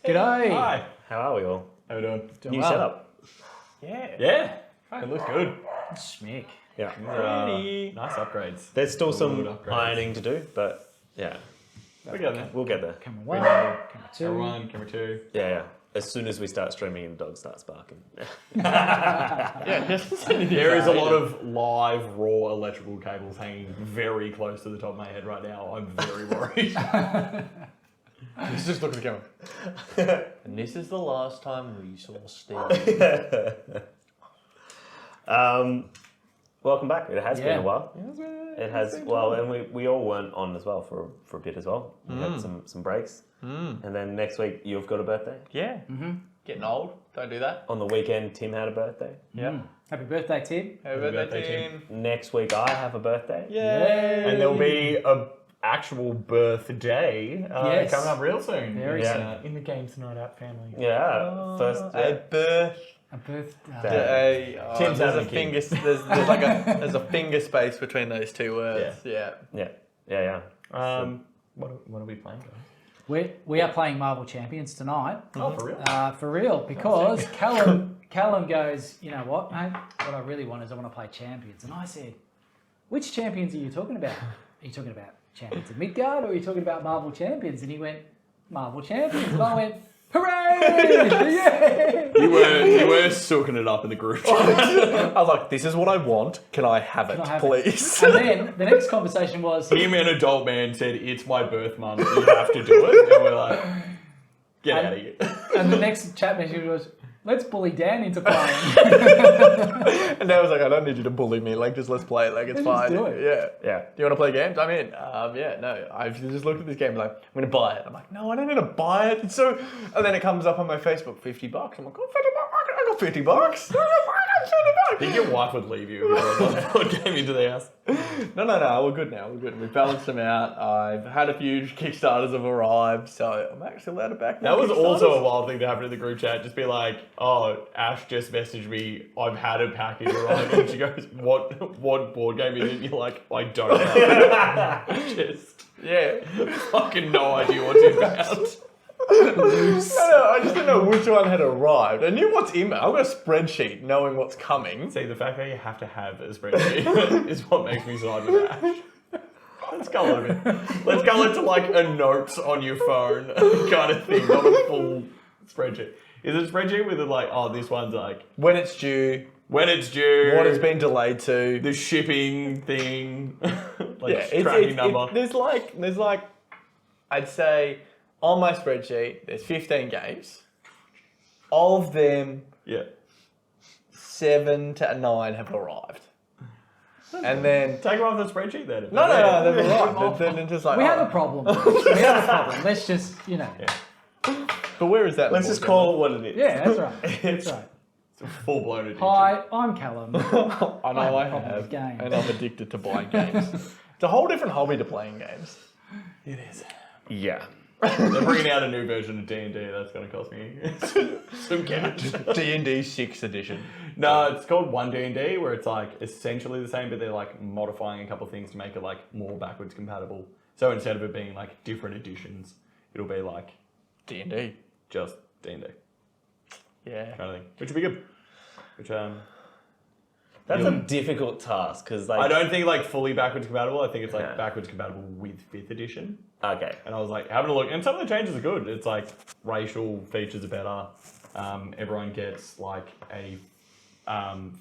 G'day. Hi. How are we all? How we doing? New setup. Yeah. It looks good. Schmick. Yeah. Pretty. Nice upgrades. There's still Good some upgrades. ironing to do, but yeah, We got there. we'll get there. Camera 1, Camera camera 2. Camera 1, camera 2. Yeah. As soon as we start streaming and the dog starts barking. There is a lot of live, raw electrical cables hanging very close to the top of my head right now. I'm very worried. Let's just look at the camera. And this is the last time we saw Steve. Welcome back. It has been a while. It has. been Well, and we all weren't on as well for a bit as well. We had some breaks. And then next week you've got a birthday. Yeah. Getting old. Don't do that. On the weekend Tim had a birthday. Yeah. Happy birthday, Tim. Happy birthday, Tim. Next week I have a birthday. Yay. And there'll be a actual birthday Yes. coming up real soon. Very soon. In the GamesNight app family. Yeah. First. A birthday. A birthday. Tim's there's having a a kid. finger. There's a finger space between those two words. Yeah. Yeah. What are we playing, guys? We are playing Marvel Champions tonight. Oh, for real? For real, because Callum goes, you know what, mate? What I really want is I want to play Champions. And I said, which Champions are you talking about? Are you talking about Champions of Midgard or are you talking about Marvel Champions? And he went, Marvel Champions. And I went, hooray! Yeah! You were soaking it up in the group. I was like, this is what I want. Can I have it, please? And then the next conversation was... Him, an adult man, said, it's my birth month, you have to do it. And we're like, get out of here. And the next chat message was, let's bully Dan into playing. And I was like, I don't need you to bully me. Like, just let's play it. Like, it's Let's fine. just do it. Yeah. Do you want to play games? I'm in. No. I've just looked at this game like, I'm going to buy it. I'm like, no, I don't need to buy it. It's so... And then it comes up on my Facebook, $50. I'm like, oh, $50. I got $50. I got $50. I think your wife would leave you if you brought game into the house. No. We're good now. We're good. We've balanced them out. I've had a few Kickstarters have arrived, so I'm actually allowed to back That was also a wild thing to happen in the group chat. Just be like, oh, Ash just messaged me, I've had a package arrive. And she goes, what board game is it? And you're like, I don't know. Just, fucking no idea what it's about. I just didn't know which one had arrived. I knew what's in there. I've got a spreadsheet knowing what's coming. See, the fact that you have to have a spreadsheet is what makes me side with Ash. Let's go over. Let's go into like a notes on your phone kind of thing, not a full spreadsheet. Is it a spreadsheet with it like, oh, this one's like When it's due, what it's been delayed to, the shipping thing, like it's tracking number. there's like, I'd say on my spreadsheet, there's 15 games. Of them, 7 to 9 have arrived. And then... Take them off the spreadsheet then. No, they've arrived. Then just like... We have a problem. We have a problem. Let's just, you know. Yeah. But where is that? Let's just call it what it is. Yeah, that's right. That's right. It's a full-blown addiction. Hi, I'm Callum. I know I a problem have. with games. And I'm addicted to buying games. It's a whole different hobby to playing games. It is. Yeah. They're bringing out a new version of D&D. That's going to cost me some cash. D&D 6th edition. No, it's called 1D&D, where it's like essentially the same, but they're like modifying a couple of things to make it like more backwards compatible. So instead of it being like different editions, it'll be like D&D. just D&D Yeah. kind of thing, which would be good. Which That's a difficult task because like I don't think like fully backwards compatible. I think it's like backwards compatible with 5th edition. Okay. And I was like having a look, and some of the changes are good. It's like racial features are better. Everyone gets like a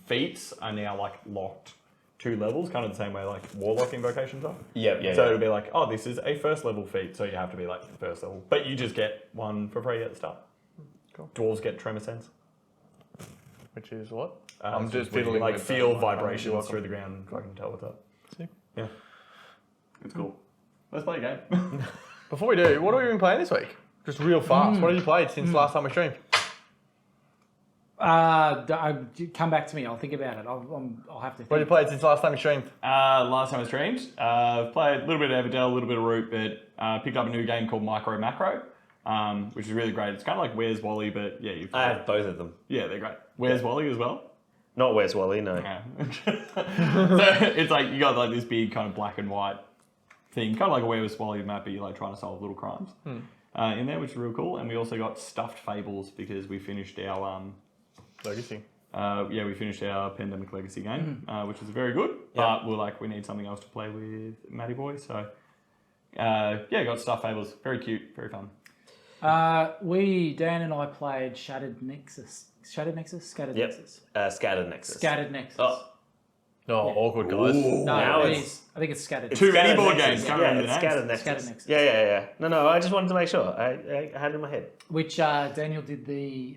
feats are now like locked 2 levels, kind of the same way like warlock invocations are. So it'll be like, oh, this is a 1st level feat, so you have to be like 1st level, but you just get 1 for free at the start. Cool. Dwarves get tremor sense. Which is what? I'm just fiddling like feel vibrations through the ground. I can tell what's up. Sick. Yeah, it's cool. Let's play a game. Before we do, what have we been playing this week? Just real fast. What have you played since last time we streamed? Come back to me. I'll think about it. I'll have to think. What have you played since last time we streamed? Last time I streamed, I've played a little bit of Everdell, a little bit of Root, but picked up a new game called Micro Macro, which is really great. It's kind of like Where's Wally, but yeah, I have both of them. Yeah, they're great. Where's Wally as well? Not Where's Wally, no. Yeah. So it's like you got like this big kind of black and white thing, kind of like a Where's Wally map, but you're like trying to solve little crimes. in there, which is real cool. And we also got stuffed fables because we finished our Legacy. we finished our Pandemic Legacy game, which is very good. But we're like, we need something else to play with Matty Boy. So got stuffed fables. Very cute, very fun. Dan and I played Shattered Nexus. Scattered Nexus? Scattered Nexus. Scattered Nexus. Oh, awkward, guys. No, Now it it's- is. I think it's Scattered. Too many Scattered board Nexus. games. Can't Yeah, remember it's the Scattered names. Nexus. Scattered Nexus. Yeah. No, I just wanted to make sure. I had it in my head. Which Daniel did the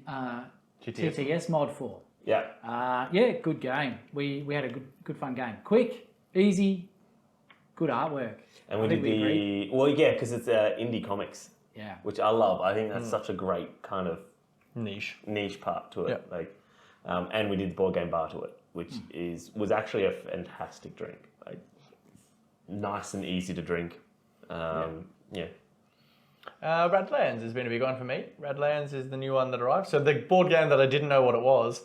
TTS mod for. Yeah. Good game. We had a good fun game. Quick, easy, good artwork. And we I did think we the... because it's indie comics, Yeah. which I love. I think that's such a great kind of Niche. part to it. Yeah. Like, and we did the board game bar to it, which was actually a fantastic drink. Like, nice and easy to drink. Radlands has been a big one for me. Radlands is the new one that arrived. So the board game that I didn't know what it was,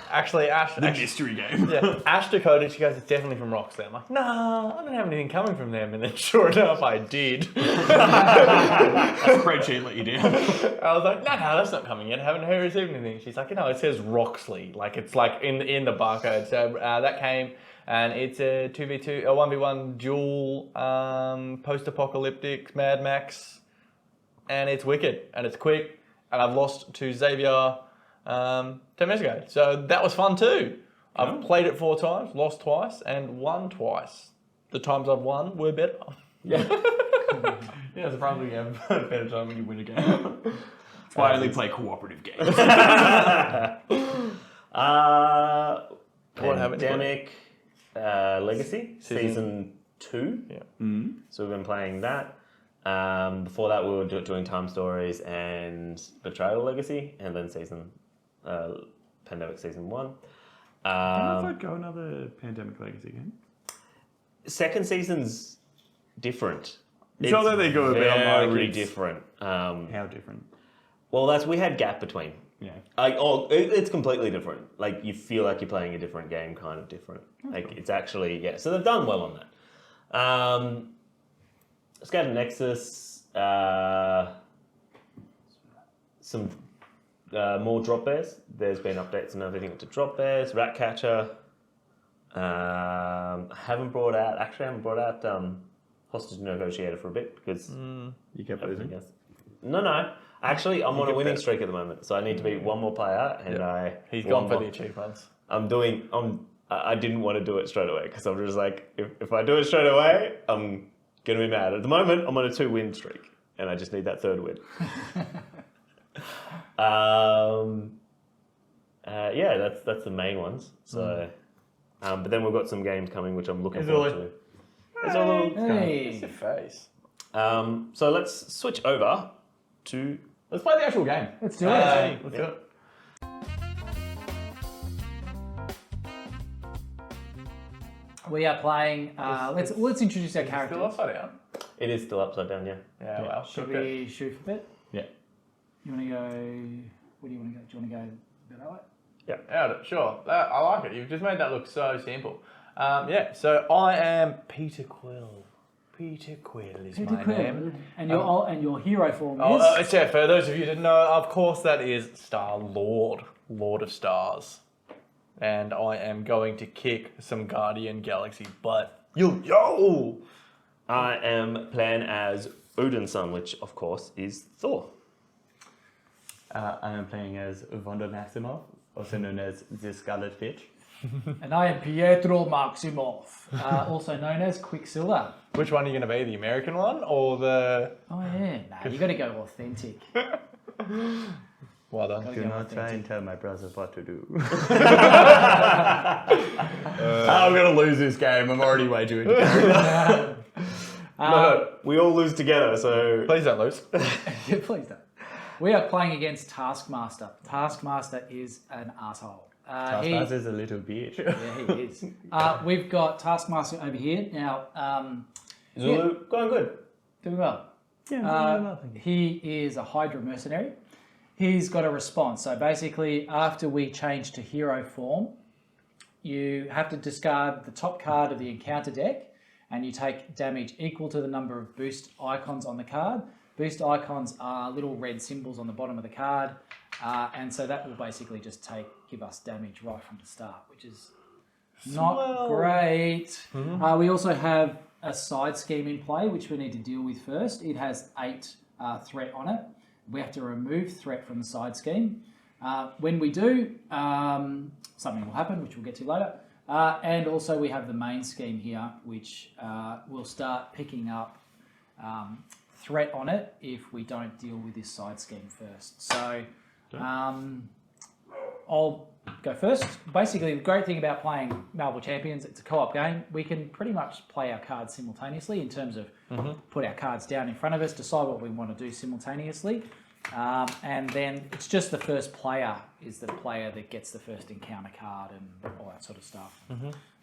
actually Ash... The mystery game. Ash decoded, she goes, it's definitely from Roxley. I'm like, nah, I don't have anything coming from them. And then sure enough, I did. A spreadsheet let you down. I was like, no, that's not coming yet. I haven't received anything. She's like, it says Roxley. Like, it's like in the barcode. So that came, and it's a 1v1 dual post-apocalyptic Mad Max. And it's wicked, and it's quick, and I've lost to Xavier 10 minutes ago. So that was fun too. I've played it 4 times, lost twice, and won twice. The times I've won were better. Surprisingly, you have a better time when you win a game. That's why I only play cooperative games. Pandemic Legacy, Season 2. Yeah. So we've been playing that. Before that, we were doing Time Stories and Betrayal Legacy, and then Pandemic Season 1. I don't know if I'd go another Pandemic Legacy game. Second season's different. It's not that they go a bit on my very roots. different. How different? Well, we had gap between. Yeah. It's completely different. Like, you feel like you're playing a different game, kind of different. Like, it's actually, so they've done well on that. Scattered Nexus, some more drop bears. There's been updates and everything to drop bears. Ratcatcher. I haven't brought out Hostage Negotiator for a bit because You kept losing. No. Actually, I'm on a winning streak at the moment, so I need to beat one more player, and He's gone for the achievements. I didn't want to do it straight away because I'm just like, if I do it straight away, I'm gonna be mad. At the moment, I'm on a 2-win streak, and I just need that 3rd win. That's the main ones. So, but then we've got some games coming which I'm looking forward to. Hey. It's your face. So let's switch over to. Let's play the actual game. Let's do it. Let's do it. We are playing. Let's introduce our characters. Still upside down. It is still upside down, yeah. Yeah, wow. Should we shoot for a bit? Yeah. You want to go? Where do you want to go? Do you want to go a bit that way? Yeah, sure. I like it. You've just made that look so simple. So I am Peter Quill. Peter Quill is my name. And your hero form is? For those of you who didn't know, of course that is Star-Lord, Lord of Stars. And I am going to kick some Guardian Galaxy butt. Yo! I am playing as Odin's son, which of course is Thor. I am playing as Wanda Maximoff, also known as the Scarlet Witch. And I am Pietro Maximoff, also known as Quicksilver. Which one are you going to be, the American one or the... Oh yeah, nah, you got to go authentic. Well done. Gotta Do go not try authentic. and tell my brother what to do. I'm going to lose this game. I'm already way too into No, we all lose together, so. Please don't lose. Yeah, please don't. We are playing against Taskmaster. Taskmaster is an asshole. Taskmaster's a little bitch. Yeah, he is. We've got Taskmaster over here. Now, Zulu, going good. doing well. Yeah, He is a Hydra mercenary. He's got a response. So basically, after we change to hero form, you have to discard the top card of the encounter deck, and you take damage equal to the number of boost icons on the card. Boost icons are little red symbols on the bottom of the card, and so that will basically just give us damage right from the start, which is not great. We also have a side scheme in play, which we need to deal with first. It has 8 threat on it. We have to remove threat from the side scheme. When we do, something will happen, which we'll get to later. And also we have the main scheme here, which will start picking up threat on it if we don't deal with this side scheme first. So I'll go first. Basically, the great thing about playing Marvel Champions, it's a co-op game. We can pretty much play our cards simultaneously in terms of put our cards down in front of us, decide what we want to do simultaneously. And then it's just the first player is the player that gets the first encounter card and all that sort of stuff.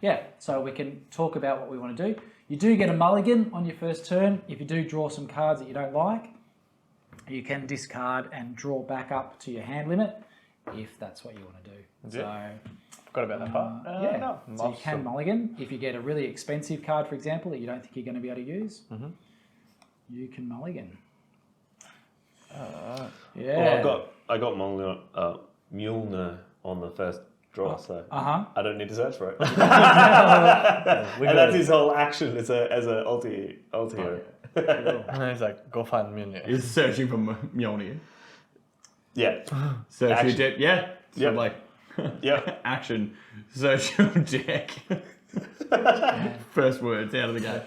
Yeah, so we can talk about what we want to do. You do get a mulligan on your first turn. If you do draw some cards that you don't like, you can discard and draw back up to your hand limit if that's what you want to do. Forgot about that part. Yeah, so you can mulligan. If you get a really expensive card, for example, that you don't think you're going to be able to use, you can mulligan. Yeah. Well, I got Mjolnir on the first draw, so I don't need to search for it. And that's his whole action as a ulti hero. And he's like, go find Mjolnir. He's searching for Mjolnir. Yeah. Search your deck. Yeah. So Yep. like, Yep. action. Search your deck. First words out of the game.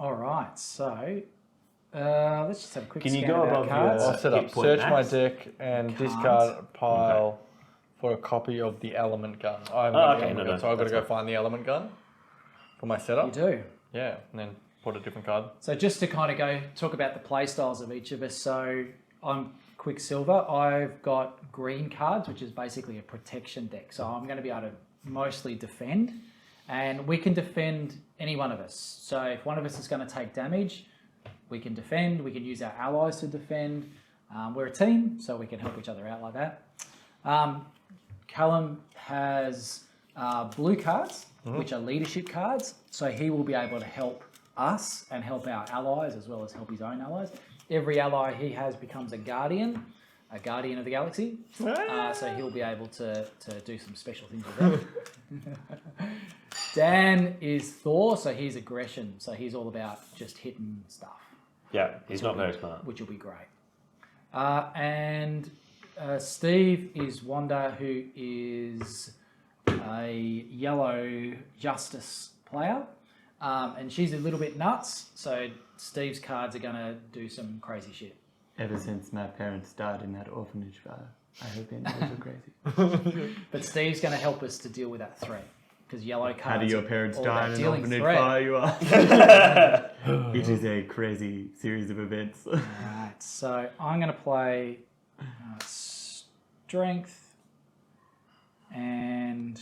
All right, so let's just have a quick Can you scan go of our above cards. your- I'll set up. Hit point Search max? my deck and Can't. discard a pile for a copy of the element gun. I haven't got the element gun, so I've got to go find the element gun for my setup. You do. Yeah, and then put a different card. So just to kind of go talk about the play styles of each of us. So I'm Quicksilver. I've got green cards, which is basically a protection deck. So I'm going to be able to mostly defend, and we can defend any one of us. So if one of us is going to take damage, we can defend. We can use our allies to defend. We're a team, so we can help each other out like that. Callum has blue cards, which are leadership cards. So he will be able to help us and help our allies as well as help his own allies. Every ally he has becomes a guardian of the galaxy. So he'll be able to do some special things with them. Dan is Thor, so he's aggression. So he's all about just hitting stuff. Yeah, he's not very smart. Which will be great. And Steve is Wanda, who is a yellow justice player. And she's a little bit nuts, so Steve's cards are going to do some crazy shit. Ever since my parents died in that orphanage fire, I have been a little crazy. But Steve's going to help us to deal with that threat. Because yellow cards. How do your parents all die about in an dealing orphanage threat. fire? You are. It is a crazy series of events. Alright, so I'm going to play Strength and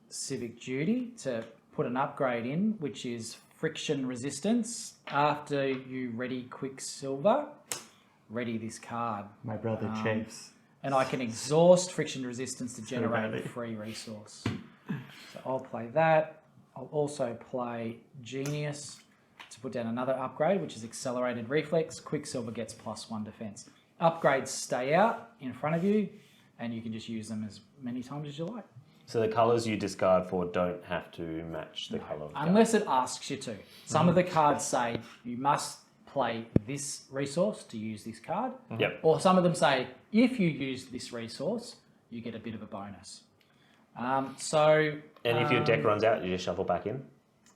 Civic Duty to put an upgrade in, which is friction resistance. After you ready Quicksilver, ready this card. My brother chafes. And I can exhaust friction resistance to generate badly. a free resource. So I'll play that. I'll also play Genius to put down another upgrade, which is accelerated reflex. Quicksilver gets +1 defense. Upgrades stay out in front of you, and you can just use them as many times as you like. So the colours you discard for don't have to match the colour of the card. Unless it asks you to. Some of the cards say you must play this resource to use this card. Yep. Or some of them say, if you use this resource, you get a bit of a bonus. And if your deck runs out, you just shuffle back in?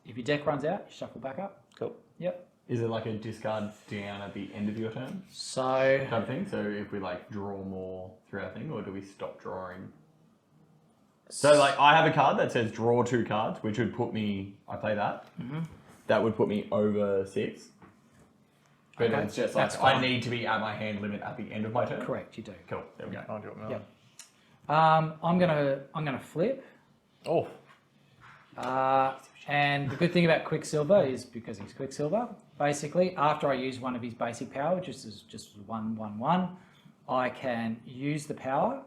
If your deck runs out, you shuffle back up. Cool. Yep. Is it like a discard down at the end of your turn So type of thing? So if we like draw more through our thing, or do we stop drawing? So like I have a card that says draw 2 cards, which would put me, I play that. That would put me over 6. But Okay, it's just that's like I fine. need to be at my hand limit at the end of my turn. correct, you do. Cool. There we go. I'll do it now. Yep. I'm gonna flip. Oh, And the good thing about Quicksilver is because he's Quicksilver, basically, after I use one of his basic power, which is just 1/1/1, I can use the power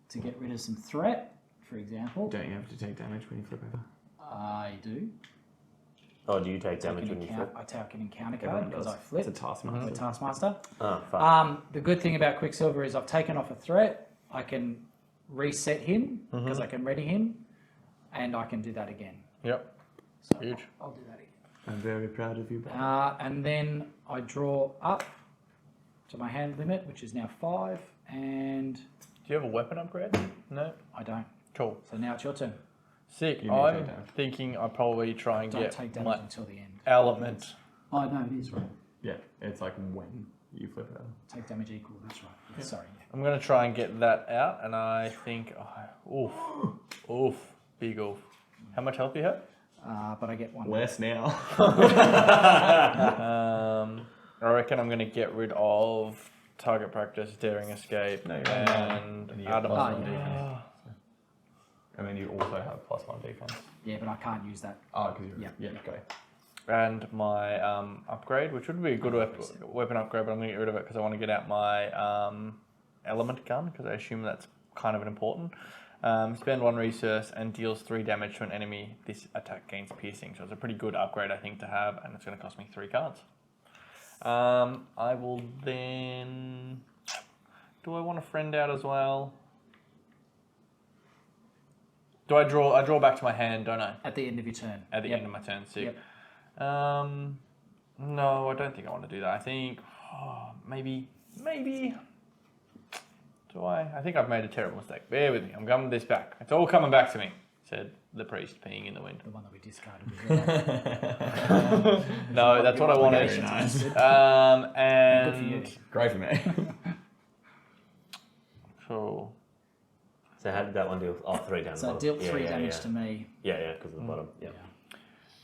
to get rid of some threat, for example. Don't you have to take damage when you flip over? I do. Oh, do you take Take damage an when you encounter, flip? I take an encounter Everyone card because does. I flip. It's a I'm taskmaster. a Taskmaster. Oh, fuck. The good thing about Quicksilver is I've taken off a threat. I can reset him because I can ready him, and I can do that again. Yep. So Huge. I'll do that again. I'm very proud of you. And then I draw up to my hand limit, which is now 5, and Do you have a weapon upgrade? No. I don't. Cool. So now it's your turn. Sick. You need to I'm take damage. thinking I'll probably try and Don't get take damage my until the end. element. Oh no, it is right. Yeah, it's like when you flip it out. Take damage equal. That's right. Yeah, sorry. Yeah. I'm gonna try and get that out, and I think, oof, big oof. How much health do you have? But I get 1. Less now. I reckon I'm gonna get rid of target practice, daring escape, No, you're and And you get Adam. plus Oh, one yeah. defense. And then you also have +1 defense. Yeah, but I can't use that. Oh, because you're... Yeah. Yeah, go. And my upgrade, which would be a good weapon upgrade, but I'm going to get rid of it because I want to get out my element gun, because I assume that's kind of important. Spend 1 resource and deals 3 damage to an enemy. This attack gains piercing, so it's a pretty good upgrade, I think, to have, and it's going to cost me 3 cards. I will then... Do I want a friend out as well? Do I draw? I draw back to my hand, don't I? At the end of your turn. At the Yep. end of my turn, sick. Yep. No, I don't think I want to do that. I think maybe. Do I? I think I've made a terrible mistake. Bear with me. I'm coming this back. It's all coming back to me," said the priest, peeing in the wind. The one that we discarded. Was No, that's what I wanted. Very nice. Good for you. And Great for me. cool. So how did that one deal? Oh, 3 down the So it bottom. dealt 3 damage to me. Yeah, because of the bottom. Yeah.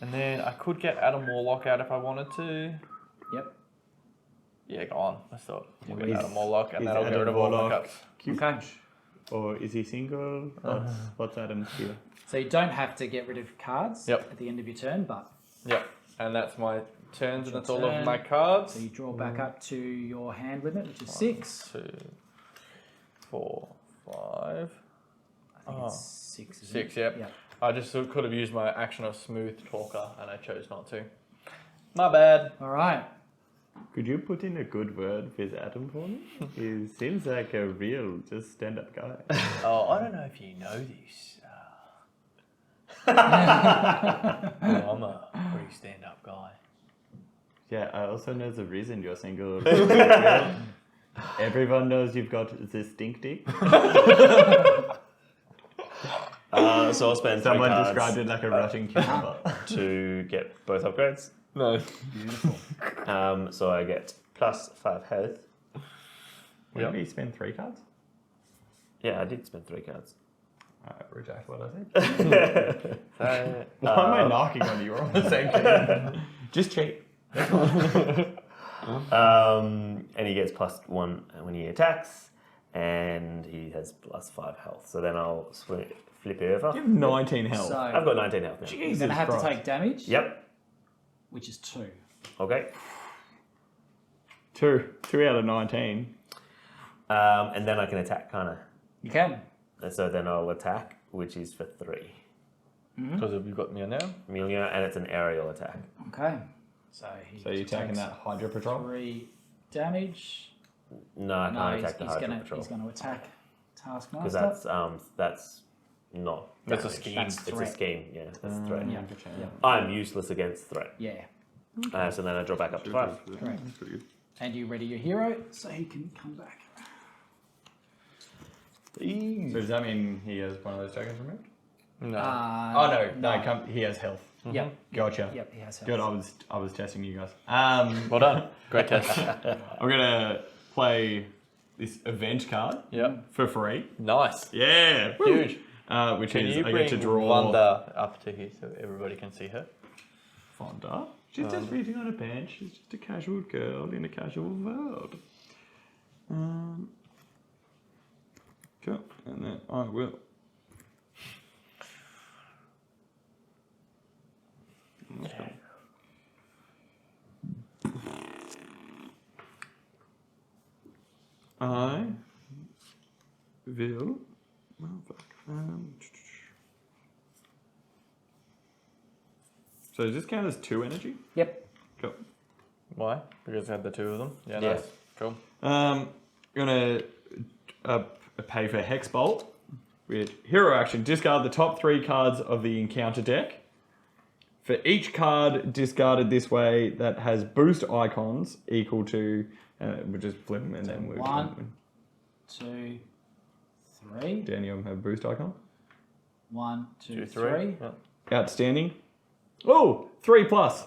And then I could get Adam Warlock out if I wanted to. Yep. Yeah, go on. Let's do it. We'll get Is- Adam Warlock, and is that'll get Adam rid of all my Warlock cuts. cute? Okay. Or is he single? What's Adam's deal? So you don't have to get rid of cards Yep. at the end of your turn, but Yep. And that's my turns, and your that's all of turn. my cards. so you draw back up to your hand limit, which is 6. 2, 4, 5. I think it's 6. Isn't 6, it? yep. Yeah. I just could have used my action of smooth talker, and I chose not to. My bad. All right. Could you put in a good word with Adam for me? He seems like a real, just stand-up guy. Oh, I don't know if you know this. I'm a pretty stand-up guy. Yeah, I also know the reason you're single. Everyone knows you've got this stink dick. So I'll spend 3 Someone cards described it like a rushing cucumber. to get both upgrades. No. Beautiful. So I get +5 health. Didn't you spend 3 cards? Yeah, I did spend 3 cards. I reject what I said. So, Why am I knocking on you? We're on the same team. Just cheat. And he gets +1 when he attacks, and he has +5 health. So then I'll flip it over. You have 19 health. So I've got 19 health now. you're going to have Christ. to take damage, Yep. which is 2. Okay. 2 out of 19. And then I can attack, kind of. You can. So then I'll attack, which is for 3. because you've got me now. Amelia, and it's an aerial attack. Okay. So So you're taking takes that Hydra Patrol? 3 damage. No, I No, can't he's, attack the he's Hydra going Patrol. to attack Taskmaster. Because that's not That's a damage. scheme. That's It's a threat. scheme, yeah. That's threat. Yeah. Yeah. I'm useless against threat. Yeah. So then I draw back up to 5. Correct. And you ready your hero so he can come back. So does that mean he has one of those tokens removed? No. Oh no, he has health. Yep. Gotcha. Yep, he has health. Good, I was testing you guys. Well done. Great test. I'm gonna play this event card Yep. for free. Nice. Yeah, Huge. which Can is you I bring get to draw Wanda up to here so everybody can see her? Fonda. She's just reading on a bench. She's just a casual girl in a casual world. Cool. And then I will. Okay. I will. Oh, fuck. So does this count as 2 energy? Yep. Cool. Why? Because I had the 2 of them. Yeah, Yeah. nice. Cool. Gonna pay for Hex Bolt with hero action. Discard the top 3 cards of the encounter deck. For each card discarded this way that has boost icons equal to, we'll just flip them and then we'll 1, 2, 3. Do any of them have a boost icon? 1, 2, 2, 3. 3. Yeah. Outstanding. Oh, 3 plus.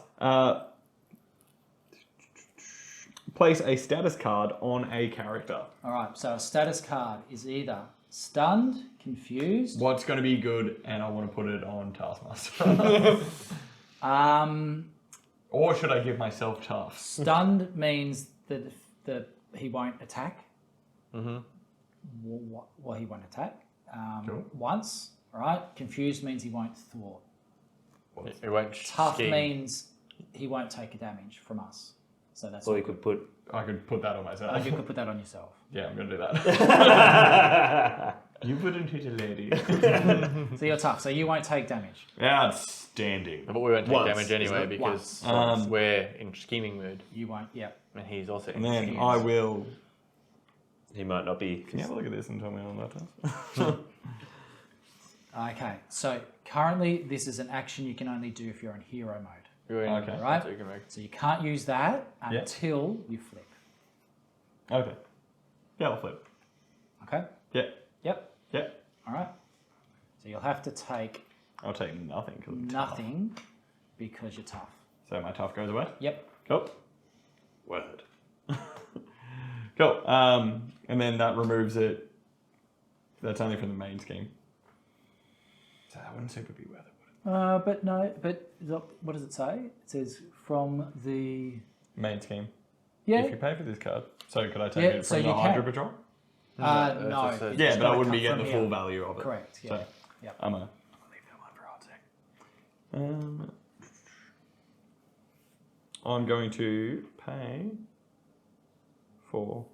Place a status card on a character. All right. So a status card is either stunned, confused. What's going to be good, and I want to put it on Taskmaster. Or should I give myself tough? Stunned means that he won't attack. Mm-hmm. Well, he won't attack Cool. once. All right. Confused means he won't thwart. It won't Tough scheme. means he won't take a damage from us. So that's. Or you could put. I could put that on myself. You could put that on yourself. Yeah, I'm going to do that. You wouldn't hit a lady. So you're tough. So you won't take damage. Outstanding. But we won't take Once, damage anyway isn't it? because Once. we're in scheming mood. You won't. Yep. And he's also in And then scheming. I will... He might not be. Can you have a look at this and tell me how that does? Okay. So currently, this is an action you can only do if you're in hero mode. You're in, Okay. Right. So you can make So you can't use that Yeah. until you flip. Okay. Yeah, I'll flip. Okay. Yeah. Yep. Yeah. All right. So you'll have to take I'll take nothing. 'Cause I'm tough. nothing because you're tough. So my tough goes away? Yep. Cool. Word. Cool. And then that removes it. That's only from the main scheme. So that wouldn't super be worth it, would But no. But what does it say? It says from the. it? Main scheme. Yeah. If you pay for this card. So could I take Yeah, it so from the you can. Hydra Patrol? No. it's just a- it's Yeah, but I gotta wouldn't be come getting from the here. full value of it. Correct. Yeah. So Yep. I'm gonna leave that one for hard sec. I'm going to pay for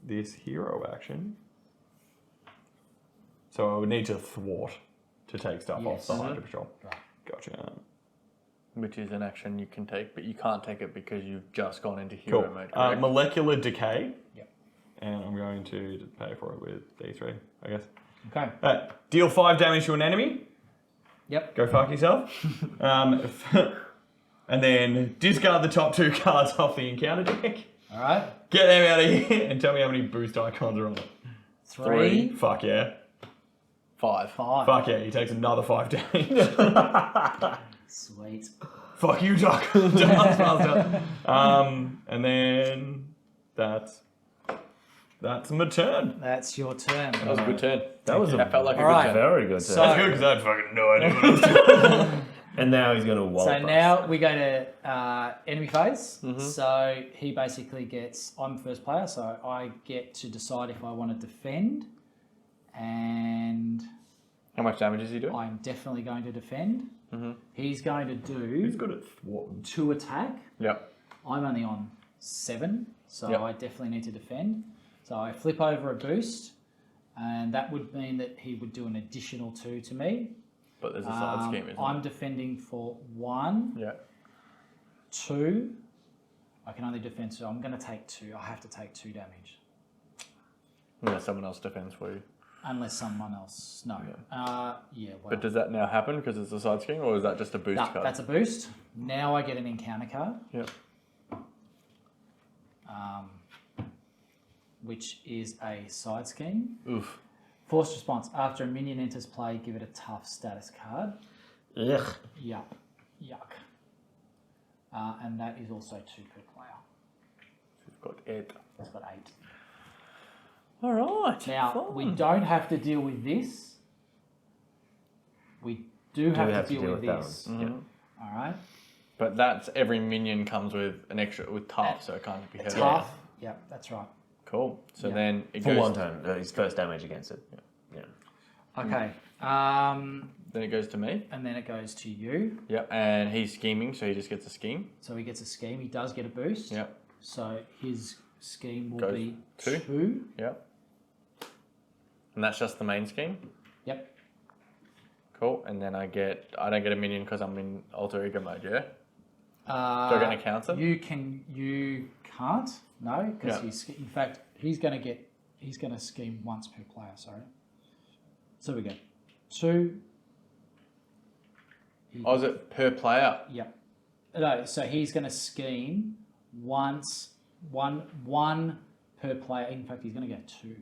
this hero action. So I would need to thwart to take stuff off Yes. the Hydra Patrol. Right. Gotcha. Which is an action you can take, but you can't take it because you've just gone into hero Cool. mode. Correct? Molecular decay. Yep. And I'm going to pay for it with D3, I guess. Okay. Deal 5 damage to an enemy. Yep. Go fuck yourself. And then discard the top 2 cards off the encounter deck. All right. Get them out of here and tell me how many boost icons are on it. 3, Fuck yeah. 5. 5. Fuck yeah, he takes another 5 damage. Sweet. Fuck you, Doc. Taskmaster. And then that's my turn. That's your turn. That was a good turn. That was a That felt like a All good right. turn. very good. So- That's good because I had fucking no idea what I was doing. And now he's going to wallop So us. now we go to enemy phase. So he basically gets. I'm first player, so I get to decide if I want to defend, and How much damage is he doing? I'm definitely going to defend. He's going to He's do good at thwarting. 2 attack. Yep. I'm only on 7, so Yep. I definitely need to defend. So I flip over a boost, and that would mean that he would do an additional 2 to me. But there's a side scheme, isn't I'm defending for 1, it? Yeah. 2. I can only defend, so I'm going to take 2. I have to take 2 damage. Unless someone else defends for you. Unless someone else... No. Yeah, well... But does that now happen because it's a side scheme, or is that just a boost no, card? that's a boost. Now I get an encounter card, Yep. which is a side scheme. Oof. Forced response. After a minion enters play, give it a tough status card. Ugh. Yuck. Yuck. And that is also 2 per player. We've got 8. It's got 8. All right. Now, we don't have to deal with this. We do have to deal with that this. one. Mhm. All right? But that's every minion comes with an extra with tough, so it can't be hurt. Tough. Yep, that's right. Cool. So Yeah. then it For goes. one turn, his first damage against it. Yeah. Okay. Then it goes to me. And then it goes to you. Yep. And he's scheming, so he just gets a scheme. So he gets a scheme. He does get a boost. Yep. So his scheme will Goes be 2. 2. Yep. And that's just the main scheme. Yep. Cool. And then I don't get a minion because I'm in alter ego mode. Yeah. Do I get an encounter? You can't. No, because he's going to scheme once per player. Sorry. So we go 2. Oh, is it per player? Yep. No, so he's going to scheme once, one per player. In fact, he's going to get 2.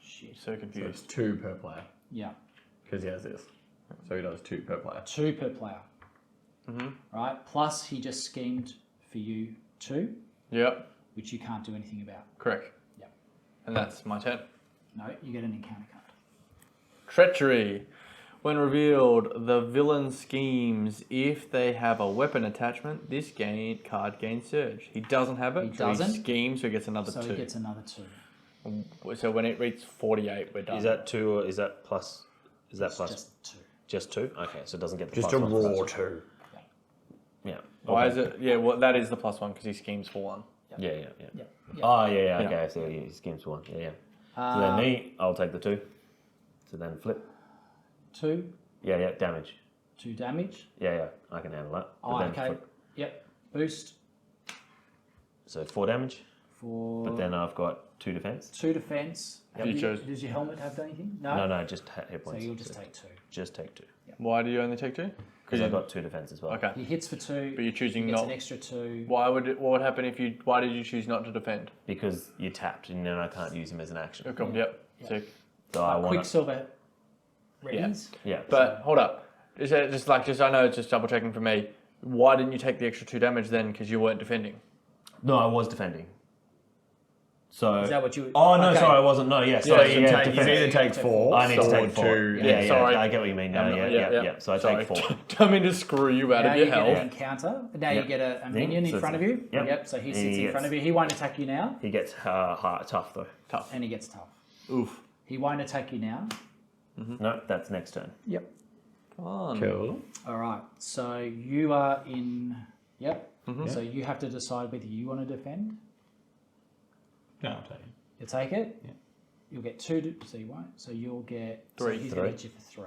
Shit. So So it's confused. 2 per player Yeah. because he has this. So he does 2 per player. 2 per player. Mm-hmm. Right. Plus, he just schemed for you 2, Yep. which you can't do anything about. Correct. Yep. And that's my turn. No, you get an encounter card. Treachery. When revealed, the villain schemes if they have a weapon attachment. This card gains surge. He doesn't have it. He so doesn't. He schemes, so he gets another So 2. he gets another 2. So when it reaches 48, we're done. Is that 2 or is that plus? Is that It's plus? just 2. Just 2? Okay, so it doesn't get the Just plus a one for raw that. 2. Yeah. Why okay. is it? Yeah, well, that is the plus 1 because he schemes for 1. Yeah. Yeah. Oh, yeah, Yeah. okay, so he schemes for 1. Yeah. So then me, I'll take the 2. So then flip. 2. Yeah, damage. 2 damage. Yeah, I can handle that. But Oh, then okay. flip. Yep. Boost So 4 damage, for but then I've got 2 defense. 2 defense. If you chose- Does your helmet have anything? No. No, just hit So points. you'll just take 2. Just take 2. Why do you only take 2? Because I've got 2 defense as well. Okay. He hits for 2. But you're choosing he gets not. an extra 2. What would happen if you? Why did you choose not to defend? Because you tapped and then I can't use him as an action. Oh, cool. Yep. Yeah. Sick. So I want to. Quicksilver readies. Yeah. But hold up. Is it just I know it's just double checking for me. Why didn't you take the extra 2 damage then? Because you weren't defending. No, I was defending. So. Is that what you? Oh no, okay. sorry, I wasn't. No, yeah. So Sorry, you yeah, can defense. either take 4 I need to or take 4. 2. Yeah, sorry. I get what you mean now. Yeah. So I Sorry. take 4. Don't mean to screw you out Now of you your get an health. encounter. Now Yep. you get a Thing. minion So in front of you. Yep. So he And sits he in front gets- of you. He won't attack you now, He gets tough though. Tough. and he gets tough. Oof. He won't attack you now. No, that's next turn. Yep. Fun. Cool. All right. So you are in. Yep. Mhm. So you have to decide whether you want to defend. No, I'll take it. You take it. Yeah. You'll get 2. So you won't. So you'll get 3. So he's going to hit you for 3.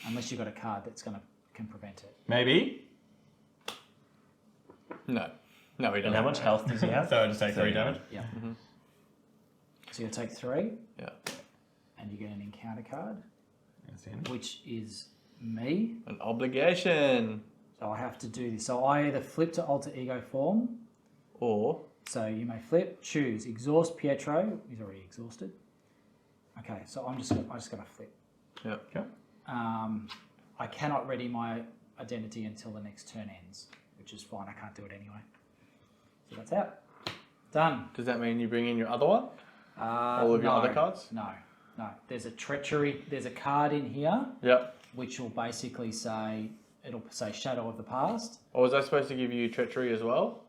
Unless you've got a card that's can prevent it. Maybe. No. No, he And doesn't. how much health does he have? So I just take 3 damage. Yeah. So you'll take 3, Yeah. and you get an encounter card, That's the end. which is me. An obligation. So I have to do this. So I either flip to alter ego form. Or So you may flip, choose, exhaust Pietro. He's already exhausted. Okay, so I just got to flip. yeah. Okay. I cannot ready my identity until the next turn ends, which is fine. I can't do it anyway. So that's out. Done. Does that mean you bring in your other one? All of your no, other cards? No. There's a treachery. There's a card in here Yep. which will basically say, it'll say Shadow of the Past. Or was I supposed to give you treachery as well?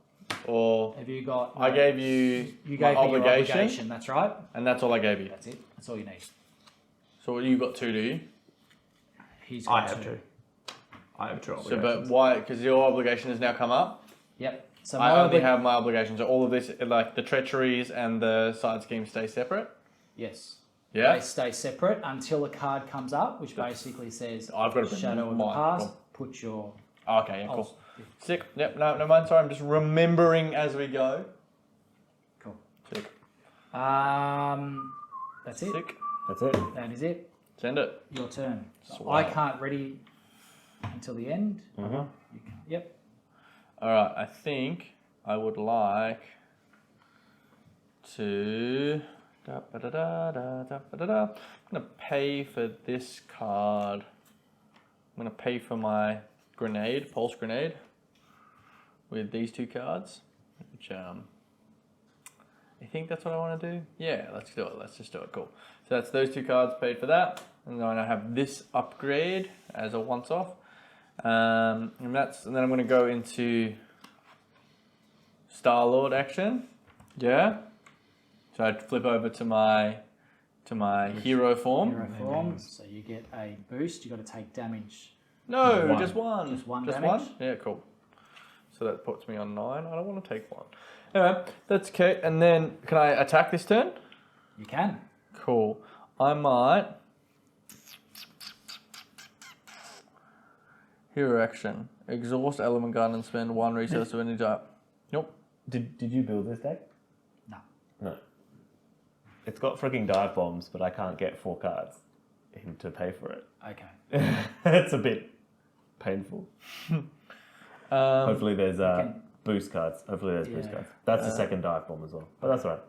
Or Have you got? I gave you You my gave me your obligation, obligation. That's right. and that's all I gave you. That's it. That's all you need. So you got 2, do you? He's got I have 2. I have 2 So, obligations. but why? Because your obligation has now come up. Yep. So I my only have my obligations. So all of this, like the treacheries and the side schemes, stay separate. Yes. Yeah. They stay separate until a card comes up, which basically says I've got to bring Shadow of the mine. Past. Cool. Put your. Oh, okay. Yeah. Oh, Cool. Sick. Yep. No. No mind. Sorry. I'm just remembering as we go. Cool. Sick. That's it. Sick. That's it. That is it. Send it. Your turn. So Sweet. I can't ready until the end. Mm-hmm. You can. Yep. All right. I think I would like to. I'm gonna pay for this card. I'm gonna pay for my grenade, pulse grenade, with these 2 cards. Which I think that's what I want to do. Yeah, let's do it. Let's just do it. Cool. So that's those 2 cards paid for that, and then I have this upgrade as a once-off. And then I'm gonna go into Star-Lord action. Yeah. So I'd flip over to my hero form. Hero form. So you get a boost. You got to take damage. No, One. just one. Just one Just damage? one? Yeah, cool. So that puts me on 9. I don't want to take 1. Anyway, that's okay. And then can I attack this turn? You can. Cool. I might Hero action. Exhaust element gun and spend 1 resource of any type. Nope. Did you build this deck? No. No. It's got freaking dive bombs, but I can't get 4 cards in to pay for it. Okay. It's a bit painful. Hopefully there's boost cards. Hopefully there's boost cards. That's the second dive bomb as well. But that's all right.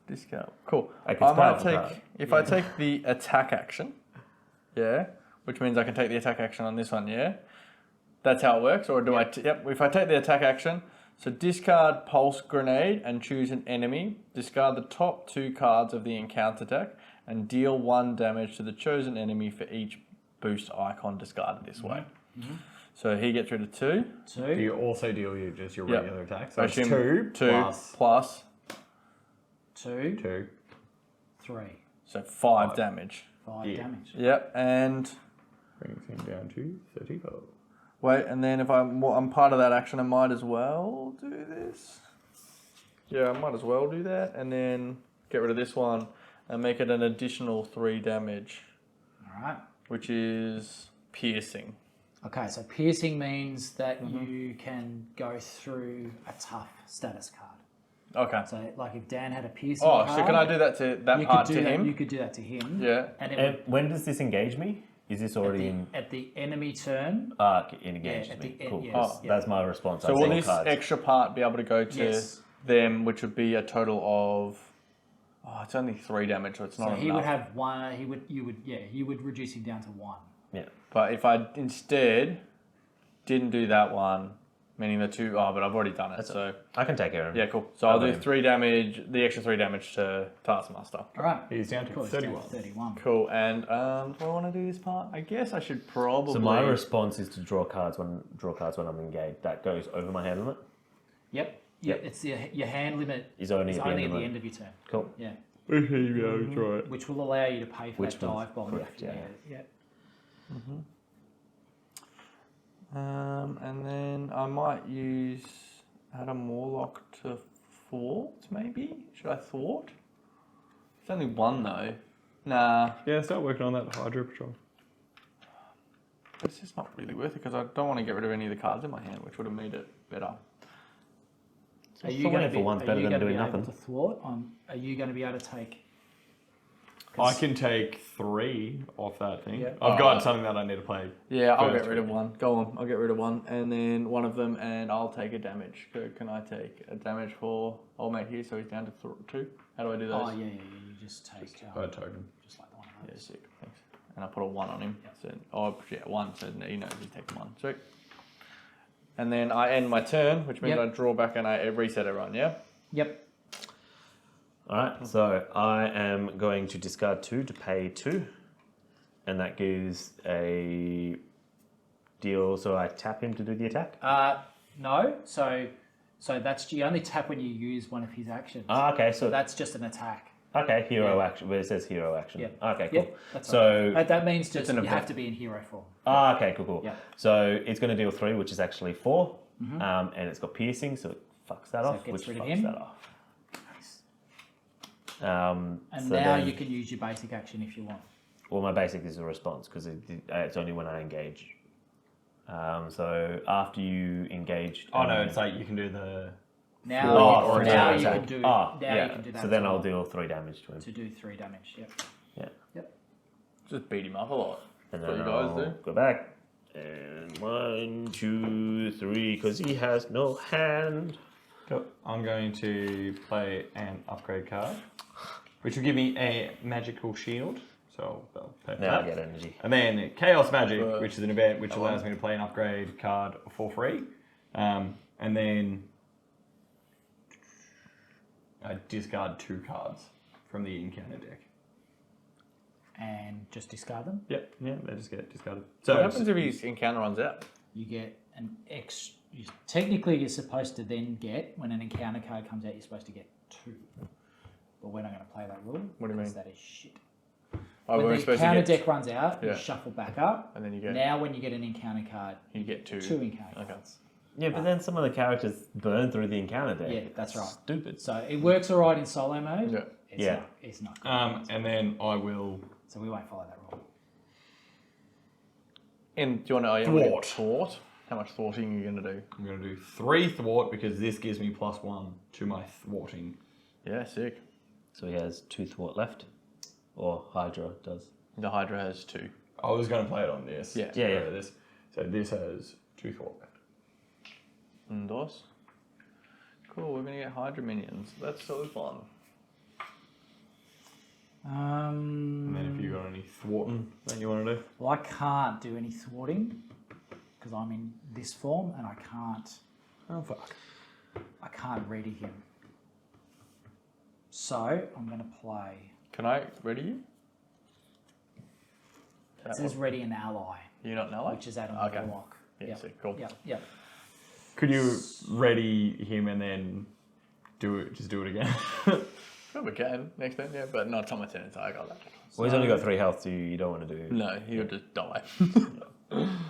Discount. Cool. Like, I it's might powerful take, card. if I take the attack action, which means I can take the attack action on this one, That's how it works, or do I? If I take the attack action, so discard Pulse Grenade and choose an enemy, discard the top 2 cards of the encounter deck, and deal 1 damage to the chosen enemy for each boost icon discarded this way. So he gets rid of 2. Do you also deal just your regular attack? So it's assume 2 plus 2, 3. So 5 damage. 5 damage. Yep, and brings him down to 34. wait, and then if I'm part of that action, I might as well do this. Yeah, I might as well do that, and then get rid of this one and make it an additional 3 damage, All right. which is piercing. Okay, so piercing means that you can go through a tough status card. Okay. So, like if Dan had a piercing Oh, card, so can I do that to that you part could do to that, him? You could do that to him. Yeah. And it And would, when does this engage me? Is this already in? at the enemy turn. It engages at me. the end, Cool. yes, Oh, yeah. that's my response. So I will see this cards. extra part be able to go to Yes. them, which would be a total of? Oh, it's only 3 damage, so it's not So enough. he would have 1. You would reduce him down to 1. Yeah. But if I instead didn't do that one, meaning the 2, but I've already done it, so I can take care of him. yeah, cool. So I'll do 3 damage, the extra 3 damage to Taskmaster. All right. He's down to Cool, he's down to 31. 31. Cool, and do I want to do this part? I guess I should probably. So my response is to draw cards when I'm engaged. That goes over my hand limit. Yep. Yep. It's your hand limit Is only is at the only end at of the my- end of your turn. Cool. Yeah. Right. Which will allow you to pay for Which that one's dive bomb. correct, yeah. Yeah. And then I might use add a Morlock to Thwart, maybe? Should I Thwart? It's only 1 though. Nah, Yeah, start working on that Hydro Patrol. but it's just not really worth it because I don't want to get rid of any of the cards in my hand, which would have made it better. Are you So going to waiting for be, one's are better you than going to be doing able nothing. to thwart? Are you going to be able to take? I can take 3 off that thing. Yeah. I've got something that I need to play. Yeah, I'll First get rid of 1. Go on, I'll get rid of 1, and then one of them, and I'll take a damage. Can I take a damage for old mate here? So he's down to 2. How do I do those? Oh yeah. You just take By token. just like the one of Yeah, those. sick. Thanks. And I put a 1 on him. Yep. So, 1, so he knows he's taking 1. Sweet. And then I end my turn, which means Yep. I draw back and I reset everyone, yeah? Yep. Alright, so I am going to discard 2 to pay 2. And that gives a deal, so I tap him to do the attack. No. So that's you only tap when you use one of his actions. Okay, So that's just an attack. okay, hero action, but it says hero action. Yeah. Okay, cool. Yep. That's So, right. That means just an you event. have to be in hero form. okay, cool. Yeah. So it's going to deal 3, which is actually 4. And it's got piercing, so it fucks that So off, it gets which rid of fucks him. that off. And So now then- you can use your basic action if you want. Well, my basic is a response because it's only when I engage. So after you engage. Oh no, it's like you can do the. Now, Oh, now attack. you can do. Oh, now yeah. you can do that. So then as I'll well, deal 3 damage to him. to do 3 damage. Yep. Yeah. Yep. Just beat him up a lot. And That's then what you guys I'll do. go back. And 1, 2, 3, because he has no hand. Cool. I'm going to play an upgrade card, which will give me a magical shield. So I'll pay for Now I that. get energy. And then Chaos Magic, which is an event which allows me to play an upgrade card for free. And then I discard 2 cards from the encounter deck. And just discard them. Yep, yeah, they just get discarded. What So happens if his encounter runs out? You get an X. Technically, you're supposed to then get when an encounter card comes out. You're supposed to get 2. But we're not going to play that rule. What do you because mean? That is shit. Oh, When we're the supposed to encounter get, deck runs out, Yeah. you shuffle back up. and then you get Now, when you get an encounter card, you get 2. 2 encounter Okay. cards. Yeah, but then some of the characters burn through the encounter deck. Yeah, that's right. Stupid. So it works all right in solo mode. Yeah. It's Yeah. Not, it's not good. and then I will. So we won't follow that rule. And do you want to Thwart. Thwart? How much thwarting are you going to do? I'm going to do 3 thwart because this gives me +1 to my thwarting. Yeah, sick. So he has 2 thwart left, or Hydra does. The Hydra has 2. I was going to play it on this. Yeah. Yeah. This. So this has 2 thwart left. Endorse. Cool, we're going to get Hydra minions. That's so fun. And then if you got any thwarting that you want to do. Well, I can't do any thwarting because I'm in this form and I can't. Oh fuck. I can't ready him. So I'm going to play. Can I ready you? It says ready an ally, You're not an ally? which is Adam Okay. Warlock. Yeah, Yep. sick, cool. Yep. Could you ready him and then do it? Just do it again. Sure, we can next time, yeah, but not on my turn, so I got that. Well, he's only got 3 health, so you don't want to do. No, he'll just die.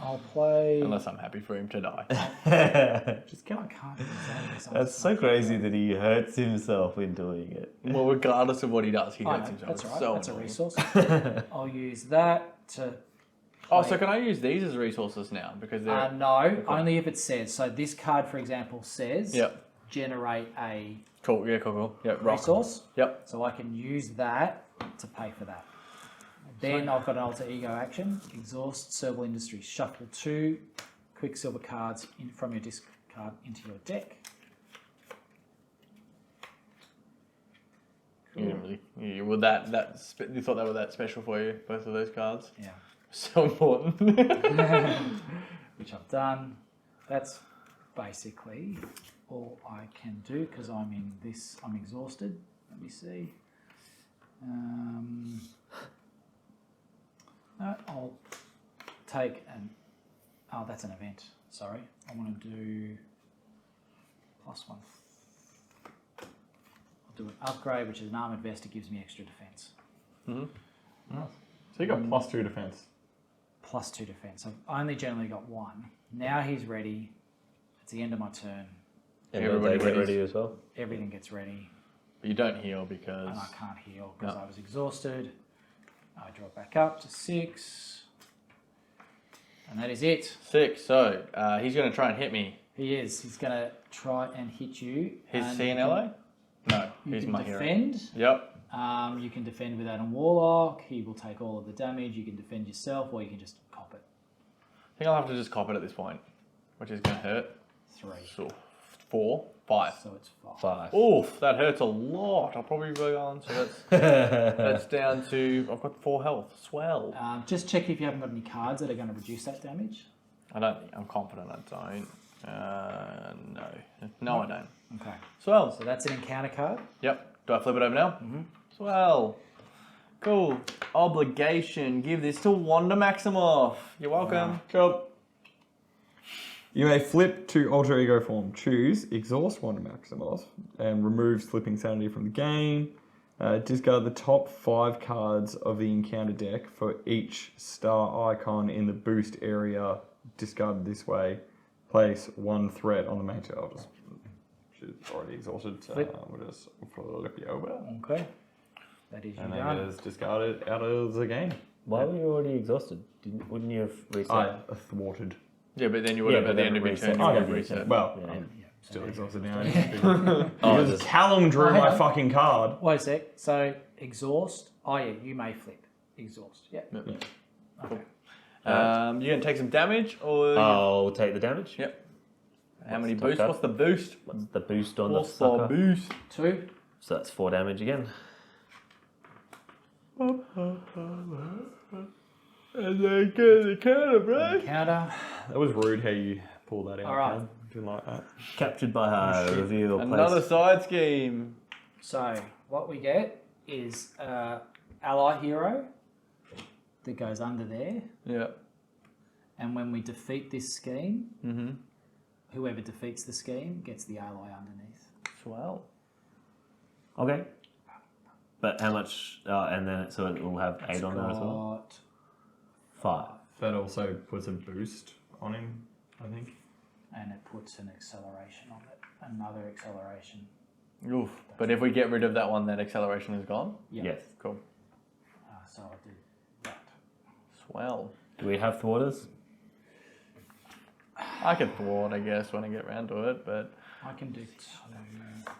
I'll play. Unless I'm happy for him to die. Just kill I him. can't. Use That's so crazy that he hurts himself in doing it. Well, regardless of what he does, he I hurts know, himself. that's It's right. so That's a annoying. resource. I'll use that to. Oh, so can I use these as resources now? Because they're... No, only if it says. So this card, for example, says Yep. generate a Cool, yeah, cool. Yep, rock. resource. Yep. So I can use that to pay for that. Then I've got an alter ego action. Exhaust Serval Industries. Shuffle 2 Quicksilver cards from your discard into your deck. You didn't really... You thought that was that special for you, both of those cards? Yeah. So important. Which I've done. That's basically all I can do because I'm in this. I'm exhausted. Let me see. No, I'll take an. Oh, that's an event. Sorry, I want to do +1. I'll do an upgrade, which is an armored vest. It gives me extra defense. Nice. So you got +2 defense. +2 defense. I've only generally got 1. Now he's ready. It's the end of my turn. And Everybody they get readies. ready as well. Everything gets ready, But you don't heal because... and I can't heal because No. I was exhausted. I draw back up to 6, and that is it. 6, so he's going to try and hit me. He is. He's going to try and hit you. His and C and you can- LA? No, You he's can my hero. defend. Yep. You can defend with Adam Warlock. He will take all of the damage. You can defend yourself, or you can just cop it. I think I'll have to just cop it at this point, which is going to hurt. 3. So 4, 5. So it's 5. 5. Oof, that hurts a lot. I'll probably go on. So that's that's down to... I've got 4 health. Swell. Just check if you haven't got any cards that are going to reduce that damage. I don't... I'm confident I don't. No. No, I don't. Okay. Swell. So that's an encounter card. Yep. Do I flip it over now? Mm-hmm. Swell. Cool. Obligation. Give this to Wanda Maximoff. You're welcome. Cool. You may flip to alter ego form. Choose exhaust Wanda Maximoff and remove slipping sanity from the game. Discard the top 5 cards of the encounter deck for each star icon in the boost area discarded this way. Place 1 threat on the main tile. She's already exhausted, so we'll just flip you over. Okay. That is you And then done. just discard it out of the game. Why were you already exhausted? Wouldn't you have reset? I thwarted. Yeah, but then you would have Yeah, at but the end then of your reset. turn, you Oh, would yeah, reset. Well, Yeah. I'm still exhausted now. Oh, Because just- Callum drew hang my on. fucking card. Wait a sec. So exhaust. Oh yeah, you may flip. Exhaust. Yeah. Yeah. Okay. You going to take some damage or... I'll take the damage. Yep. How many What's the boosts? top What's the boost? What's the boost on the What's the sucker? boost? 2. So that's 4 damage again. And then get the counter, bro. Encounter. That was rude how you pulled that out. All right. Callum. Didn't like that. Captured by her. Review your Another place. side scheme. So what we get is ally hero that goes under there, Yeah. and when we defeat this scheme, Mm-hmm. whoever defeats the scheme gets the ally underneath. Swell. Okay. But how much? And then so it will have 8 on there as well. Got 5. That also puts a boost on him, I think. and it puts an acceleration on it. Another acceleration. Oof. But if we get rid of that one, that acceleration is gone? Yeah. Yes. Cool. So I'll do that. Swell. Do we have thwarters? I could thwart, I guess, when I get round to it, but I can do 2.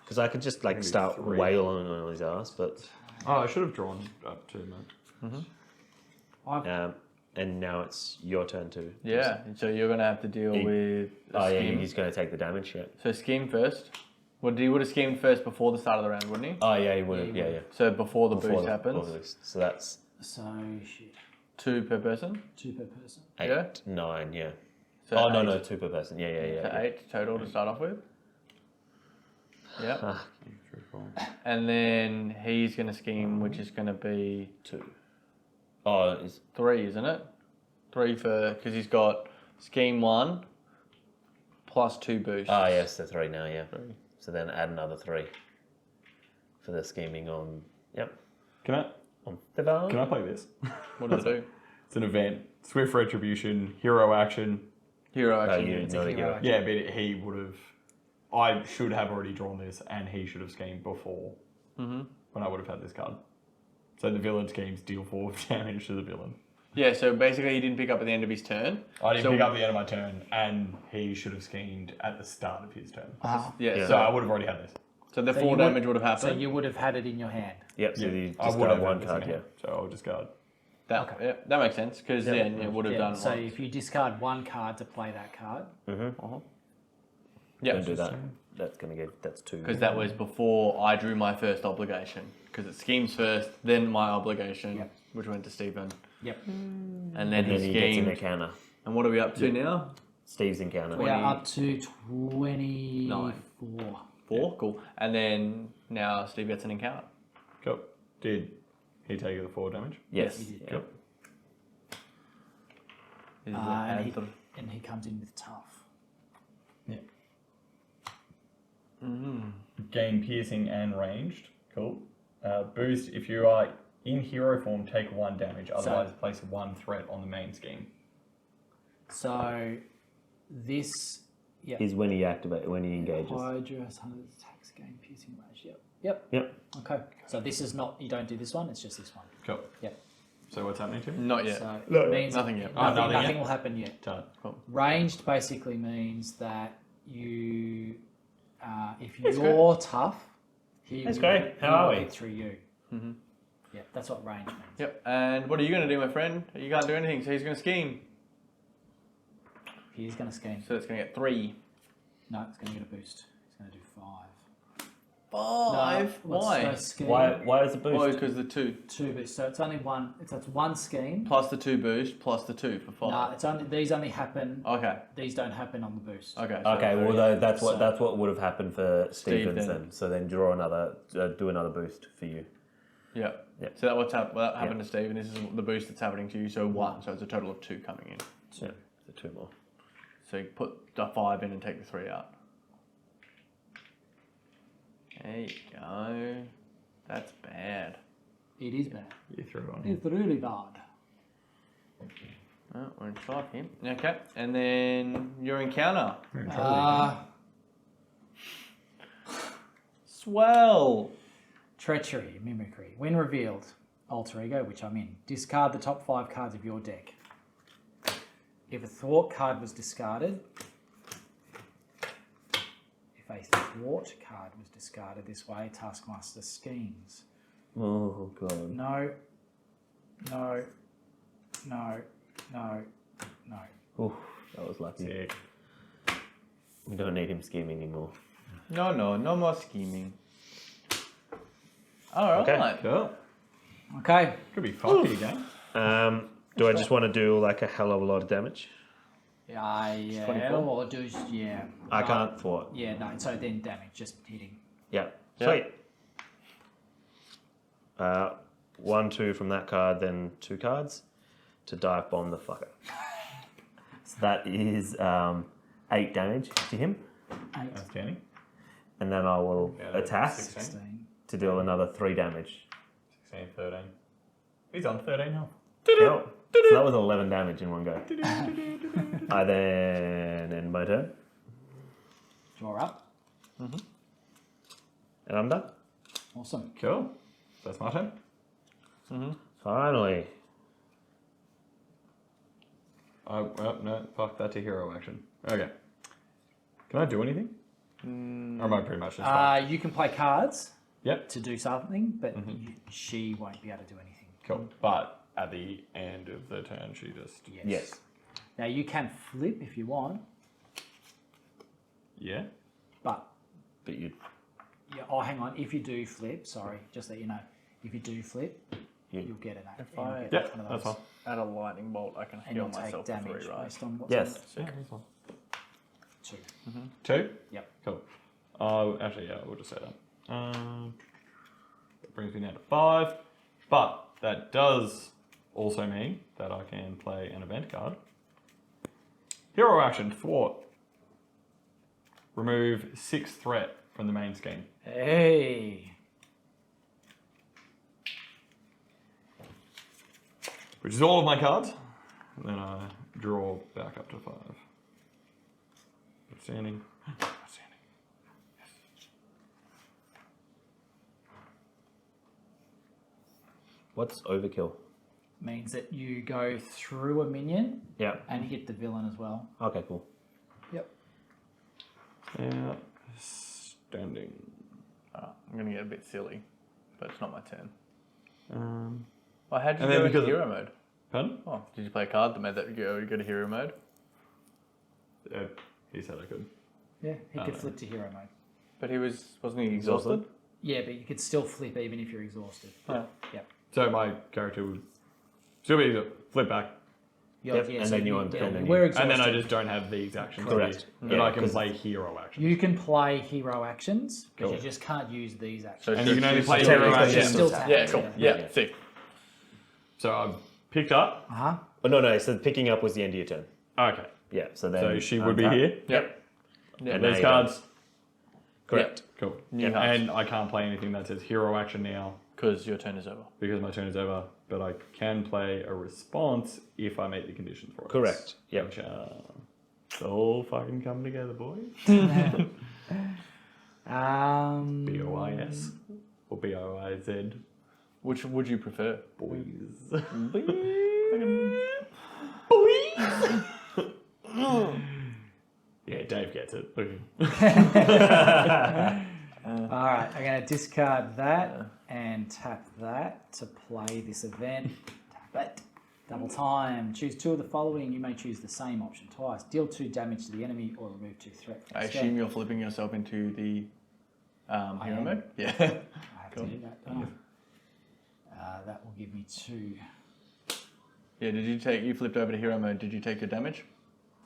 Because I could just like Maybe start 3. wailing on his ass, but Oh, I should have drawn up 2, man. and now it's your turn to. yeah. So you're gonna have to deal with a Oh yeah, scheme. he's going to take the damage. Yeah. So scheme first. He would have schemed first before the start of the round, wouldn't he? Oh yeah, he would have. Yeah, Yeah, he yeah. So before the Before boost the- happens, before the boost. So that's So, shit. 2 per person. 2 per person. 8, Yeah. 9. Yeah. So Oh no, 8. no, 2 per person. Yeah, yeah, yeah. So yeah. 8 total to start off with. Yeah. Ah, 3, 4. And then he's gonna scheme, which is gonna be 2. Oh, is 3, isn't it? 3 for because he's got scheme 1 plus 2 boosts. ah yes, the 3 now. Yeah. 3. So then add another 3 for the scheming on. Yep. Can On the bar. I play this? What does it do? It's an event. Swift retribution, hero action. Hero Oh, action. you It's a know the hero. hero. Yeah, but he would have. I should have already drawn this, and he should have schemed before when I would have had this card. So the villain schemes deal 4 damage to the villain. Yeah. So basically, he didn't pick up at the end of his turn. I didn't So- pick up the end of my turn, and he should have schemed at the start of his turn. Ah. Yeah. Yeah. So I would have already had this. So the So 4 you damage would have So happened. you would have had it in your hand. Yep. So you I just would got have one had this card. in Yeah. hand, so I'll discard. that makes sense because Yeah. then it would have Yeah, done. so once. if you discard 1 card to play that card, Yeah. Don't do that. That's gonna get. That's 2. Because that was before I drew my first obligation. Because it schemes first, then my obligation, Yep. which went to Stephen, yep. and then And then he he gets an schemed. encounter. And what are we up to now? Steve's encounter. We are up to 24. 4, cool. And then now Steve gets an encounter. Cool. Did he take the 4 damage? Yes. He did. Yep. Is it And Panther? he comes in with tough. Yeah. Gain piercing and ranged. Cool. Boost, if you are in hero form, take 1 damage. Otherwise, place 1 threat on the main scheme. So this, yeah. Is when he when he engages. Hydra has 100 attacks, gain piercing range. Yep. Yep. Yep. Okay. So this is not, you don't do this one, it's just this one. Cool. Yep. So what's happening to me? Not yet. So No, it means nothing yet. Nothing, Nothing nothing yet. will happen yet. Done. Ranged basically means that you, if That's you're tough, he That's will, great. How he are will we? hit through you. Mhm. Yeah, that's what range means. Yep. And what are you going to do, my friend? You can't do anything, so he's going to scheme. He is going to scheme. So it's going to get 3. No, it's going to get a boost. He's going to do 5. 5? No, Why? let's go scheme. Why is the boost? Oh, because the 2. 2 boosts. So it's only one. It's one scheme. Plus the 2 boost, plus the 2 for 5. No, it's only these only happen. Okay. These don't happen on the boost. Okay. Okay, well that's what would have happened for Stevens then. then. So then draw another, do another boost for you. Yeah. Yeah. So that happened to Steve, and this is the boost that's happening to you. So 1. So it's a total of 2 coming in. Yeah, so 2 more. So you put the 5 in and take the 3 out. There you go. That's bad. It is bad. You threw it on. It's really bad. Oh, we're inside him. Okay. And then your encounter. Swell. Treachery, mimicry. When revealed, alter ego, which I'm in, discard the top 5 cards of your deck. If a thwart card was discarded, if a thwart card was discarded this way, Taskmaster schemes. Oh god. No, no, no, no, no. Oof, that was lucky. Sick. We don't need him scheming anymore. No more scheming. Alright. Okay. Cool. Okay. Could be fucky again. Do I just want to do like a hell of a lot of damage? Yeah, 24? or do, yeah. I can't thwart. Yeah, no, so then damage, just hitting. Yeah. Yeah. Sweet. 1, 2 from that card, then 2 cards to dive bomb the fucker. So that is 8 damage to him, 8, Outstanding. and then I will attack 16. 16. to deal another 3 damage. 16, 13. He's on 13 health. Yep. So that was 11 damage in one go. I then end my turn, Draw up. and I'm done. Awesome. Cool. That's my turn. Finally. No, fuck, that's a hero action. Okay. Can I do anything? Or am I pretty much just fine? You can play cards Yep. to do something, but she won't be able to do anything. Cool. But at the end of the turn, she just... Yes. Now you can flip if you want, Yeah? but But you. yeah. Oh, hang on. If you do flip, sorry, just let you know. If you do flip, you'll get an act. If you'll I- get Yeah, one of that's those. fine. Add a lightning bolt, I can And heal you'll take myself for damage 3, right? based on what's Yes. on Yeah, that's fine. it. 2. 2? Yep. Cool. Actually, yeah, we'll just say that. That brings me down to 5. But that does also mean that I can play an event card. Hero action, thwart. Remove 6 threat from the main scheme. Hey. Which is all of my cards. And then I draw back up to 5. Outstanding. Outstanding. What's overkill? Means that you go through a minion Yeah. and hit the villain as well. Okay, cool. Yep. Outstanding. I'm going to get a bit silly, but it's not my turn. Um, Oh, how did you And then go into because- hero mode? pardon? Oh, did you play a card that made that go to hero mode? He said I could. Yeah, he could no. flip to hero mode. But wasn't he exhausted? Yeah, but you could still flip even if you're exhausted. Oh. Yep. So my character would still be to flip back, Yep, and then you unpick and we're you- exhausted. and then I just don't have these actions. Correct. But Yeah, I can 'cause- play hero actions. You can play hero actions, but Cool. you just can't use these actions. So And you can only play still- hero yeah. actions. Still Yeah. tap. Yeah, cool. Yeah, Yeah. sick. So I've picked up. Uh-huh. Oh, no, so picking up was the end of your turn. Okay. Yeah, so then. So she would be untap. here. Yep. Yeah, And These now you cards. Correct. Cool. New house. And I can't play anything that says hero action now because your turn is over. because my turn is over. But I can play a response if I meet the conditions for it. Correct. Yep. Which, it's all fucking come together, boys. BOIS or BOIZ. Which would you prefer? Boys. Yeah, Dave gets it. All right, I'm going to discard that and tap that to play this event. Tap it. Double time. Choose 2 of the following. You may choose the same option twice. Deal 2 damage to the enemy or remove 2 threat. from I the assume scan. you're flipping yourself into the hero am. mode? Yeah. I have to do that. don't I? That will give me 2. Yeah, you flipped over to hero mode, did you take your damage?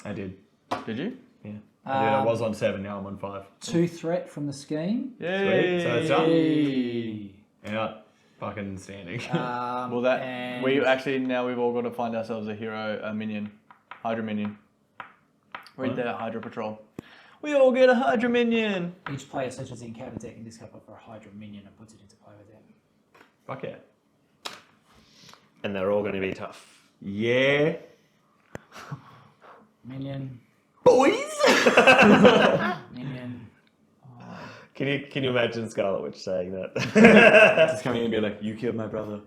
I did. Did you? Yeah. I was on 7, now I'm on 5. 2 threat from the scheme. Sweet. So it's done. Yay. Yeah. Fucking standing. Well, and now we've all got to find ourselves a minion. Hydra minion. Read that Hydra Patrol. We all get a Hydra minion! each player searches the encounter deck in this cover for a Hydra minion and puts it into play with them. Fuck yeah. And they're all going to be tough. Yeah. Minion. Boys! Minion. Can you imagine Scarlet Witch saying that? Just coming in and be like, you killed my brother.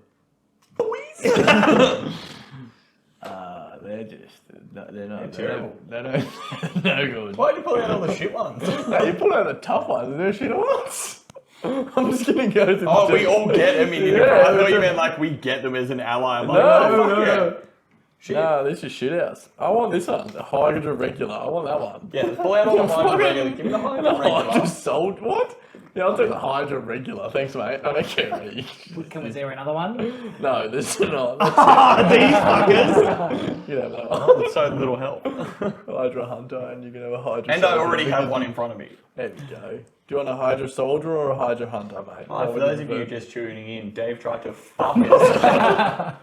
They're not terrible. They're no good. Why'd you pull out all the shit ones? No, you pull out the tough ones. They're shit ones. I'm just gonna go to the Oh, we all get them in Yeah, I thought you meant like we get them as an ally. I'm like, No, fuck yeah. Shit. No, this is shitouts. I want this one. The Hydra regular. I want that one. Yeah, let's pull out all the Hydra regular. Give me the Hydra Hydra regular. sold what? Yeah, I'll take the Hydra regular. Thanks, mate. I don't care. Really. Was there another one? No, this is not. These fuckers! You have that one. It's so little help. Hydra Hunter, and you can have a Hydra. And I Soldier. already have one in front of me. There we go. Do you want a Hydra Soldier or a Hydra Hunter, mate? Oh, for What would those you of you prefer? just tuning in, Dave tried to fuck us.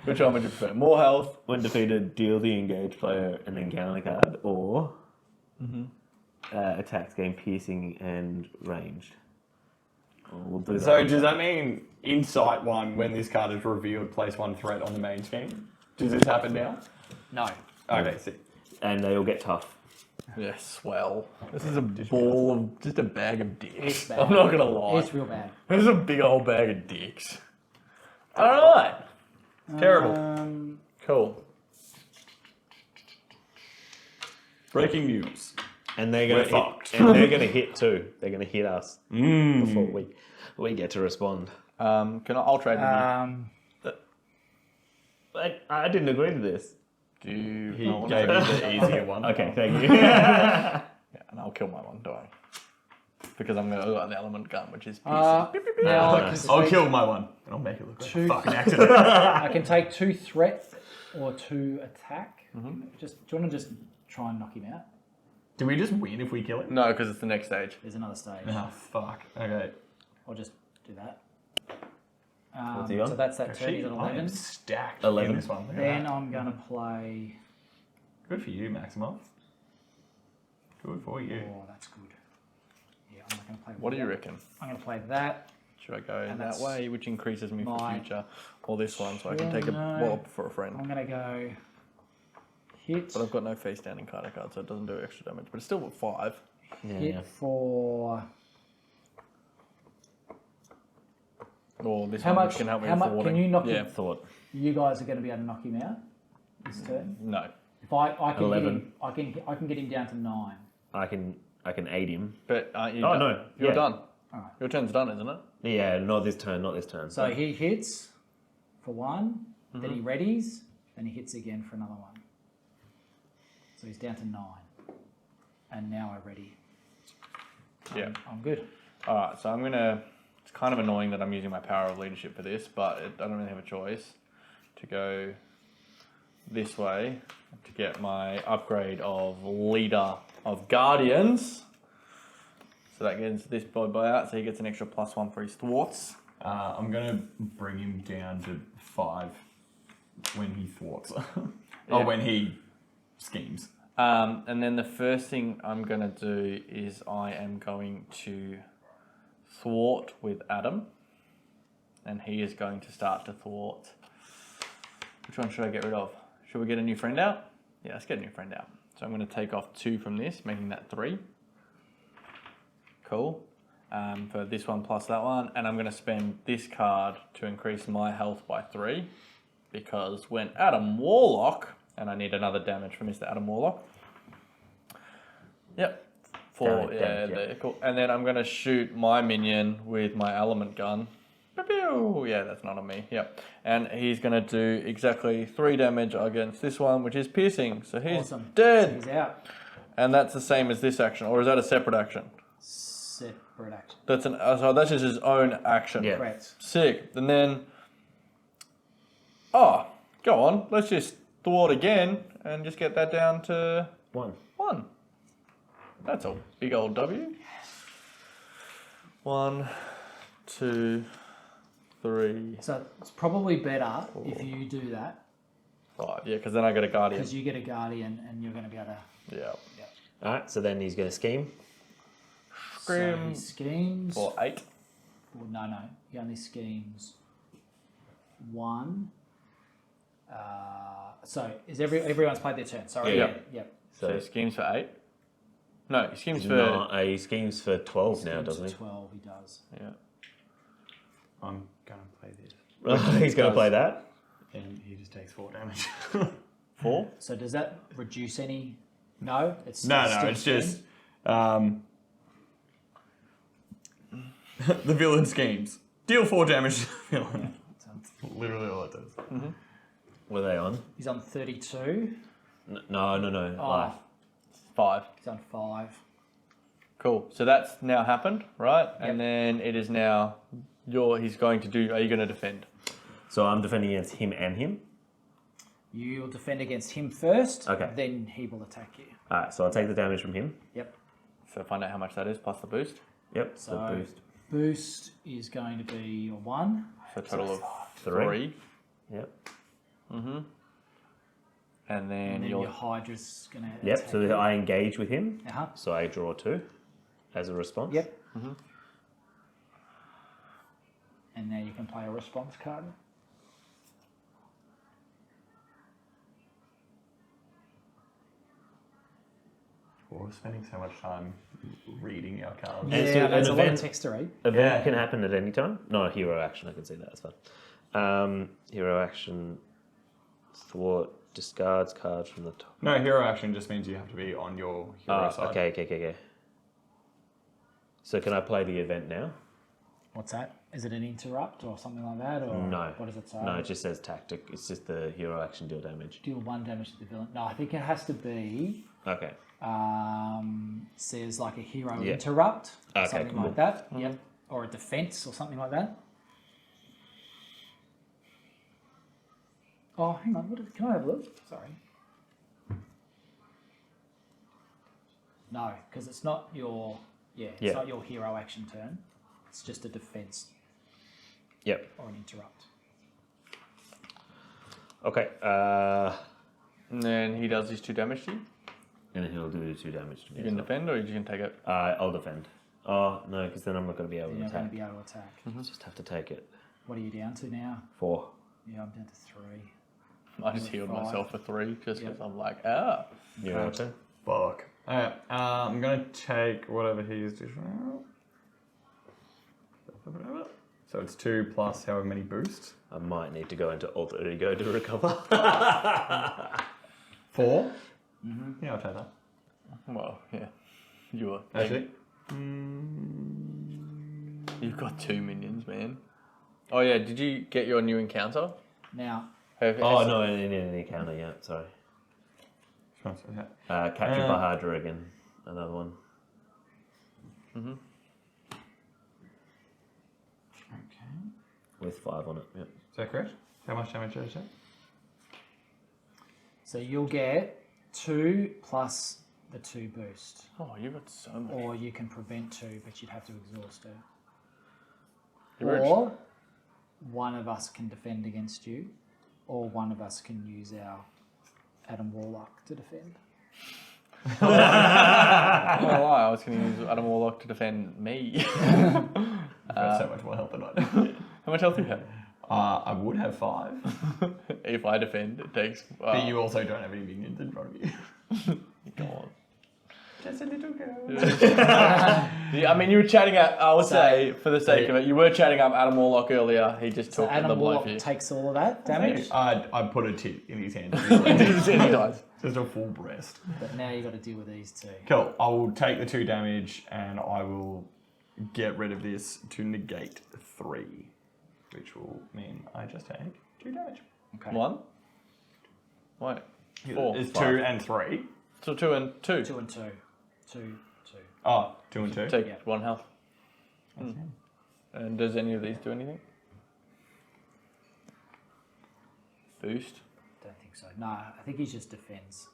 Which one would you prefer? More health? When defeated, deal the engaged player an encounter card, or attacks gain piercing and ranged. We'll do So that. does that mean Insight 1, when this card is revealed, place 1 threat on the main scheme? Does this happen now? No. Okay, see. And they all get tough. Yeah, swell. This is a ball of, just a bag of dicks. It's bad. I'm not gonna lie. It's real bad. This is a big old bag of dicks. Alright. Terrible. Cool. Breaking news. And they're We're gonna fucked. hit, and they're gonna hit too. They're gonna hit us before we get to respond. I'll trade with you. I didn't agree to this. Do you He not want gave to you trade? the easier one. Okay, thank you. Yeah, and I'll kill my one, don't worry. Because I'm gonna got the element gun, which is Now I can I'll take kill my one. And I'll make it look like Two. a fucking accident. I can take 2 threat or 2 attack. Just do you want to just try and knock him out? Do we just win if we kill him? no, because it's the next stage. There's another stage. Oh, fuck. Okay. I'll just do that. What's he on? So that's that turn. He's at I am 11. stacked 11. in this one. Look at Then that. I'm gonna play. Good for you, Maximov. Good for you. Oh, that's good. Yeah, I'm not gonna play. What do you that. reckon? I'm gonna play that. Should I go And that that's way, which increases me for my future, or this one, so I can turn, take a no. wallop for a friend? I'm gonna go hit. But I've got no face standing card, so it doesn't do extra damage. But it's still 5. Hit for Or this how one much? can help me How with much? Can thwarting. you knock Yeah. him? Thought. You guys are gonna be able to knock him out this turn. No, If I can hit 11. him, I can get him down to 9. I can aid him. but aren't you Oh done? no. You're yeah. done. Alright. Your turn's done, isn't it? Yeah, not this turn. Not this turn. So he hits for 1, then Mm-hmm. he readies, then he hits again for another 1. So he's down to 9. And now I ready. Yeah. I'm good. All right, so I'm gonna. It's kind of annoying that I'm using my power of leadership for this, but I don't really have a choice to go this way to get my upgrade of leader of guardians. So that gets this boy out, so he gets an extra +1 for his thwarts. I'm going to bring him down to 5 when he thwarts. Yeah. Or when he schemes. And then the first thing I'm gonna do is I am going to thwart with Adam, and he is going to start to thwart. Which one should I get rid of? Should we get a new friend out? Yeah, let's get a new friend out. So I'm going to take off 2 from this, making that 3. Cool. For this one plus that one, and I'm going to spend this card to increase my health by 3, because when Adam Warlock, and I need another damage from Mr. Adam Warlock. Yep. Damage, yeah. There, cool. And then I'm going to shoot my minion with my element gun. Pew-pew. Yeah, that's not on me. Yep. And he's going to do exactly 3 damage against this one, which is piercing. So he's Awesome. dead. He's out. And that's the same as this action, or is that a separate action? Separate action. That's so that's just his own action. Yeah. Correct. Sick. And then, go on. Let's just thwart again and just get that down to 1. 1. That's a big old W. 1, 2, 3, So it's probably better if you do that 5. Yeah, because then I get a guardian. because you get a guardian and you're going to be able to. Yeah. Alright, so then he's going to scheme. So Scream. he schemes. For 8. Well, no. He only schemes 1. So is everyone's played their turn? Sorry. Yeah. Yep. So he schemes for 8. No, he schemes for. No, he schemes for 12 now, Schemes doesn't for he? 12. He does. Yeah. I'm going to play this. He's going to play that. And he just takes 4 damage. 4. So does that reduce any? No. It's No, still it's scheme? just the villain schemes. Deal 4 damage to the villain. That's literally all it does. Were they on? He's on 32. No. Oh, Life. 5. he's on 5. Cool. So that's now happened, right? And then it is now he's going to do. Are you going to defend? So I'm defending against him and him. You'll defend against him first. Okay. Then he will attack you. Alright, so I'll take the damage from him. Yep. So find out how much that is plus the boost. Yep, so So boost. boost is going to be a 1. So a total of 3. 3. Yep. And then And then your your Hydra's going to Yep, so I engage with him. Uh-huh. So I draw 2 as a response. Yep. And now you can play a response card. We're spending so much time reading our cards. And so that's a an lot of event- text to read. Event can happen at any time. Not a hero action, I can see that, that's fine. Hero action, thwart, discards cards from the top. No, hero action just means you have to be on your hero side. Okay. So can I play the event now? What's that? Is it an interrupt or something like that? Or No. What does it say? No, it just says tactic. It's just the hero action deal damage. Deal 1 damage to the villain. No, I think it has to be. Okay. Says like a hero Yeah. interrupt, Okay, something cool. like that. Yep. Or a defense or something like that. Oh, hang on. Can I have a look? Sorry. No, because it's not your. It's not your hero action turn. It's just a defense Yep. or an interrupt. Okay. And then he does his 2 damage to you. And he'll do 2 damage to me. You can defend or you can take it. I'll defend. Oh, no, because then I'm not going to be able You're to not going attack. to be able to attack. I just have to take it. What are you down to now? 4. Yeah, I'm down to 3. I just healed 5. myself for 3 just because Yep. I'm like, You're Okay. up then? Fuck. Alright, I'm gonna take whatever he's doing. So it's 2 plus however many boosts. I might need to go into alter ego to recover. 4? Yeah, I'll take that. well, yeah. You were. Actually. You've got 2 minions, man. Oh yeah, did you get your new encounter? Now, Oh, no, in any encounter, yeah, sorry. Captured by Hydra again. Another one. Okay. With 5 on it, yep. Is that correct? How much damage did I take? so you'll get 2 plus the 2 boost. Oh, you've got so much. Or you can prevent 2, but you'd have to exhaust it. You're Or one of us can defend against you, or one of us can use our Adam Warlock to defend. Oh, I was going to use Adam Warlock to defend me. You've got so much more health than I do. How much health do you have? I would have 5. If I defend, it takes. But you also don't have any minions in front of you. Go on. Just a little girl. Yeah, I mean, you were chatting up, I would So- say, for the sake of it, you were chatting up Adam Warlock earlier. He just So took the Adam blow Warlock for you. takes all of that damage, I put a tit in his hand. He dies. Just a full breast. but now you've got to deal with these 2. Cool. I will take the 2 damage and I will get rid of this to negate 3, which will mean I just take 2 damage. Okay. 1? Wait. 4. It's 2 and 3. So 2 and 2. 2 and 2. 2. Oh, 2 and 2. Take Yeah. 1 health. And does any of these do anything? Boost? Don't think so. No, I think he just defends.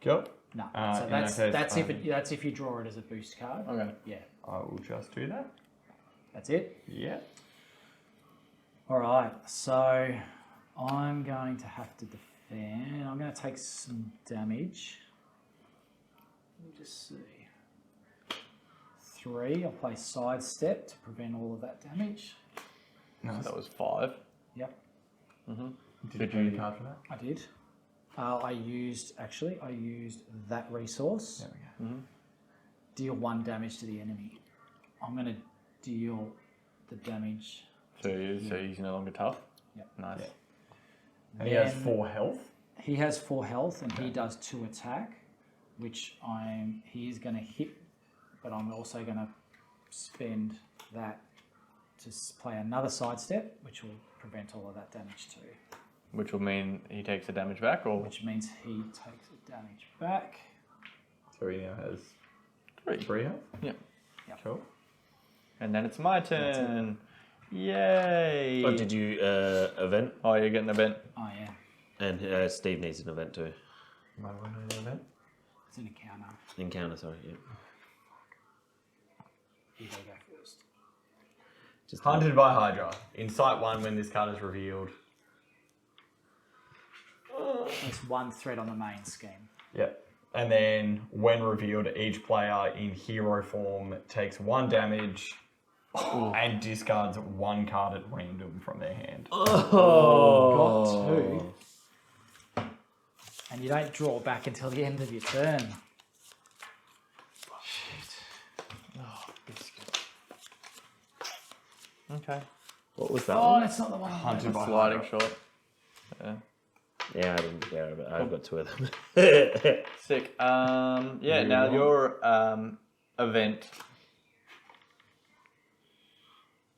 Cool. No. in So that case, that's if you draw it as a boost card. Okay. Yeah. I will just do that. That's it. Yeah. All right. So I'm going to have to defend. I'm going to take some damage. Let me just see. 3. I'll play sidestep to prevent all of that damage. So that was 5. Yep, Did you play a card for that? I did. I used that resource. There we go. Deal 1 damage to the enemy. I'm going to deal the damage. So he's no longer tough? Yep. Nice. Yeah. And he has Then 4 health. He has 4 health and he does 2 attack, which he is going to hit, but I'm also going to spend that to play another sidestep, which will prevent all of that damage too. Which will mean he takes the damage back, or Which means he takes the damage back. So he now has 3. 3 health. Yep. Yep. Cool. And then it's my turn. Yay! Oh, did you event? Oh, you're getting an event. Oh yeah, And Steve needs an event too. Might want to know that. it's an encounter. Encounter, sorry. Yeah. You gotta go first. Just Hunted by Hydra. In Sight 1 when this card is revealed. There's 1 threat on the main scheme. Yep. And then when revealed, each player in hero form takes 1 damage and discards 1 card at random from their hand. Oh. Got 2. And you don't draw back until the end of your turn. Okay. What was that Oh, one? that's not the one. Hunted by Sliding Hydra. shot. Yeah. Yeah, I didn't care about it. I've got 2 of them. Sick. Yeah, now your event.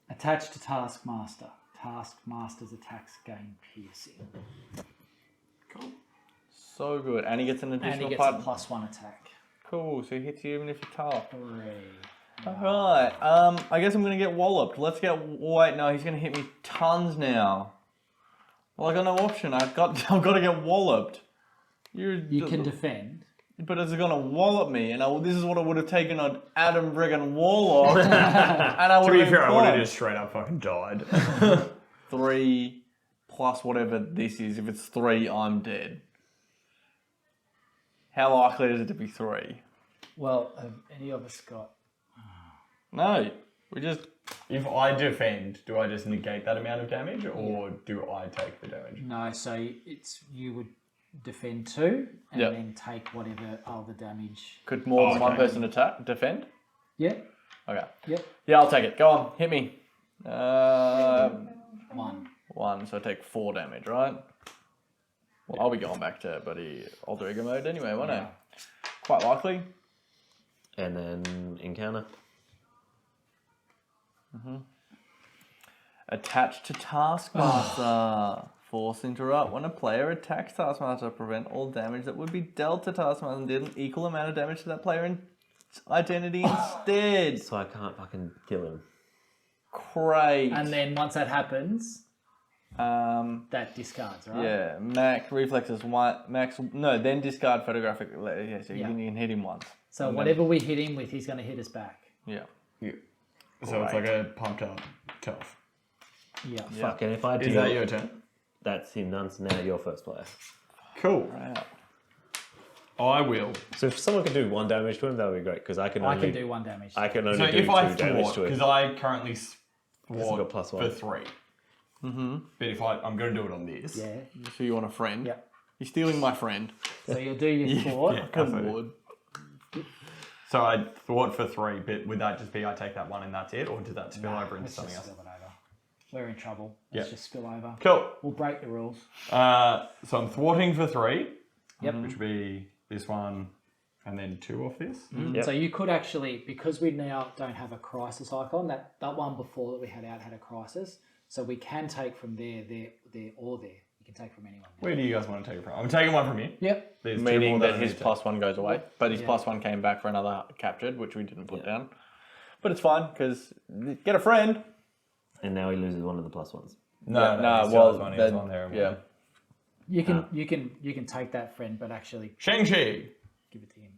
Attached to Taskmaster. Taskmaster's attacks gain piercing. Cool. So good. And he gets an And he additional gets a part. +1 attack. Cool. So he hits you even if you're tough. 3. Alright. I guess I'm going to get walloped. Let's get... Wait, no, he's going to hit me tons now. Well, I got no option. I've got to get walloped. You can defend. But it's going to wallop me, and this is what I would have taken on Adam Brigham Warlock, and I would To be have fair, I would have fine. just straight up fucking died. 3 plus whatever this is. If it's 3, I'm dead. How likely is it to be 3? Well, have any of us got... No, we just... If I defend, do I just negate that amount of damage, or do I take the damage? No, so you would defend 2 and Yep. then take whatever other damage. Could more than one okay. person defend? Yeah. Okay. Yep. Yeah, I'll take it. Go on, hit me. 1. 1, so I take 4 damage, right? Well, I'll be going back to bloody alter ego mode anyway, won't I? Quite likely. And then encounter. Attached to Taskmaster. Force interrupt. When a player attacks Taskmaster, prevent all damage that would be dealt to Taskmaster and deal an equal amount of damage to that player in identity instead. So I can't fucking kill him. Great. And then once that happens, that discards, right? yeah, max reflexes one max no, then discard photographic. Yeah, so you can hit him once. So whatever we hit him with, he's going to hit us back. Yeah. Yeah. So it's like a pumped up tough. Yeah. Fuck, and if I Is deal... that your turn? That's him done, so now you're first player. Cool. Right. I will. So if someone could do 1 damage to him, that would be great, because I can I only... can do 1 damage. I can only So do if I 2 damage thwart, to him. because I currently He's thwart got +1. for 3. Mm-hmm. But if I'm going to do it on this. Yeah. So you want a friend? Yeah. You're stealing my friend. So you'll do your thwart. Yeah. Come on. So I thwart for 3, but would that just be I take that 1 and that's it, or does that spill over into Let's something just else? spill it over. We're in trouble. Let's Yeah. just spill over. Cool. We'll break the rules. So I'm thwarting for 3, Yep. which would be this one and then 2 off this. Yep. So you could actually, because we now don't have a crisis icon, that one before that we had out had a crisis. So we can take from there, or there. You can take from anyone. Where do you guys want to take it from? I'm taking one from here. Yep. There's 2 Meaning more that I his need to +1 goes away, but his Yeah. +1 came back for another captured, which we didn't put down. But it's fine because get a friend. And now he loses one of the +1s. take. No, nah, he still well, has one, he has then- one there. and yeah. one. You can take that friend, but actually Shang-Chi. give it to him.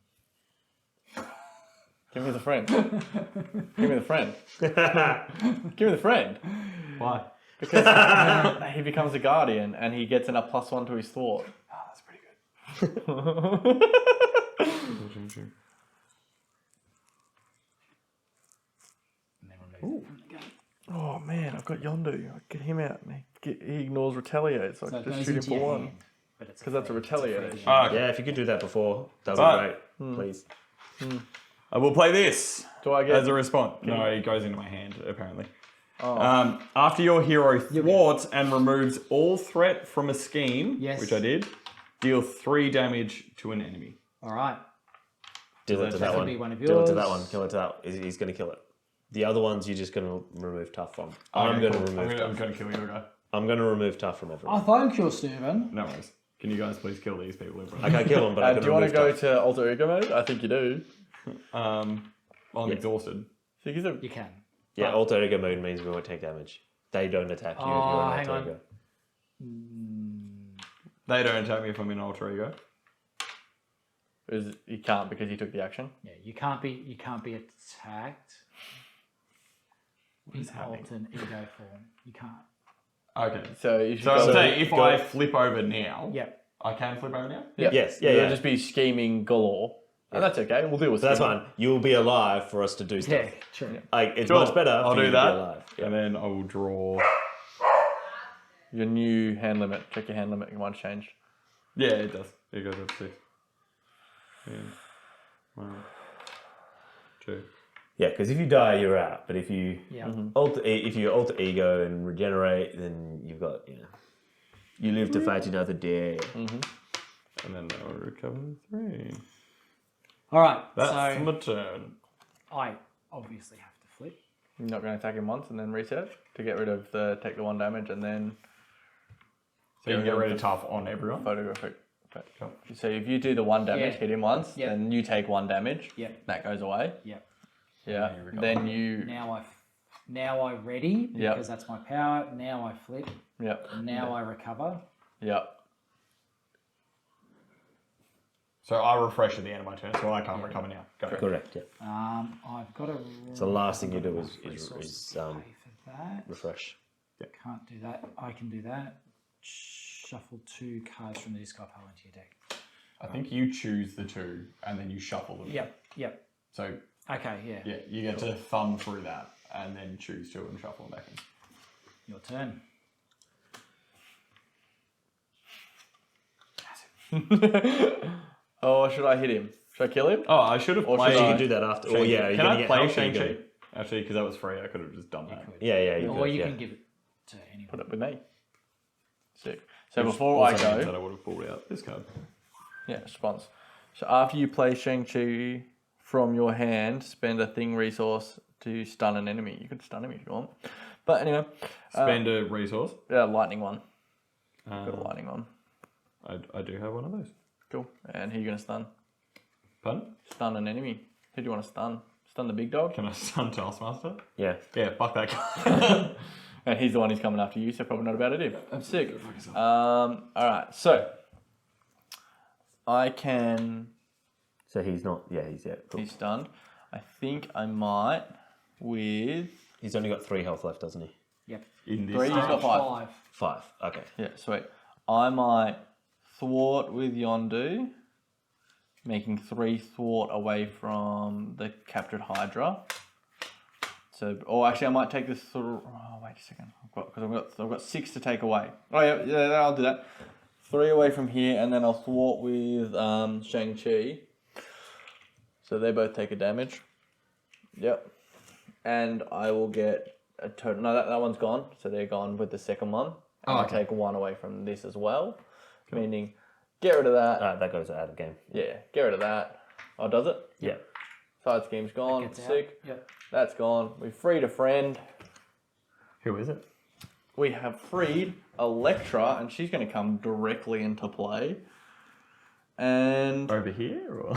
Give me the friend. Give me the friend. Give me the friend. Why? Because he becomes a guardian and he gets a +1 to his thwart. Oh, that's pretty good. And then remove it from the game. Oh man, I've got Yondu. I get him out and he ignores retaliate, so So I it can just goes shoot him into for your 1. hand, but it's 'Cause that's a free- retaliator. it's a free Oh, okay. Yeah, if you could do that before, that would But- be great. Please. I will play this Do I get as a response. No, it goes into my hand, apparently. Oh. After your hero thwarts and removes all threat from a scheme, Yes. which I did, deal 3 damage to an enemy. All right. Do it to that that could one. be one of Do it to that yours. one. Kill it to that. He's going to kill it. The other ones you're just going to remove tough from. I'm Okay, going to cool. remove I'm tough. going to kill your guy. I'm going to remove tough from everyone. thank you, Stephen. No worries. Can you guys please kill these people? I can't kill them, but I can do you want remove to go tough. to alter ego mode? I think you do. I'm exhausted. So you can- You can. Yeah, alter ego mode means we won't take damage. They don't attack you if you're Oh, an hang alter on. ego. They don't attack me if I'm in alter ego. You can't because you took the action. Yeah, you can't be attacked in happening? alter ego form. You can't. Okay. So you should So go. I'm saying if go- I flip over now, Yep. I can flip over now? Yep. Yes, yeah, You'll yeah. just be scheming galore. And that's okay. We'll deal with So that's scheming. fine. You'll be alive for us to do stuff. Yeah, true. Like, it's Sure. much better I'll for do you that. to be alive. Yeah. And then I will draw. Your new hand limit. Check your hand limit. Mine's changed. Yeah, it does. It goes up 6. Yeah. 1, 2. Yeah, because if you die, you're out. But if you Yeah. alter ego and regenerate, then you've got You live to fight another day. And then they'll recover 3. All right. That's so my turn. I obviously have to flip. You're not going to attack him once and then reset it to get rid of take the 1 damage and then. So you can get rid of tough on everyone. Photographic. Cool. So if you do the 1 damage, Yeah. hit him once, Yep. then you take 1 damage. Yep. That goes away. Yep. Yeah. you recover. Then you. Now I ready because Yep. that's my power. Now I flip. Yep. Now I recover. Yep. So I refresh at the end of my turn, so I can't recover now. Go. Correct, yeah. I've got to. So the last thing you do is pay for that. refresh. Can't do that. I can do that. Shuffle 2 cards from the discard pile into your deck. I think you choose the 2 and then you shuffle them. Yep. So Okay, yeah. yeah, you get to thumb through that and then choose 2 and shuffle them back in. Your turn. Oh, should I hit him? Should I kill him? Oh, I should have Or played. should You I- can do that after. Shang-Chi. Or yeah, you're Can gonna I get play health, you're Shang-Chi? gonna- Actually, because that was free, I could have just done that. Yeah, you Or could, you yeah. can give it to anyone. Put it with me. Sick. So Which before I also means go, that I would have pulled out this card. yeah, response. So after you play Shang-Chi from your hand, spend a thing resource to stun an enemy. You could stun him if you want. But anyway, Spend a resource. yeah, lightning one. Got a lightning one. I do have one of those. Cool. And who you gonna stun? Pardon? Stun an enemy. Who do you want to stun? Stun the big dog? Can I stun Taskmaster? Yeah. Yeah, fuck that guy. And he's the one who's coming after you, so probably not a bad idea. I'm sick. Alright, so I can. So he's not. Yeah, he's cool. He's stunned. I think I might with. He's only got 3 health left, doesn't he? Yep. In this 3, he's got 5. 5. Okay. Yeah, sweet. I might thwart with Yondu, making 3 thwart away from the captured Hydra. So, or actually, I might take this. Oh, wait a second. I've got 6 to take away. Oh yeah, I'll do that. 3 away from here, and then I'll thwart with Shang-Chi. So they both take a damage. Yep. And I will get a total. No, that one's gone. So they're gone with the second one. And I'll take 1 away from this as well. Cool. Meaning, get rid of that. That goes out of game. Yeah, get rid of that. Oh, does it? Yeah. Side scheme's gone. Gets out. Sick. Yep. That's gone. We freed a friend. Who is it? We have freed Elektra, and she's going to come directly into play. And Over here or?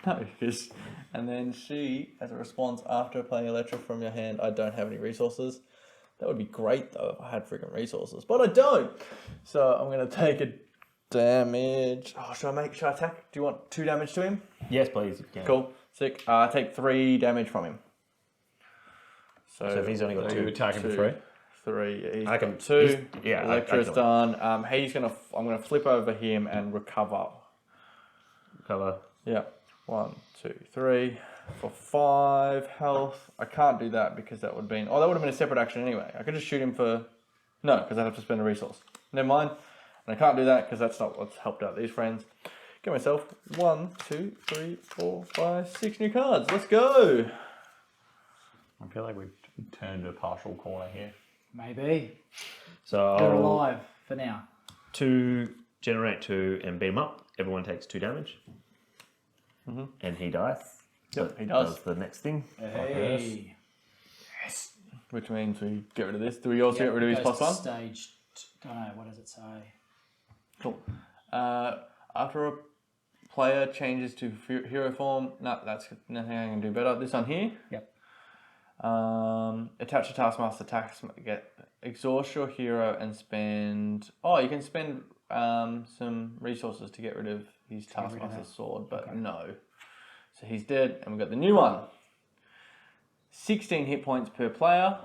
no, because and then she, as a response after playing Elektra from your hand, I don't have any resources. That would be great though if I had freaking resources, but I don't. So I'm going to take a damage. Oh, should I attack? Do you want 2 damage to him? Yes, please. If you can. Cool. Sick. I take 3 damage from him. So if he's only got So you 2. attack him for 3? 3. Yeah, he's I got can- 2. he's- yeah, I Elektra's kill done. I'm gonna flip over him and recover. Cover. Yeah. 1, 2, 3, 4, 5 health. I can't do that because that would have been. Oh, that would have been a separate action anyway. I could just shoot him for. No, because I'd have to spend a resource. Never mind. And I can't do that because that's not what's helped out these friends. Get myself 1, 2, 3, 4, 5, 6 new cards. Let's go. I feel like we've turned a partial corner here. Maybe. So They're I'll alive for now. 2 generate 2 and beat him up. Everyone takes 2 damage. And he dies. Yep, So he does. the next thing. Hey. Which means we get rid of this. Do we also get rid of his Goes plus to 1? Stage. Don't know. What does it say? Cool. After a player changes to hero form, no, that's nothing I can do better. This one here. Yep. Attach a Taskmaster tax. Get exhaust your hero and spend. Oh, you can spend some resources to get rid of his rid of Taskmaster's that. sword, but Okay. no. So he's dead, and we've got the new one. 16 hit points per player.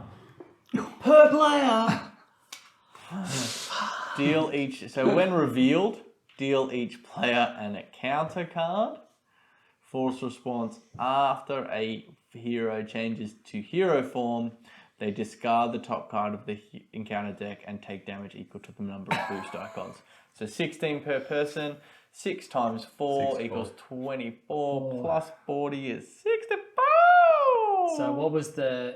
Per player! Deal each. So when revealed, deal each player an encounter card. Force response after a hero changes to hero form, they discard the top card of the encounter deck and take damage equal to the number of boost icons. So 16 per person. 6 times 4 64. equals 24 plus 40 is 64. So what was the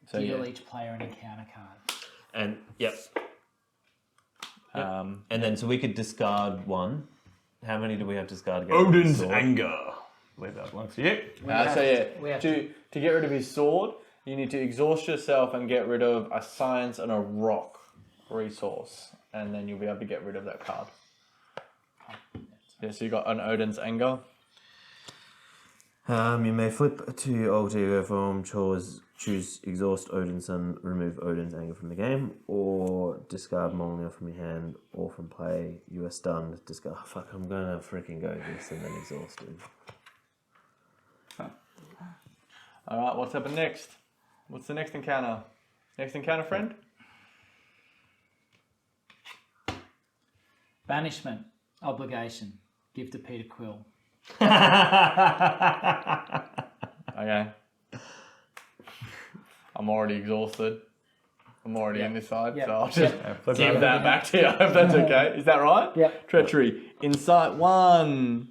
So Deal each player an encounter card. And yep. Um, And then so we could discard one. How many do we have to discard again? Odin's Sword? anger. I believe that belongs to you. We have we have to- to get rid of his sword, you need to exhaust yourself and get rid of a science and a rock resource, and then you'll be able to get rid of that card. Yeah, so you got an Odin's anger. You may flip to your alter ego form, choose exhaust Odin's and remove Odin's anger from the game, or discard Mjolnir from your hand or from play. You are stunned. Discard. Oh, fuck, I'm gonna freaking go this and then exhaust him. All right, what's happened next? What's the next encounter? Next encounter, friend? Banishment. Obligation. Give to Peter Quill. Okay. I'm already exhausted. I'm already in this side, Yep. so I'll just Flip give over. that back to you if that's okay. Is that right? Yep. Treachery. Insight 1.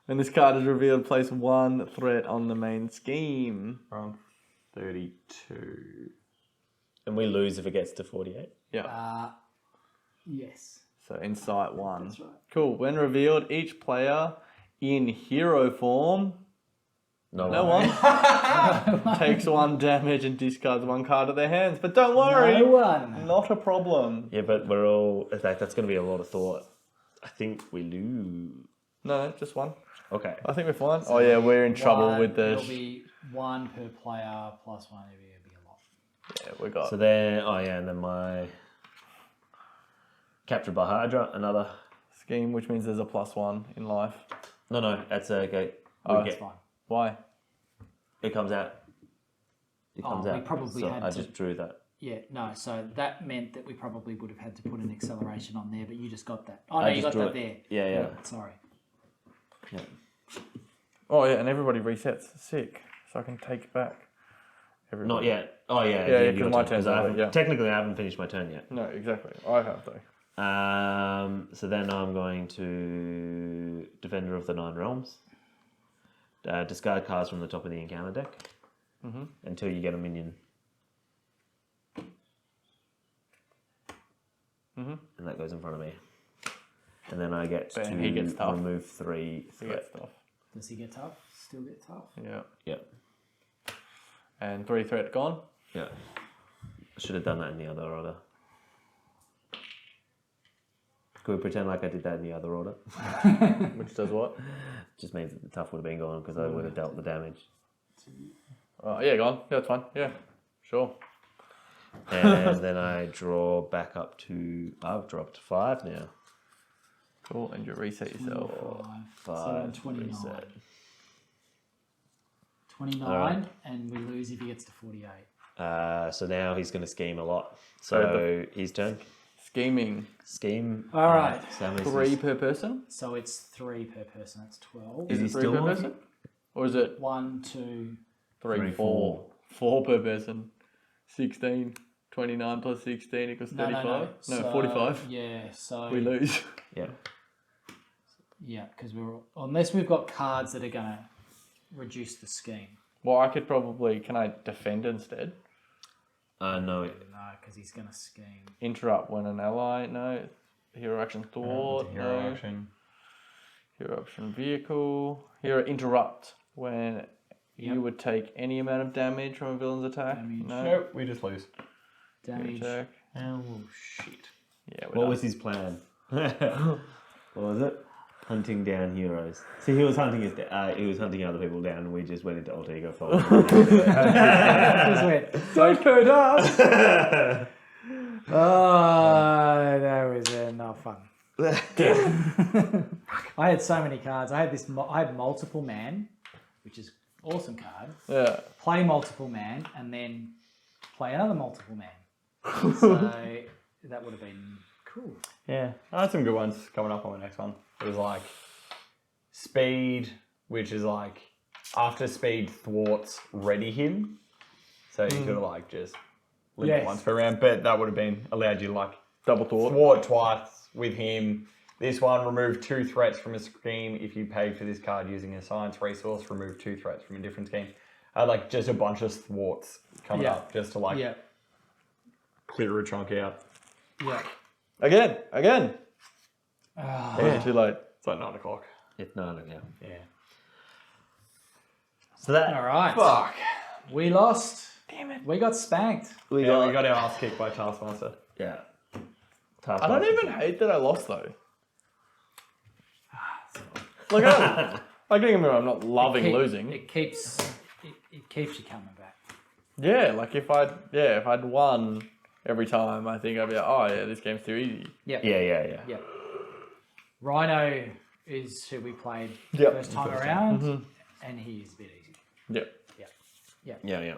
When this card is revealed, place 1 threat on the main scheme. Round 32. And we lose if it gets to 48. Yeah. Yes. So Insight 1. That's right. Cool. When revealed, each player in hero form, No one, takes 1 damage and discards 1 card of their hands. But don't worry. No one. Not a problem. Yeah, but we're all. In fact, that's going to be a lot of thought. I think we lose. No, just 1. Okay. I think we're fine. Oh yeah, we're in trouble with the... It'll be 1 per player plus 1. It'll be a lot. Yeah, we got... So then, and then my captured by Hydra, another. scheme, which means there's a +1 in life. No, that's okay. Oh, That's fine. Why? It comes out. It comes we out. probably so had I to- just drew that. Yeah, no, so that meant that we probably would have had to put an acceleration on there, but you just got that. Oh, no, I you just got drew that it. there. Yeah. Sorry. Yeah. Oh yeah, and everybody resets. Sick. So I can take back everybody. Not yet. Oh yeah. Yeah, your 'cause turn, my turn's I over, haven't- yeah. Technically, I haven't finished my turn yet. No, exactly. I have though. So then I'm going to Defender of the Nine Realms. Discard cards from the top of the encounter deck until you get a minion. And that goes in front of me. And then I get So to he gets tough. remove 3 You threat. get stuff. Does he get tough? Still get tough? Yeah. Yep. And 3 threat gone. Yeah. I should have done that in the other order. Could we pretend like I did that in the other order? Which does what? Just means that the tough would have been gone because I would have dealt the damage. Yeah, gone. Yeah, it's fine. Yeah. Sure. And then I draw back up to... I've dropped 5 now. Cool. And you reset yourself. 5. So 5. 29. reset. 29, Alright. and we lose if he gets to 48. So now he's going to scheme a lot. So So his turn. Scheming. Scheme. All right. So how many is 3 this? per person. So it's 3 per person. That's 12. Is Is he it 3 still per on? person? Or is it 1, 2. 3, Three, 4? 4 per person. 16. 29 plus 16 equals 35. No. No, So, 45. Yeah, so... We lose. Yeah. Yeah, because unless we've got cards that are going to reduce the scheme. Well, I could probably... Can I defend instead? No. No, because he's going to scheme. Interrupt when an ally... No. Hero action thwart. Hero No. action. Hero action vehicle. Hero interrupt when you would take any amount of damage from a villain's attack. Damage. No. Nope, we just lose. Damage. Attack. Oh, shit. Yeah, we're What done. was his plan? What was it? Hunting down heroes. See, he was hunting he was hunting other people down, and we just went into alter ego fold. Just went, don't hurt us! Oh, that was not fun. I had so many cards. I had multiple man, which is awesome card. Yeah. Play multiple man, and then play another multiple man. So that would have been cool. Yeah, I had some good ones coming up on the next one. It was like speed, which is like after speed thwarts ready him. So you could have like just lived Yes. once per round, but that would have been allowed you to like Double thwart. thwart twice with him. This one, remove 2 threats from a scheme if you paid for this card using a science resource. Remove 2 threats from a different scheme. I had like just a bunch of thwarts coming Yeah. up just to like Yeah. clear a chunk out. Yeah. Again. Ah. Wasn't too late. It's like 9 o'clock. If not, yeah. Yeah. So that All right. Fuck. We lost. Damn it. We got spanked. we Yeah, got, we got our ass kicked by Taskmaster. yeah. I don't even hate that I lost though. Like, don't get me wrong, I'm not loving losing. It keeps you coming back. Yeah, like if I'd won every time, I think I'd be like, oh yeah, this game's too easy. Yeah. Yeah. Rhino is who we played Yep. first time around, and he is a bit easy. Yep. Yeah.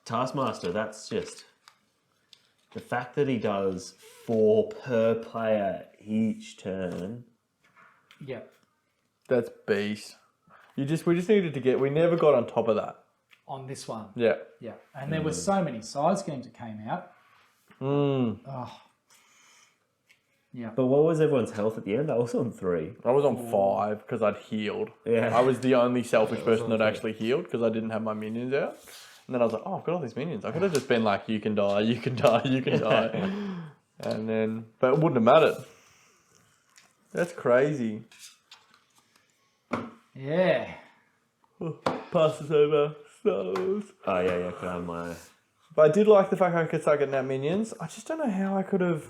Taskmaster, that's just the fact that he does 4 per player each turn. Yeah. That's beast. We just needed to we never got on top of that. On this one. Yeah. Yeah. And there were so many side schemes that came out. Mm. Oh. Yeah. But what was everyone's health at the end? I was on 3. I was on 5 because I'd healed. Yeah. I was the only selfish person that actually healed because I didn't have my minions out. And then I was like, oh, I've got all these minions. I could have just been like, you can die, you can die, you can die. And then, but it wouldn't have mattered. That's crazy. Yeah. Pass this over. So. Oh, yeah, could I have my... But I did like the fact I could start getting out minions. I just don't know how I could have...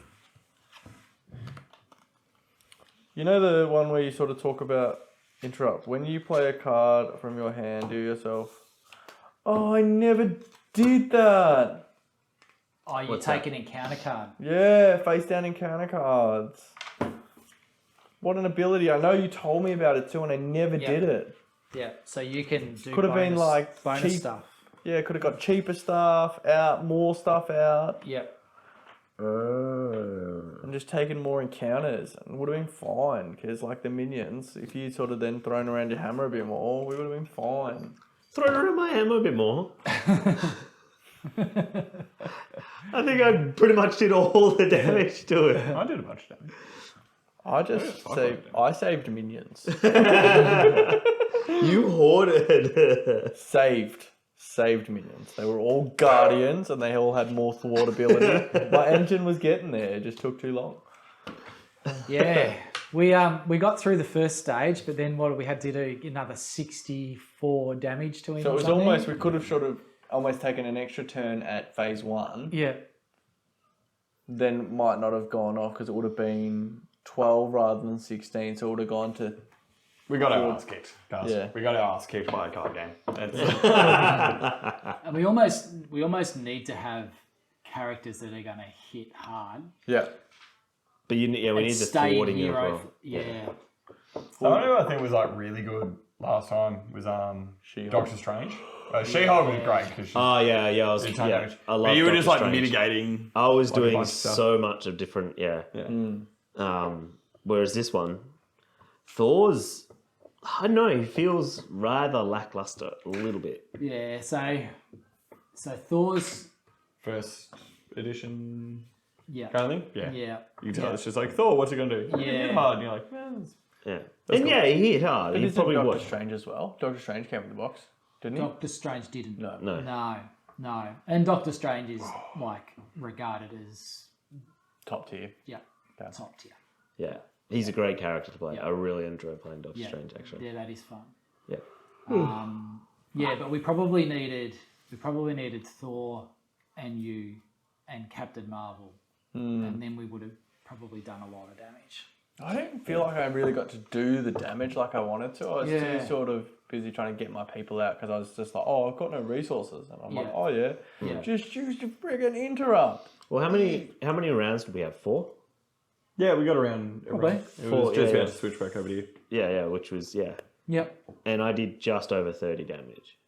You know the one where you sort of talk about interrupt? When you play a card from your hand, do yourself... Oh, I never did that. Oh, you What's take that? an encounter card. Yeah, face down encounter cards. What an ability. I know you told me about it too and I never Yeah. did it. Yeah. So you can do Could have been like bonus cheap- stuff. Yeah, could have got cheaper stuff out, more stuff out, Yeah. and just taken more encounters. And would have been fine, because like the minions, if you sort of then thrown around your hammer a bit more, we would have been fine. Throw around my ammo a bit more. I think I pretty much did all the damage to it. I did a bunch of damage. I just saved minions. You hoarded. Saved minions. They were all guardians and they all had more thwart ability. My engine was getting there, it just took too long. Yeah. We got through the first stage, but then we had to do another 64 damage to him. So it or was something. almost, we could have sort of almost taken an extra turn at phase 1. Yeah. Then might not have gone off because it would have been 12 rather than 16. So it would have gone to... We got our ass kicked, guys. Yeah. We got our ass kicked by a card game. And we almost need to have characters that are going to hit hard. Yeah. But we need the stay thwarting as hero. well. Yeah. Someone who I think was like really good last time was She-Hulk. Doctor Strange. She-Hulk was great because she Oh, yeah, I was... did Yeah, damage. I love But you were just Doctor like Strange. mitigating. I was like, a doing bunch of stuff. so much of different... Yeah. Yeah. Whereas this one, Thor's... I don't know, he feels rather lackluster a little bit. Yeah. So Thor's... First edition Yeah. kind of thing. Yeah. Yeah. You can tell it's just like, Thor, what's he going to do? Yeah. Hit hard. And you're like, Yeah. That's And cool. yeah, he hit hard. But He isn't probably Doctor would. Strange as well? Doctor Strange came in the box, didn't he? Doctor Strange didn't. No. No. And Doctor Strange is like regarded as Top tier. top tier. Yeah. He's a great character to play. Yeah. I really enjoy playing Doctor Yeah. Strange, actually. Yeah, that is fun. Yeah. Yeah, but we probably needed Thor and you and Captain Marvel, and then we would have probably done a lot of damage. I didn't feel like I really got to do the damage like I wanted to. I was Yeah. too sort of busy trying to get my people out because I was just like, oh, I've got no resources. And I'm like, Yeah. oh yeah, Yeah. just use the friggin' interrupt. Well, how many rounds did we have? 4? yeah, we got around. Probably. It Four, was just yeah, about yeah. to switch back over to you. Yeah, which was, yeah. Yep. And I did just over 30 damage.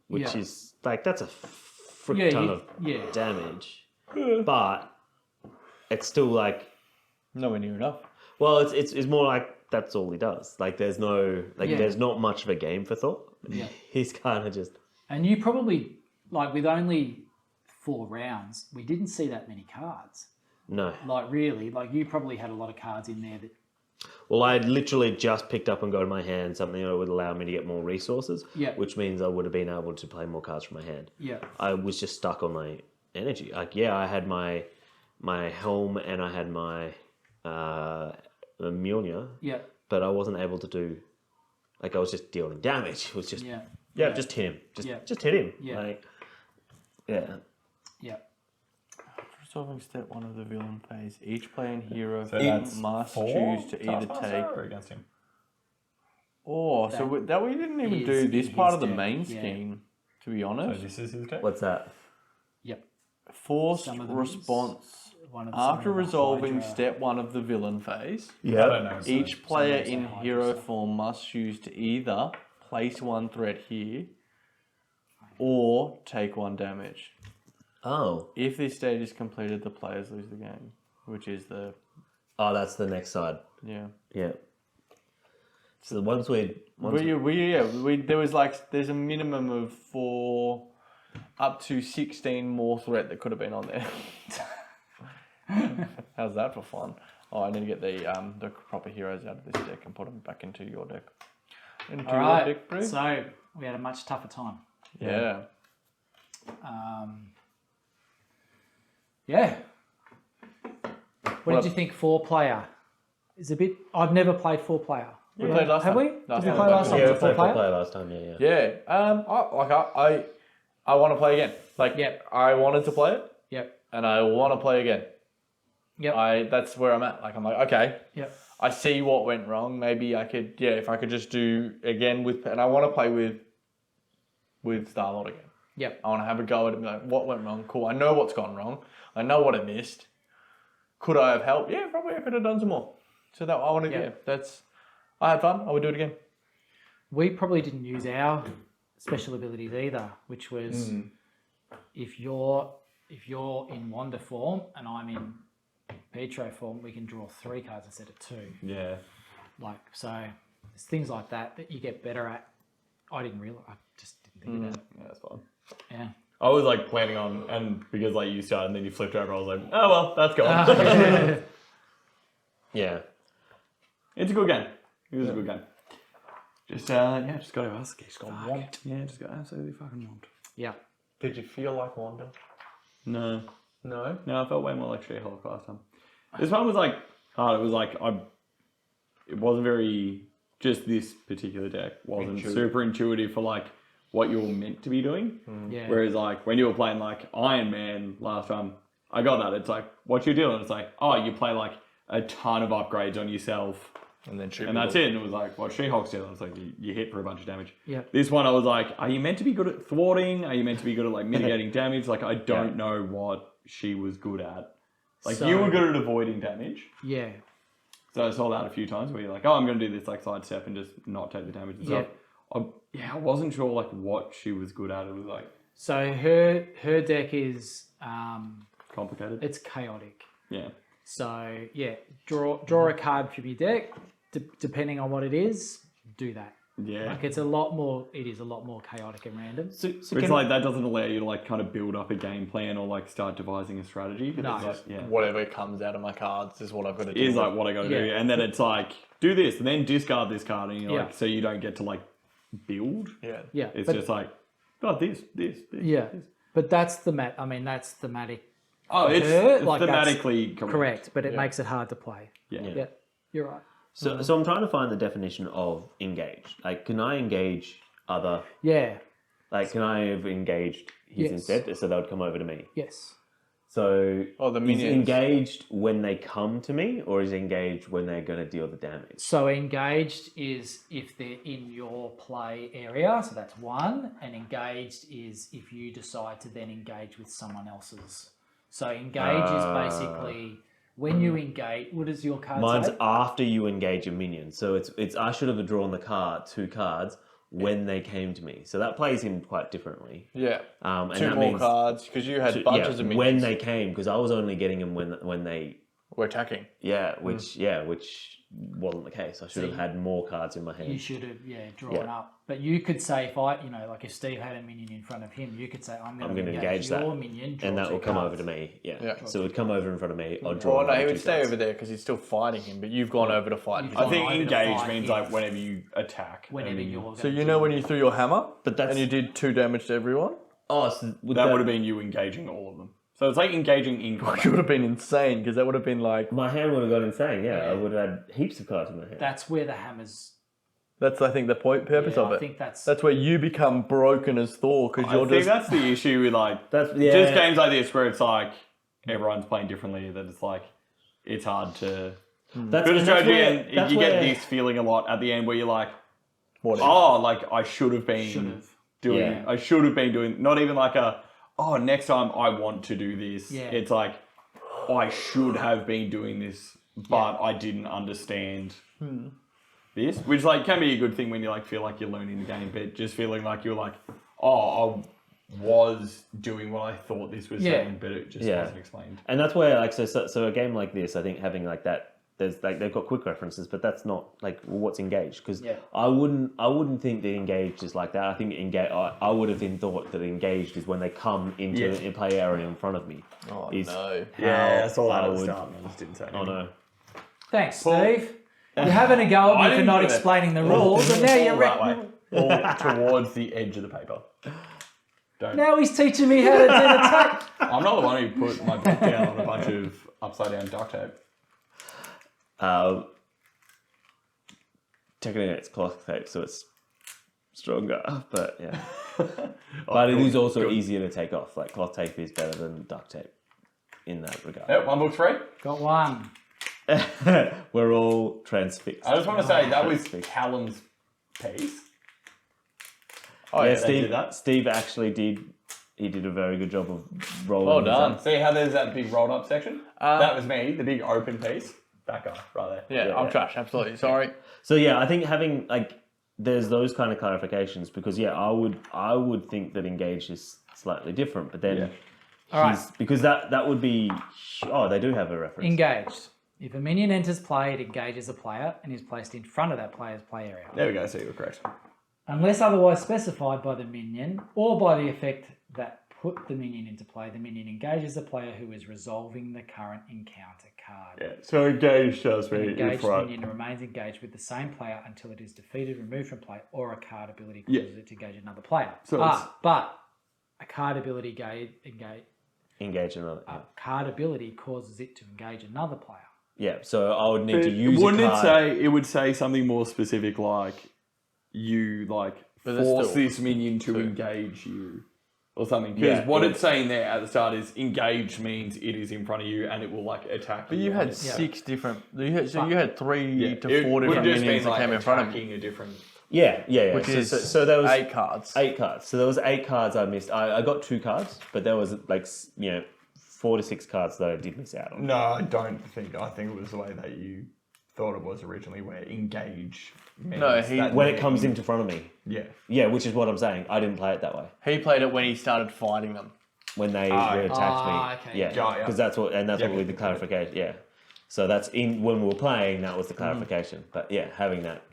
Which Yeah. is, like, that's a frick Yeah, ton you- of yeah. damage. But it's still like, Nowhere near enough. well, it's more like that's all he does. Like, there's no, like, Yeah. there's not much of a game for Thor. Yeah. He's kind of just, And you probably like with only 4 rounds, we didn't see that many cards. no. Like really, like you probably had a lot of cards in there that. Well, I had literally just picked up and got in my hand something that would allow me to get more resources, Yeah. which means I would have been able to play more cards from my hand. Yeah. I was just stuck on my energy. Like, yeah, I had my helm and I had my Mjolnir, Yeah. but I wasn't able to do. Like, I was just dealing damage. It was just just hit him. Just hit him. Yeah. Like, yeah. Yeah. Resolving step 1 of the villain phase. Each player and hero that's must for choose to either Taskmaster take. or against him. Oh, so we didn't even is do this in part his of the deck, main yeah. scheme, to be So honest. this is his deck. What's that? Yep. Forced Some of them response. One of After some of the resolving Hydra- step 1 of the villain phase, I don't know. so- each player some in of the hero Hydra stuff. form must choose to either place 1 threat here or take 1 damage. Oh. If this stage is completed, the players lose the game, which is the Oh, that's the next side. yeah. Yeah. So once there's There's a minimum of 4 up to 16 more threat that could have been on there. How's that for fun? Oh, I need to get the proper heroes out of this deck and put them back into your deck. Into All your right. deck, Brie? So we had a much tougher time. Yeah. Yeah. What did you think 4-player? Is a bit. I've never played 4-player. We played last Have time. we? Last Did we time. play last time? Yeah, we Was it played 4-player? player last time, yeah. Yeah. I want to play again. Like, Yep. I wanted to play it, Yep. and I want to play again. Yep. That's where I'm at. Like, I'm like, okay, Yep. I see what went wrong. Maybe I could, if I could just do again and I want to play with Star-Lord again. Yep. I want to have a go at it and be like, what went wrong? Cool. I know what's gone wrong. I know what I missed. Could I have helped? Yeah, probably I could have done some more. So that I want to, I had fun. I would do it again. We probably didn't use our special abilities either, which was if you're in Wanda form and I'm in Petro form, we can draw 3 cards instead of 2. Yeah. Like, so there's things like that you get better at. I didn't realize. I just didn't think about it. Yeah, that's fun. Yeah. I was like planning on, and because like you started and then you flipped over, I was like, oh well, that's gone. Yeah. It's a good game. It was a good game. Just just got to ask. Just got want. Yeah, just got absolutely fucking want. Yeah. Did you feel like Wanda? No, No. I felt way more like She-Hulk last time. This one was like hard. It was like it wasn't very. Just this particular deck wasn't super intuitive for like what you're meant to be doing. Yeah. Whereas like when you were playing like Iron Man last time, I got that. It's like, what you doing? It's like, oh, you play like a ton of upgrades on yourself. And then shoot And that's it. And it was like, what She-Hulk's doing? It's like, you hit for a bunch of damage. Yeah. This one, I was like, are you meant to be good at thwarting? Are you meant to be good at like mitigating damage? Like, I don't know what she was good at. Like, So- you were good at avoiding damage. Yeah. So I saw that a few times where you're like, oh, I'm going to do this like sidestep and just not take the damage and Yeah. stuff. I wasn't sure like what she was good at. It was like So her deck is complicated. it's chaotic. Yeah. So yeah, draw a card from your deck. Depending on what it is, do that. Yeah. Like it is a lot more chaotic and random. So But it's like that doesn't allow you to like kind of build up a game plan or like start devising a strategy. No. It's just, yeah. Whatever comes out of my cards is what I've got to do. Is like what I got to do, Yeah. and then it's like do this, and then discard this card, and you're Yeah. like, so you don't get to like build. Yeah. Yeah, It's but, just like, oh, this. yeah, but that's that's thematic. Oh, it's like, that's thematically Correct, but it makes it hard to play. Yeah. Yeah, you're right. So I'm trying to find the definition of engage. Like, can I engage other? Yeah. Like, can I have engaged his Yes. instead, so they would come over to me? Yes. So Oh, the is minions. engaged when they come to me, or is engaged when they're going to deal the damage? So engaged is if they're in your play area, so that's one, and engaged is if you decide to then engage with someone else's. So engage is basically when you engage. What does your card Mine's say? after you engage a minion. So it's I should have drawn the 2 cards when they came to me. So that plays him quite differently. Yeah. And 2 that more means cards because you had bunches of minions. when they came, because I was only getting them when they we're attacking. which wasn't the case. I should have had more cards in my hand. You should have, drawn up. But you could say, if like if Steve had a minion in front of him, you could say, I'm going to engage your minion, draw and that 2 will come cards. over to me. Yeah. So it would come over in front of me. I'd draw. Well, no, he would 2 stay cards. over there because he's still fighting him, but you've gone over to fight him. I think over to engage fight means him. like whenever you attack. Whenever you're So you know when you threw your hammer, But that's- and you did 2 damage to everyone? Oh, so That would have been you engaging all of them. So it's like engaging in combat. Which would have been insane because that would have been like my hand would have gone insane. Yeah, I would have had heaps of cards in my hand. That's where the hammers. that's I think the purpose of I it. think that's That's where you become broken as Thor because I you're think just that's the issue with like That's just games like this where it's like everyone's playing differently. That it's like it's hard to That's, build a and strategy, that's and that's you where- get this feeling a lot at the end where you're like, what like I should have been doing. Yeah. I should have been doing. Not even like next time I want to do this. Yeah. It's like I should have been doing this, but I didn't understand this, which like can be a good thing when you like feel like you're learning the game, but just feeling like you're like, I was doing what I thought this was saying, but it just wasn't explained. And that's where like so a game like this, I think having like that, there's like they've got quick references, but that's not like what's engaged because I wouldn't think that engaged is like that. I think I would have thought that engaged is when they come into the play area in front of me. Oh is no! Yeah, I saw that at the would- start. And I just didn't say Oh no! Thanks, Steve. You're having a go at me for didn't not do that. explaining the rules, and now you're that way. All towards the edge of the paper. Don't. now he's teaching me how to do the tape. I'm not the one who put my book down on a bunch of upside down duct tape. Technically it's cloth tape, so it's stronger, but yeah. But it is also easier to take off. Like cloth tape is better than duct tape in that regard. Yep, one book's free. Got one. We're all transfixed. I just want to say that was Callum's piece. Oh yeah, they did that. Steve actually did. He did a very good job of rolling. Well this done. up. See how there's that big rolled up section? That was me, the big open piece. That guy right there. Yeah, I'm trash. Absolutely. Sorry. So yeah, I think having like there's those kind of clarifications because I would think that engaged is slightly different, but then All right. because that would be they do have a reference. Engaged. If a minion enters play, it engages a player and is placed in front of that player's play area. There we go, so you were correct. Unless otherwise specified by the minion or by the effect that put the minion into play, the minion engages the player who is resolving the current encounter card. Yeah, so engaged does An mean engaged minion remains engaged with the same player until it is defeated, removed from play, or a card ability causes it to engage another player. So but a card ability Engage another. card ability causes it to engage another player. Yeah, so I would need to use Wouldn't a card. it would say something more specific like you like But there's force still this minion to engage you or something. Because what it's saying there at the start is engage means it is in front of you and it will like attack But you. you had and it's- 6 different. You had 3 to 4 it would different just minions mean, that came in front of you, attacking a different. Yeah. which is so there was 8 cards. 8 cards. So there was 8 cards I missed. I got 2 cards, but there was like 4 to 6 cards that I did miss out on. No, I don't think. I think it was the way that you thought it was originally, where engage. Means No, that When it means- comes into front of me. Yeah. Yeah, which is what I'm saying. I didn't play it that way. He played it when he started fighting them. When they attacked me. okay. Yeah, Yeah. because that's what Yeah, with the clarification. Yeah, so that's when we were playing. That was the clarification. But yeah, having that,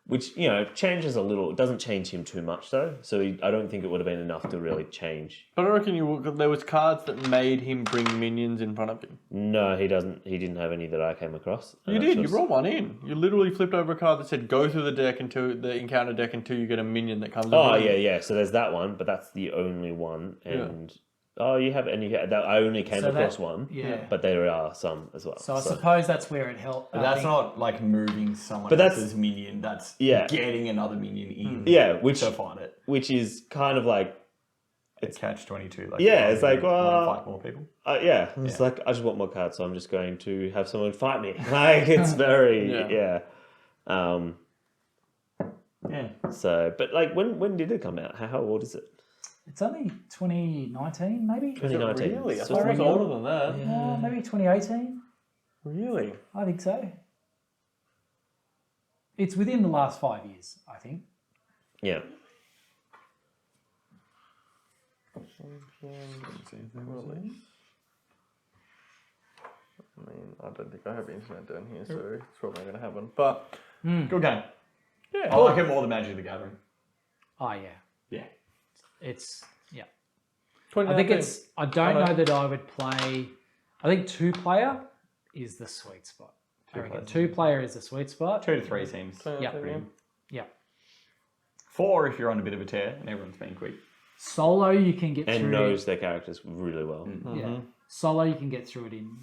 which changes a little. It doesn't change him too much though. So I don't think it would have been enough to really change. But I reckon there was cards that made him bring minions in front of him. No, he doesn't. He didn't have any that I came across. You did. You brought one in. You literally flipped over a card that said "Go through the deck until the encounter deck until you get a minion that comes." Oh in. yeah. So there's that one, but that's the only one. And I only came across one. Yeah. But there are some as well. So I suppose that's where it helped. But that's not like moving someone But that's- else's minion. That's Yeah. getting another minion in. Yeah, which to fight it. is kind of like It's catch 22. Like it's like fight more people. It's like I just want more cards, so I'm just going to have someone fight me. Like it's very Yeah. So, but like when did it come out? How old is it? It's only 2019, maybe? 2019. Really? I So thought it was pretty older than that. Maybe 2018. Really? I think so. It's within the last 5 years, I think. Yeah. I mean, I don't think I have internet down here, so it's probably not going to happen. But Good game. yeah, I like it more than Magic the Gathering. Oh yeah, Yeah. it's yeah. 2019. I think it's. I don't know that I would play. I think 2-player is the sweet spot. I reckon 2-player is the sweet spot. 2 to 3 seems. Yeah. pretty. Yeah. 4 if you're on a bit of a tear and everyone's being quick. Solo, you can get And through. knows their characters really well. Yeah. Solo, you can get through it in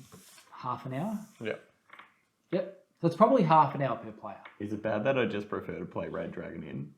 half an hour. Yeah. Yep. So it's probably half an hour per player. Is it bad that I just prefer to play Red Dragon in?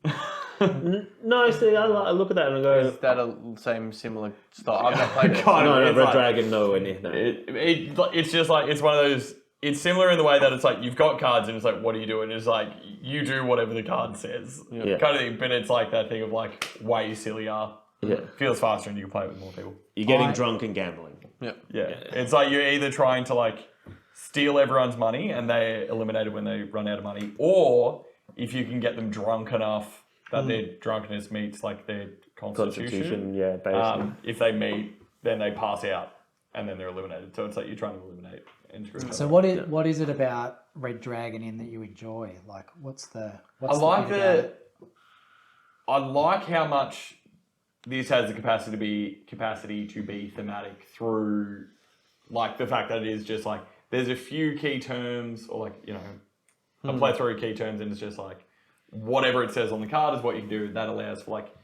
No, see, I look at that and I go, Is that a similar style? I've not played it. Kind of, no, it's Red like- Dragon, no, and no. It's just like, it's one of those, it's similar in the way that it's like, you've got cards and it's like, what do you do? And it's like, you do whatever the card says. Yeah. Kind of thing, but it's like that thing of like, way sillier. Yeah. Feels faster and you can play it with more people. You're getting drunk and gambling. Yeah. It's like you're either trying to like steal everyone's money and they're eliminated when they run out of money, or if you can get them drunk enough that their drunkenness meets like their constitution. Yeah, basically. If they meet, then they pass out and then they're eliminated. So it's like you're trying to eliminate and screw So what is it about Red Dragon in that you enjoy? Like, what's the bit about it? I like how much this has the capacity to be thematic through like the fact that it is just like there's a few key terms or like, you know, a plethora of key terms and it's just like whatever it says on the card is what you can do. That allows for like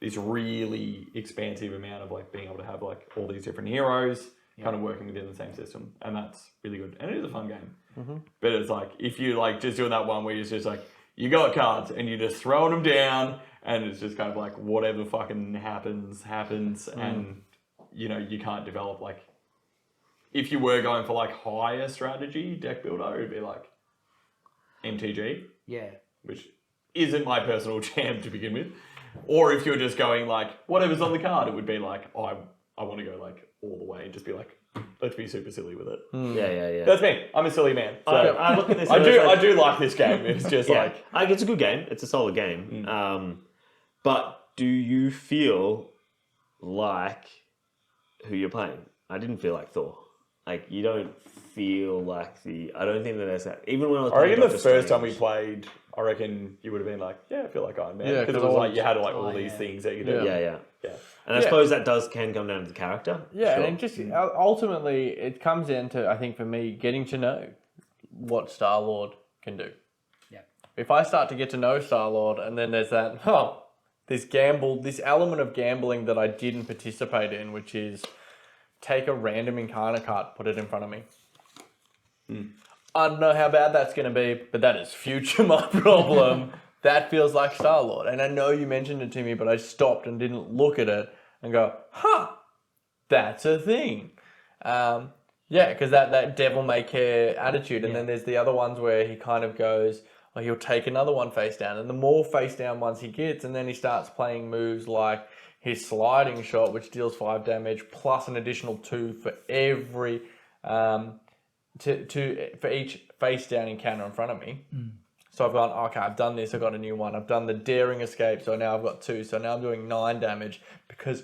this really expansive amount of like being able to have like all these different heroes kind of working within the same system. And that's really good. And it is a fun game. But it's like, if you like just doing that one where it's just like, you got cards and you're just throwing them down and it's just kind of like whatever fucking happens. And, you know, you can't develop like, if you were going for like higher strategy deck builder, it'd be like MTG. Yeah. Which isn't my personal jam to begin with. Or if you're just going like, whatever's on the card, it would be like, oh, I want to go like all the way and just be like, let's be super silly with it. Yeah. That's me. I'm a silly man. So I look at this. I do like this game. It's just like, it's a good game. It's a solid game. But do you feel like who you're playing? I didn't feel like Thor. Like, you don't feel like I don't think that there's that. Even when I was I playing reckon the Doctor first time we Strange- played, I reckon you would have been like, yeah, I feel like Iron Man. Yeah, Because it 'cause was like, you had like all Oh, these yeah. things that you do. Yeah. Yeah. And I suppose that can come down to the character. Yeah, Sure. and it just ultimately it comes down to, I think for me, getting to know what Star-Lord can do. Yeah. If I start to get to know Star-Lord and then there's that, this element of gambling that I didn't participate in, which is take a random Incarnate card, put it in front of me. I don't know how bad that's going to be, but that is future my problem. That feels like Star-Lord. And I know you mentioned it to me, but I stopped and didn't look at it and go, that's a thing. Because that devil may care attitude. And then there's the other ones where he kind of goes, he'll take another one face down. And the more face down ones he gets, and then he starts playing moves like his sliding shot, which deals 5 damage, plus an additional 2 for every... for each face down encounter in front of me. So I've gone, okay, I've done this, I've got a new one. I've done the daring escape, so now I've got 2. So now I'm doing 9 damage because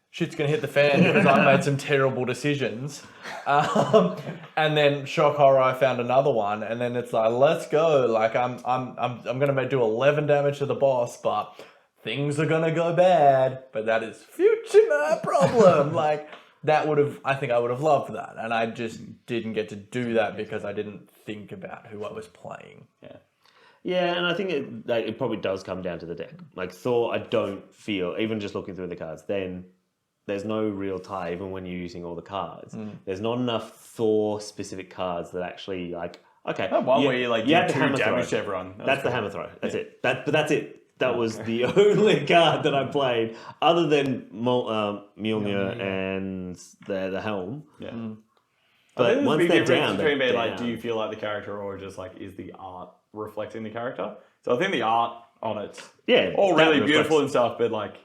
shit's going to hit the fan because I made some terrible decisions. And then shock horror, I found another one. And then it's like, let's go. Like I'm going to do 11 damage to the boss, but things are going to go bad. But that is future my problem. Like... I think I would have loved that. And I just didn't get to do that because I didn't think about who I was playing. Yeah, and I think it probably does come down to the deck. Like Thor, I don't feel, even just looking through the cards, then there's no real tie, even when you're using all the cards. There's not enough Thor-specific cards that actually, like, okay. One where you like have do the 2 hammer damage throw. to everyone. That's the hammer throw. That's it. But that's it. That was the only card that I played, other than Mjolnir and the helm. Yeah. But once big they're difference down, between they're being like, down. do you feel like the character, or just like, is the art reflecting the character? So I think the art on it's all really beautiful and stuff, but like,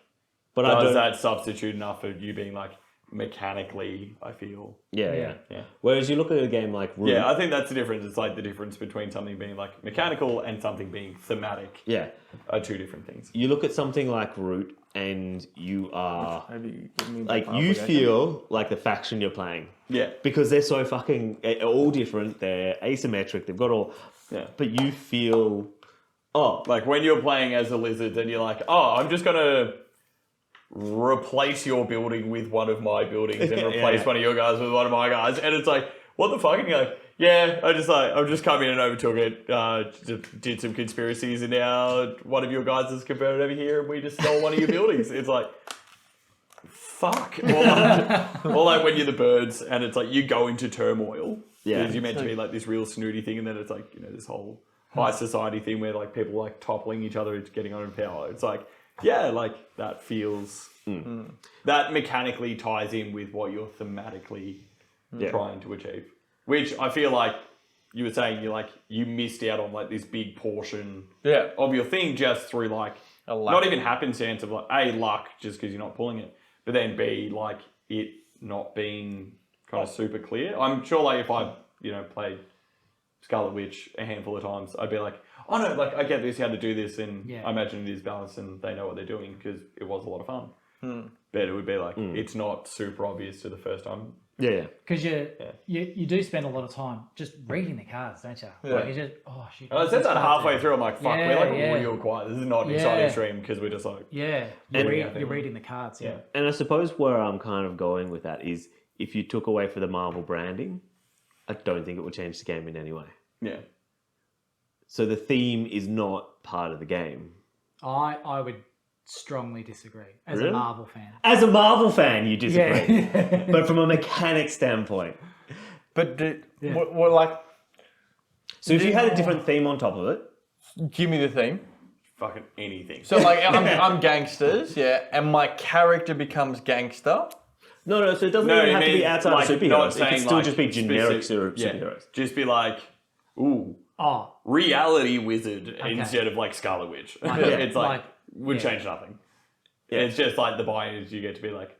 but does that substitute enough for you being like mechanically? I feel. Yeah. Whereas you look at a game like Root, I think that's the difference. It's like the difference between something being like mechanical and something being thematic. Yeah. are two different things. You look at something like Root, and you are Maybe give me like the you application. feel like the faction you're playing. Yeah. Because they're so fucking all different. They're asymmetric. They've got all. Yeah. But you feel. Oh, Like when you're playing as the lizards and you're like, oh, I'm just gonna replace your building with one of my buildings and replace one of your guys with one of my guys, and it's like, what the fuck? And you're like, yeah, I'm just come in and overtook it, did some conspiracies, and now one of your guys is converted over here, and we just stole one of your buildings. It's like, fuck. Or like when you're the birds, and it's like you go into turmoil because you're meant to be like this real snooty thing, and then it's like, you know, this whole high society thing where like people like toppling each other, getting on in power. It's like, yeah, like that feels that mechanically ties in with what you're thematically trying to achieve. Which I feel like you were saying, you missed out on like this big portion of your thing just through like not even happenstance of like A, luck just because you're not pulling it, but then B, like it not being kind of super clear. I'm sure like if I played Scarlet Witch a handful of times, I'd be like, oh no, like I get this, how to do this, and I imagine it is balanced and they know what they're doing because it was a lot of fun. But it would be like, it's not super obvious to the first time. yeah. Because you do spend a lot of time just reading the cards, don't you? Yeah. Like you just, oh shit. I said that halfway through, I'm like, fuck, we're like real quiet. This is not an exciting Yeah. stream because we're just like... Yeah, you're reading the cards, yeah. And I suppose where I'm kind of going with that is if you took away for the Marvel branding, I don't think it would change the game in any way. Yeah. So the theme is not part of the game. I would strongly disagree as Really? a Marvel fan. As a Marvel fan, you disagree. Yeah. But from a mechanic standpoint. But what like? So if you had a different theme on top of it, Give me the theme. Fucking anything. So like, I'm gangsters, and my character becomes gangster. No, so it doesn't even have to be outside like, of superheroes. not It saying, could still like, just be generic specific- superheroes. Just be like, ooh, Oh, reality wizard instead of like Scarlet Witch. It's like, would change nothing. It's just like the buy-in is you get to be like,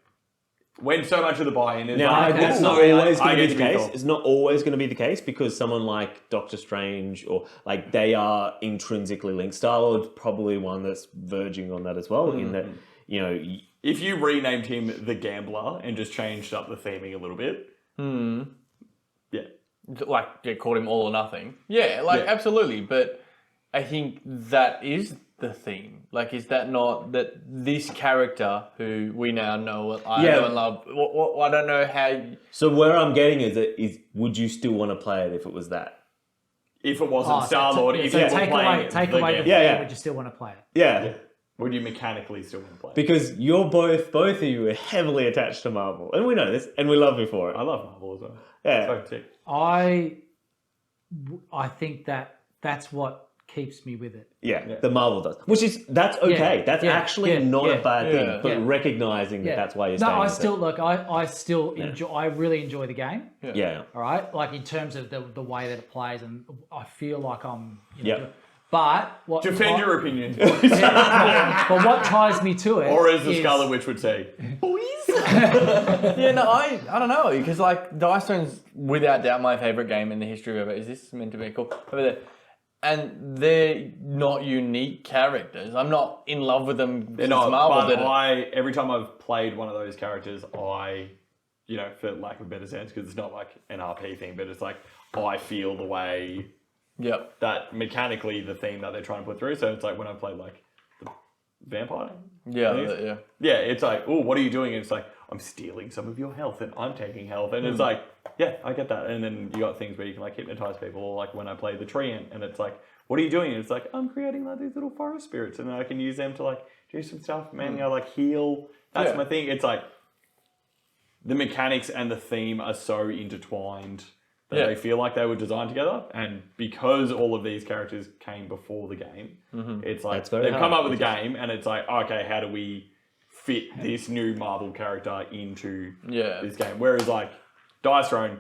when so much of the buy-in is Now, like, that's cool, not man, always going I to be get the case. Thought. It's not always going to be the case because someone like Doctor Strange or like they are intrinsically linked. Star-Lord's probably one that's verging on that as well in that, If you renamed him the Gambler and just changed up the theming a little bit, yeah. Like they called him all or nothing. Yeah, like absolutely. But I think that is the theme. Like, is that not that this character who we now know, I know and love? I don't know how. So where I'm getting is would you still want to play it if it was that? If it wasn't Star-Lord, if you were take playing away the the Gambler, theme, would you still want to play it? Yeah. would you mechanically still want to play? Because you're both of you are heavily attached to Marvel. And we know this, and we love you for it. I love Marvel as well. Yeah. So sick. I think that's what keeps me with it. Yeah, the Marvel does. That's okay. That's actually not a bad thing, but recognizing that that's why you're staying with it. I really enjoy the game. Yeah. All right, like in terms of the way that it plays, and I feel like I'm. But what Defend your opinion. but what ties me to it, Or as the is- Scarlet Witch would say, Yeah, no, I don't know, because like Dice Stone's without doubt my favourite game in the history of it. Is this meant to be cool? Over there. And they're not unique characters. I'm not in love with them. they're not, but every time I've played one of those characters, for lack of a better sense, because it's not like an RP thing, but it's like, I feel the way that mechanically the theme that they're trying to put through. So it's like when I played like the vampire. Yeah. Yeah, it's like, oh, what are you doing? And it's like, I'm stealing some of your health and I'm taking health. And it's like, yeah, I get that. And then you got things where you can like hypnotize people, or like when I play the tree ant, and it's like, what are you doing? And it's like, I'm creating like these little forest spirits, and then I can use them to like do some stuff, man. Like heal. That's my thing. It's like the mechanics and the theme are so intertwined that they feel like they were designed together. And because all of these characters came before the game, it's like they've come up with a game, and it's like, okay, how do we fit this new Marvel character into this game? Whereas like Dice Throne,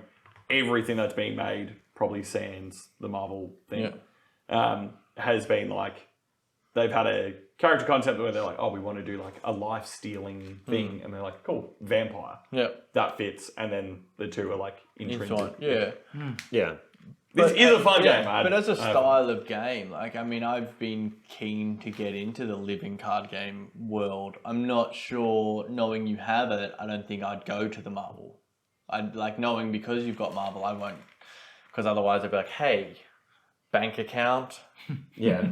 everything that's being made, probably sans the Marvel thing, has been like, they've had a character concept where they're like, oh, we want to do like a life-stealing thing. And they're like, cool, vampire. Yeah. That fits. And then the two are like intrinsic. Yeah. Yeah. This is a fun game. But as a style of game, like, I mean, I've been keen to get into the living card game world. I'm not sure, knowing you have it, I don't think I'd go to the Marvel. I'd like knowing because you've got Marvel, I won't. Because otherwise I'd be like, hey, bank account, Yeah.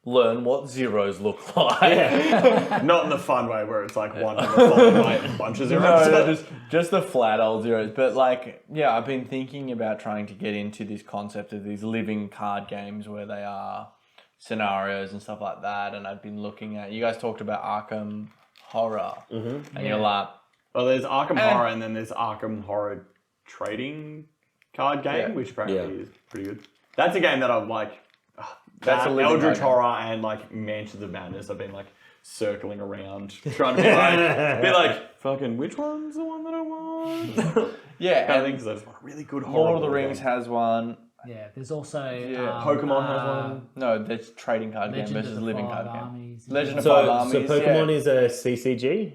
learn what zeros look like. Not in the fun way where it's like one number followed by a bunch of zeros. No, just the flat old zeros. But like, yeah, I've been thinking about trying to get into this concept of these living card games where they are scenarios and stuff like that. And I've been looking at, you guys talked about Arkham Horror. Mm-hmm. And you're like, well, there's Arkham Horror and then there's Arkham Horror Trading Card Game, which apparently is pretty good. That's a game that I'm like, that's that, a Eldritch Horror and like Mansions of Madness. I've been like circling around trying to be like, fucking, which one's the one that I want? yeah, I think because I just want a really good horror. Lord of the Rings has one. Yeah, there's also Pokemon has one. No, that's trading card game Legend versus of the living Five card game. Armies. Legend of So, Five Armies. so Pokemon is a CCG,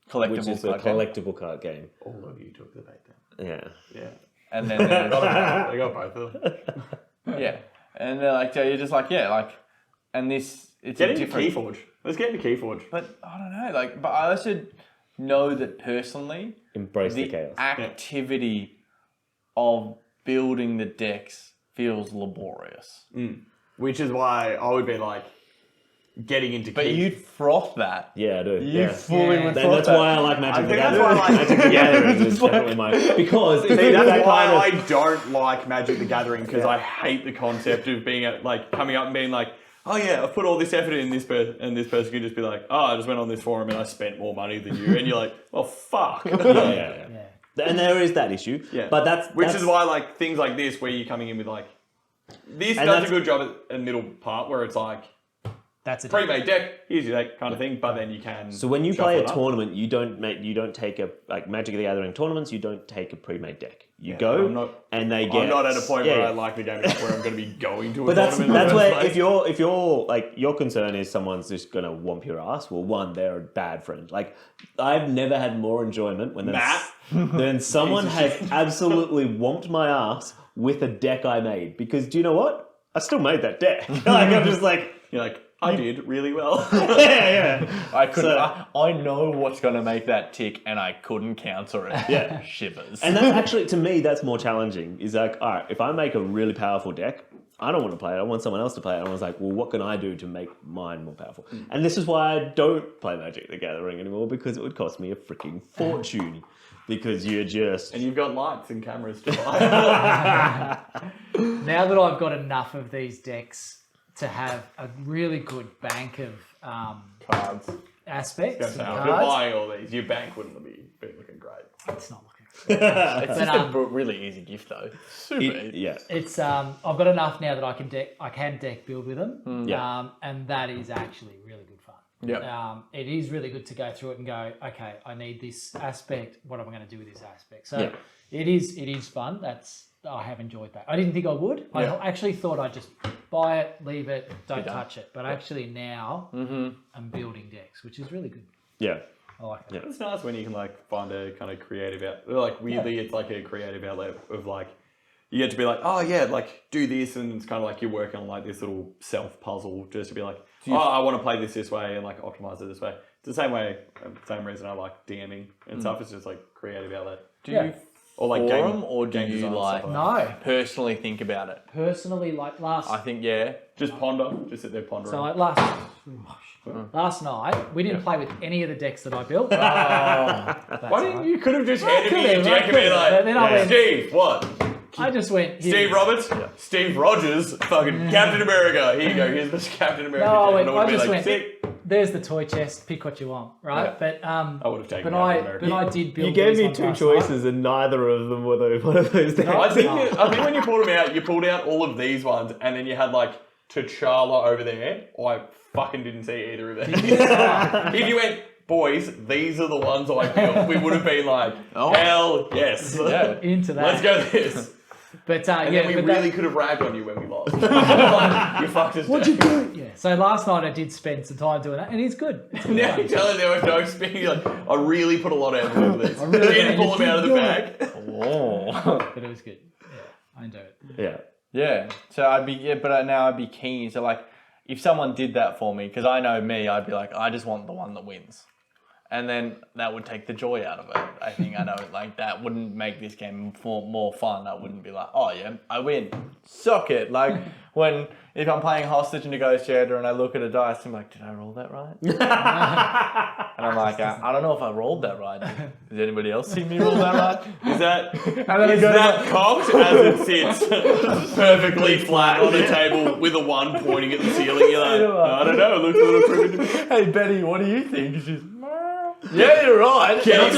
collectible which is a card game. collectible card game. All of you took the bait then. Yeah. Yeah. And then there's, They got both of them. yeah, and they're like, so you're just like, yeah, like, and this it's Get a into different. Keyforge. Let's get into Keyforge. But I don't know, like, but I also know that personally, Embrace the the chaos. activity of building the decks feels laborious. Which is why I would be like getting into But you'd froth that. Yeah, I do. You yeah. fully Yeah. would Then froth that's that. why I like Magic I the think that's Gathering. why I like Magic the Gathering is definitely my... Because it's See, that that's why kind of... I don't like Magic the Gathering, because I hate the concept of being like coming up and being like, oh yeah, I've put all this effort in this person, and this person could just be like, oh, I just went on this forum and I spent more money than you, and you're like, well, fuck. Yeah. And there is that issue. Yeah. But that's... Which is why like things like this, where you're coming in with like, this And does a that's- good job at the middle part where it's like, That's it. pre-made deck, here's your deck kind of thing, but then you can. So when you shuffle play a it up. tournament, you don't take a like Magic the Gathering tournaments. You don't take a pre-made deck. You go I'm not- and they get. I'm not at a point where yeah. I like the game enough where I'm going to be going to a But that's tournament. where Like, if you're like your concern is someone's just gonna whomp your ass. Well, one, they're a bad friend. Like I've never had more enjoyment when then someone has absolutely whomped my ass with a deck I made. Because do you know what? I still made that deck. Like I'm just like you're like, I did really well. yeah. I couldn't. So- I know what's going to make that tick, and I couldn't counter it. Yeah. Shivers. And that's actually, to me, that's more challenging. Is like, all right, if I make a really powerful deck, I don't want to play it. I want someone else to play it. And I was like, well, what can I do to make mine more powerful? And this is why I don't play Magic the Gathering anymore, because it would cost me a freaking fortune. Because you're just... And you've got lights and cameras to buy. Now that I've got enough of these decks to have a really good bank of Cards. aspects and If you're cards, buying all these, your bank wouldn't be looking great. it's not looking good. It's just a really easy gift, though. Super easy. yeah. It's I've got enough now that I can deck build with them, Yeah. and that is actually really good fun. Yeah. It is really good to go through it and go, okay, I need this aspect. What am I going to do with this aspect? So Yeah. it is fun. I have enjoyed that. I didn't think I would. I actually thought I'd just buy it, leave it, don't touch it. But actually now I'm building decks, which is really good. Yeah. I like that. Yeah. It's nice when you can like find a kind of creative outlet. Like weirdly, it's like a creative outlet of like, you get to be like, oh yeah, like do this, and it's kind of like you're working on like this little self puzzle just to be like, I want to play this way and like optimize it this way. It's the same way, same reason I like DMing and stuff. It's just like creative outlet. Do you Or like forum, or do game you design, like stuff No, personally think about it? personally, like I think, yeah. Just ponder, just sit there pondering. So like last night, we didn't play with any of the decks that I built. Why didn't you could have just handed me a could've, deck I and be could've. like, But then I went- Steve, what? I just went, Steve Roberts? Steve Rogers? Fucking Captain America. Here you go, here's this Captain America No, I deck. And I would I be just like, went, sick. there's the toy chest, pick what you want, right? Yeah. But I would have taken but Captain America. I did build You gave these me ones two last choices and neither of them were one of those decks. I think when you pulled them out, you pulled out all of these ones, and then you had like T'Challa over there. I fucking didn't see either of them. If you went, boys, these are the ones I built, we would have been like, hell yes. Yeah. Into that. Let's go this. But And yeah, then we but really could have ragged on you when we lost. Like, you fucked us what'd you down. do? Yeah. So last night I did spend some time doing that, and it's good. It's good Now fun. you're telling there was no spin. You're like, I really put a lot of effort into this. really Didn't did. pull them out of the You bag. Oh. But it was good. Yeah, I enjoyed it. Yeah. Yeah. So I'd be but now I'd be keen. So like, if someone did that for me, because I know me, I'd be like, I just want the one that wins. And then that would take the joy out of it. I think I know, like that wouldn't make this game more fun. I wouldn't be like, oh yeah, I win, suck it. Like if I'm playing hostage and negotiator and I look at a dice, I'm like, did I roll that right? And I'm like, I don't know if I rolled that right. Does anybody else see me roll that right? Is that cocked as it sits perfectly flat on a table with a 1 pointing at the ceiling? You're like, I don't know, it looks a little crooked to me. Hey Betty, what do you think? She's yeah, you're right. Not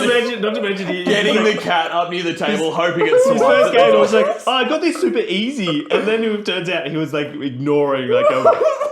to mention he, Getting the cat up near the table, hoping it's his first game was like, oh, I got this super easy, and then it turns out he was like ignoring like a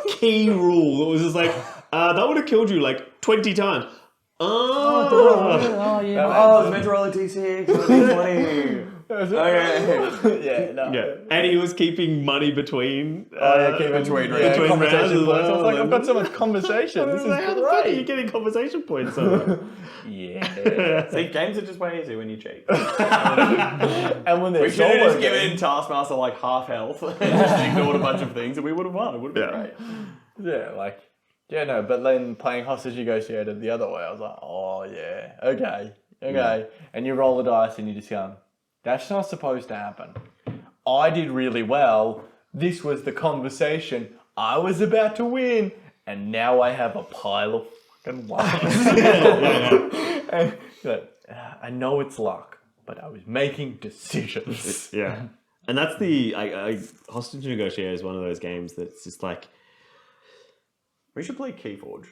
key rule that was just like, that would have killed you like 20 times. Oh, yeah. Oh, it's meant to roll a D6 or D20. Okay. Yeah, no. Yeah, and he was keeping money between between rounds conversation as points. well. I was like, I've got so much conversation. This is How the fuck are you great. getting conversation points on that? Yeah. See, games are just way easier when you cheat. And when they're We should have solo just given games- Taskmaster like half health and just ignored a bunch of things and we would have won. It would have been great. Yeah, like, yeah, no, but then playing hostage negotiator the other way, I was like, oh, yeah, okay. And you roll the dice and you just go, that's not supposed to happen. I did really well. This was the conversation. I was about to win. And now I have a pile of fucking ones. And you're like, I know it's luck, but I was making decisions. Yeah, and that's the hostage negotiator is one of those games that's just like. We should play Keyforge.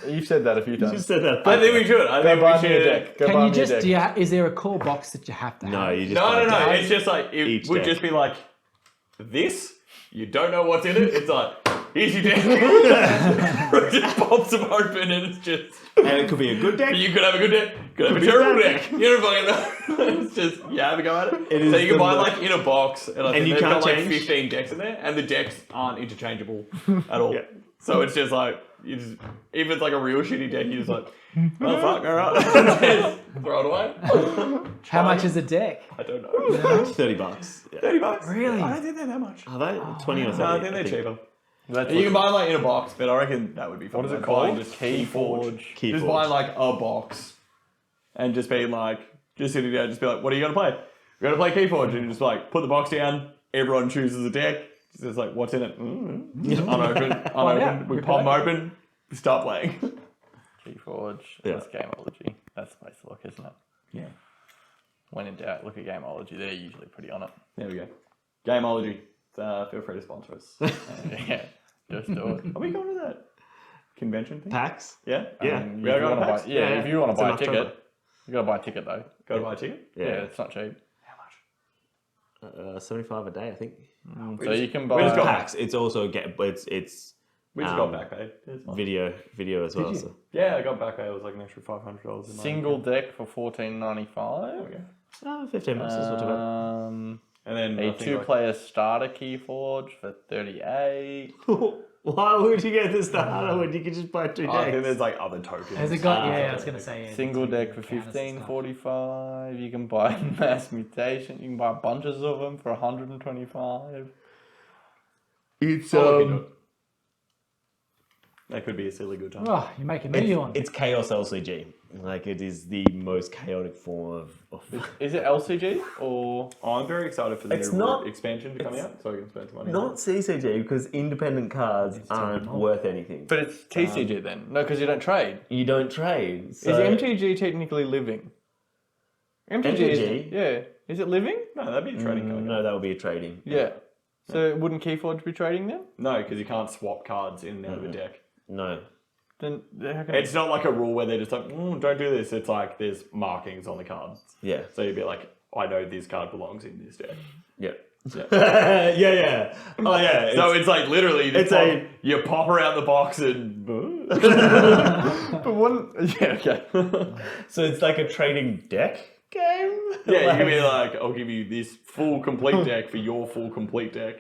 You've said that a few times. You said that. I think we should. I Go think buy we me a should. deck. Go Can buy you me a just, deck. is there a core box that you have to have? No, you just No. buy It's just like, it Each would deck. just be like, this, you don't know what's in it. It's like, here's your deck. It just pops them open and it's just, and it could be a good deck. you could have a good deck, could have a be a terrible bad deck. You don't fucking know. It's just, yeah, have a go at it. It is So you can the buy mo- like in a box and I think you they've can't got like change. 15 decks in there and the decks aren't interchangeable at all. Yeah. So it's just like, you just, if it's like a real shitty deck, you just like, oh fuck, alright. Just throw it away. How much is a deck? I don't know. $30. Yeah. $30. Really? I don't think they're that much. Are they 20 or 30? No, I think they're cheaper. That's You can buy like in a box, but I reckon that would be fun. What is it Like called? buying Just Keyforge. Keyforge. Just buy like a box and just be like, just sitting down, just be like, what are you gonna play? We're gonna play Keyforge, and you just like put the box down. Everyone chooses a deck. It's like, what's in it? Unopened. We Rip pop it them open. We start playing. Keyforge. Yeah. That's Gameology. That's the place to look, isn't it? Yeah. When in doubt, look at Gameology. They're usually pretty on it. There we go. Gameology. Feel free to sponsor us. Yeah, just do it. Are we going to that convention thing? PAX? Yeah. Yeah. If We are you going to wanna PAX? buy, yeah, Yeah, if you want it's to buy in a ticket, October. you got to buy a ticket though. Go to buy a ticket? Yeah, it's not cheap. How much? 75 a day, I think. So you can we buy. just got PAX. It's also it's We just got back paid. It's fine. video as well. you? So. Yeah, I got back paid. It was like an extra $500 in my Single deck for $14.95. Okay. 15 bucks. That's not too bad. And then A two-player starter Keyforge for $38. Why would you get the starter when you could just buy 2 I think decks? there's like other tokens. Has it got? Yeah, I was gonna say. Yeah, Single it's deck for counters and stuff. $15.45. You can buy mass mutation. You can buy bunches of them for $125. It's I'll look into it. That could be a silly good time. Oh, you're making me yawn. It's Chaos LCG. Like, it is the most chaotic form of Is it LCG or? I'm very excited for the It's new not- expansion to come out, so I can spend some money. not CCG, because independent cards aren't worth anything. But it's TCG then. No, because you don't trade. You don't trade. So Is MTG technically living? MTG is, MTG? yeah. Is it living? No, that'd be a trading card. No, that would be a trading. Yeah. So wouldn't Keyforge be trading then? No, because you can't swap cards in and out of a deck. No. Then how can It's not like a rule where they're just like, don't do this. It's like there's markings on the cards. Yeah. So you'd be like, I know this card belongs in this deck. Yeah. Yeah. yeah. Oh, yeah. So it's like literally, you, it's just you pop her out the box and. But one, yeah, okay. So it's like a trading deck game? Yeah, you can be like, I'll give you this full complete deck for your full complete deck.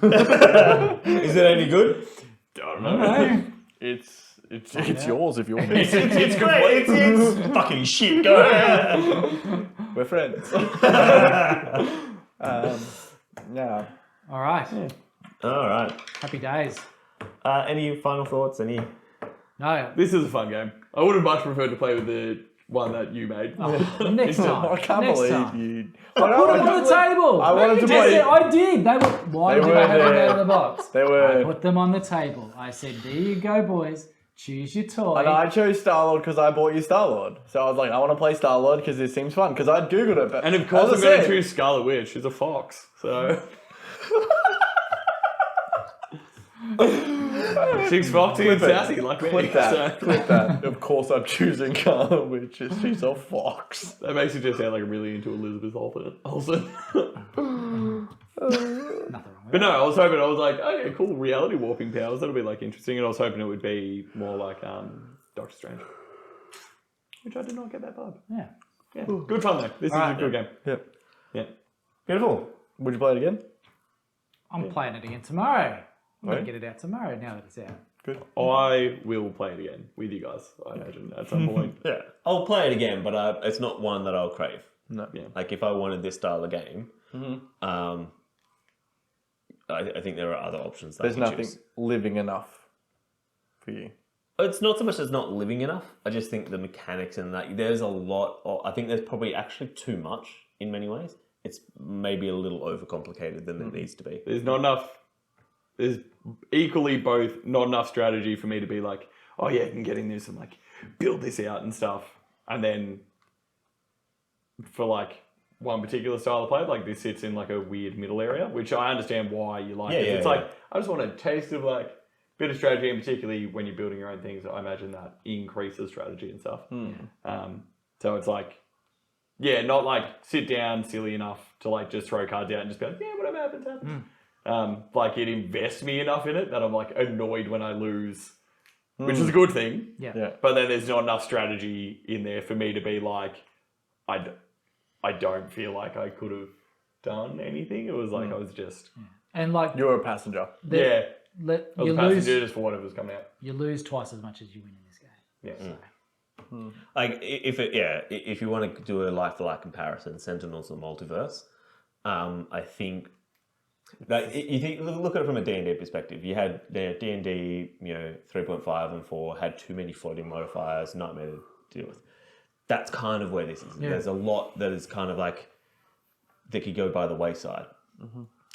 Is it any good? Don't know. It's yours if you want It's It's complete. great. It's fucking shit. Go ahead. We're friends. Yeah. All right. All right. Happy days. Any final thoughts? Any? No. This is a fun game. I would have much preferred to play with the one that you made. Next time. I can't Next believe time. you. Put them on the table. I wanted to Just play- said, I did. They were. Why They did were I have them there. out of the box? They were. I put them on the table. I said, there you go, boys. Choose your toy. And I chose Star-Lord because I bought you Star-Lord. So I was like, I want to play Star-Lord because this seems fun. Because I'd Googled it. But And of course as I'm I going to said- choose Scarlet Witch. She's a fox. So... She's foxy and Clip it. sassy like me. Clip that. So Clip that. Of course I'm choosing Scarlet Witch. She's a fox. that makes you just sound like really into Elizabeth Olsen. Nothing wrong with But no, I was hoping, I was like, okay, cool, reality warping powers, that'll be like interesting. And I was hoping it would be more like Doctor Strange. Which I did not get that vibe. Yeah. Yeah. Good fun though. This is a good game. Yep. Yeah. Beautiful. Would you play it again? I'm playing it again tomorrow. I'm going Right. to get it out tomorrow now that it's out. Good. I will play it again with you guys, I imagine, at some point. Yeah. I'll play it again, but it's not one that I'll crave. No. Yeah. Like if I wanted this style of game, I think there are other options. That There's I can nothing choose. living enough for you. It's not so much as not living enough. I just think the mechanics and that there's a lot. I think there's probably actually too much in many ways. It's maybe a little overcomplicated than it needs to be. There's not enough, there's equally both not enough strategy for me to be like, oh yeah, I can get in this and like build this out and stuff. And then for like one particular style of play, like this sits in like a weird middle area, which I understand why you like it. It's like, I just want a taste of like bit of strategy, and particularly when you're building your own things, I imagine that increases strategy and stuff. So it's like, yeah, not like sit down silly enough to like just throw cards out and just be like, yeah, whatever happens, happens. Like it invests me enough in it that I'm like annoyed when I lose, which is a good thing. Yeah. But then there's not enough strategy in there for me to be like, I don't feel like I could have done anything. It was like I was just And like, You're a passenger. I you was a lose, passenger just for whatever's coming out. you lose twice as much as you win in this game. Yeah. Like if you want to do a like for like comparison, Sentinels and Multiverse, I think that you think look at it from a D&D perspective. You had the D&D, 3.5 and 4 had too many floating modifiers, nightmare to deal with. That's kind of where this is. Yeah. There's a lot that is kind of like that could go by the wayside.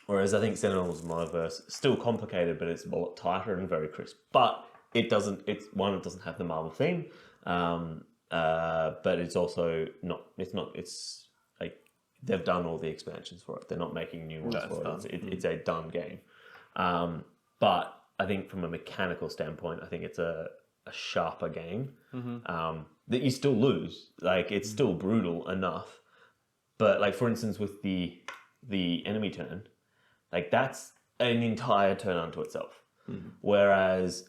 Whereas I think Sentinels and Multiverse still complicated, but it's a lot tighter and very crisp. But it doesn't. It doesn't have the Marvel theme. But it's also not. It's not. It's like they've done all the expansions for it. They're not making new ones for it. It's a done game. But I think from a mechanical standpoint, I think it's a sharper game. That you still lose. Like it's still brutal enough. But like for instance, with the enemy turn, like that's an entire turn unto itself. Whereas,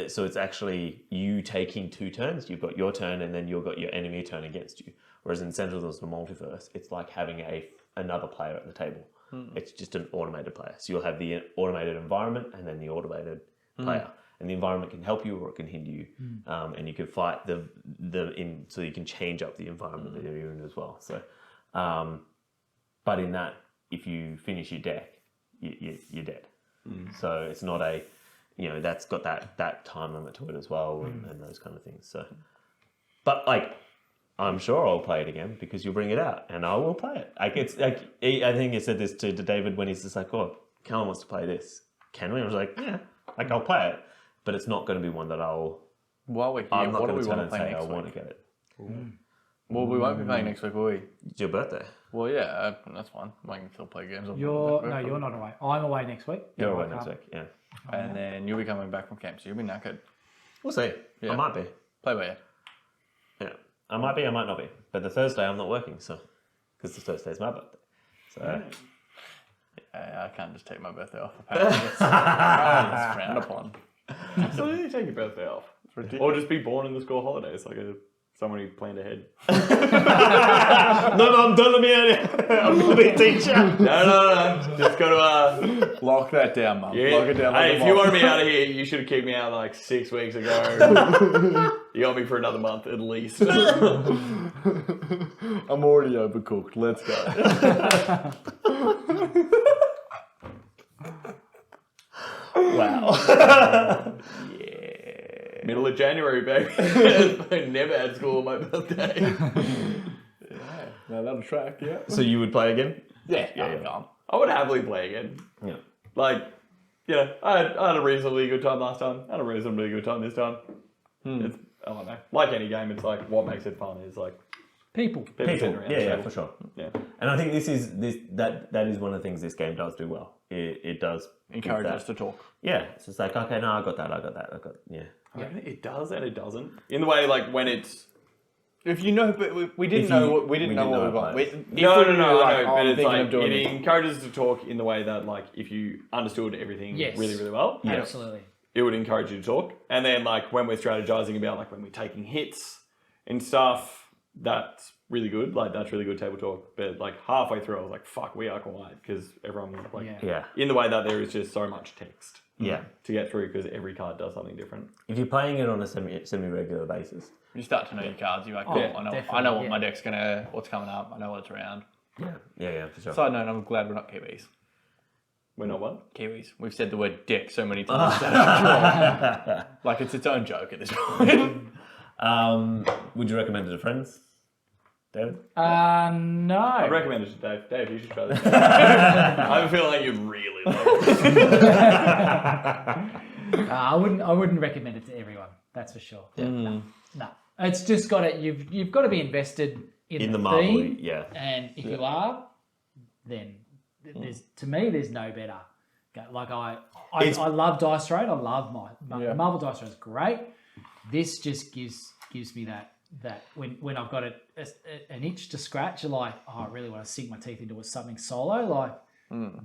so it's actually you taking 2 turns. You've got your turn, and then you've got your enemy turn against you. Whereas in Sentinels and Multiverse, it's like having another player at the table. It's just an automated player. So you'll have the automated environment, and then the automated player. And the environment can help you, or it can hinder you. And you can fight so you can change up the environment that you're in as well. So, but in that, if you finish your deck, you're dead. So it's not that's got that time limit to it as well, and those kind of things. So, but like, I'm sure I'll play it again because you'll bring it out, and I will play it. Like it's like I think I said this to David when he's just like, "Oh, Callum wants to play this. Can we?" I was like, "Yeah, like I'll play it, but it's not going to be one that I'll." While we're here, I'm not what do going we to want turn to and play say I next want to week? get it. Well, we won't be playing next week, will we? It's your birthday. Well, yeah, that's fine. I can still play games. You're not away. I'm away next week. You're I away next can't. week. Yeah, And then you'll be coming back from camp, so you'll be knackered. we'll see. Yeah. I might be. Play by ear. Yeah, I might be. I might not be. But the Thursday I'm not working, so because the Thursday's my birthday. So. I can't just take my birthday off. Apparently, it's frowned upon. Absolutely, you take your birthday off. Or just be born in the school holidays, like someone who planned ahead. No, I'm done with me out here. I'm going to be a teacher. No. Just go to Lock that down, Mum. yeah. Lock it down. Hey, if you wanted me out of here, you should have kicked me out like 6 weeks ago. You got me for another month at least. I'm already overcooked. Let's go. Wow. Yeah. Middle of January, baby. I never had school on my birthday. No, that'll track, yeah. So you would play again? Yeah. I would happily play again. Yeah. Like, yeah, I had a reasonably good time last time. I had a reasonably good time this time. It's, I don't know. Like any game, it's like what makes it fun is like People. sitting around the Yeah, table. for sure. Yeah. And I think that is one of the things this game does do well. It does Encourage give us to talk. Yeah, it's just like, okay, no, I got that. Yeah. I mean, it does and it doesn't. In the way, like when it's If you know, but we didn't know what we got. no, I know, but it's thinking like of doing it encourages to talk in the way that like if you understood everything Yes. really, really well, Absolutely. it would encourage you to talk. And then like when we're strategizing about like when we're taking hits and stuff, that's really good. Like that's really good table talk. But like halfway through, I was like, "Fuck, we are quiet," because everyone was like, Yeah. in the way that there is just so much text Yeah. to get through because every card does something different. If you're playing it on a semi-regular basis. You start to know your cards. You're like, Oh, cool, yeah, I know what yeah. my deck's what's coming up. I know what's around. Yeah, for sure. Side note, I'm glad we're not Kiwis. We're not one. Kiwis. We've said the word deck so many times. Like it's its own joke at this point. Would you recommend it to friends, David? No. I'd recommend it to Dave. Dave, you should try this. I have a feeling like you'd really like it. I wouldn't recommend it to everyone. That's for sure. No. It's just got it. You've got to be invested in the Marvel, theme. yeah. And if you are, then there's no better. Like I love Dice Throne. I love my Marvel Dice Throne is great. This just gives me that when I've got an itch to scratch, like I really want to sink my teeth into something solo. Like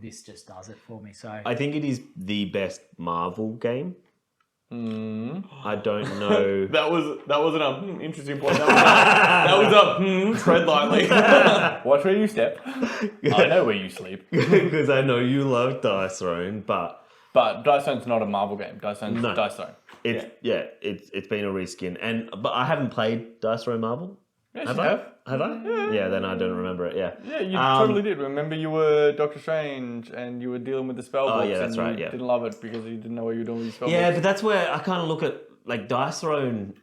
this just does it for me. So I think it is the best Marvel game. I don't know. That was an interesting point. That was a tread lightly. Watch where you step. I know where you sleep. Because I know you love Dice Throne, but Dice Throne's not a Marvel game. Dice Throne's Dice Throne. It's been a reskin, but I haven't played Dice Throne Marvel. Yes, Have you I? have. Have I? Yeah, then I don't remember it. Yeah. Yeah, you totally did. Remember, you were Doctor Strange and you were dealing with the spell books. yeah, that's and right, you yeah. didn't love it because you didn't know what you were doing with your spell Yeah, books. but that's where I kind of look at like Dice Throne.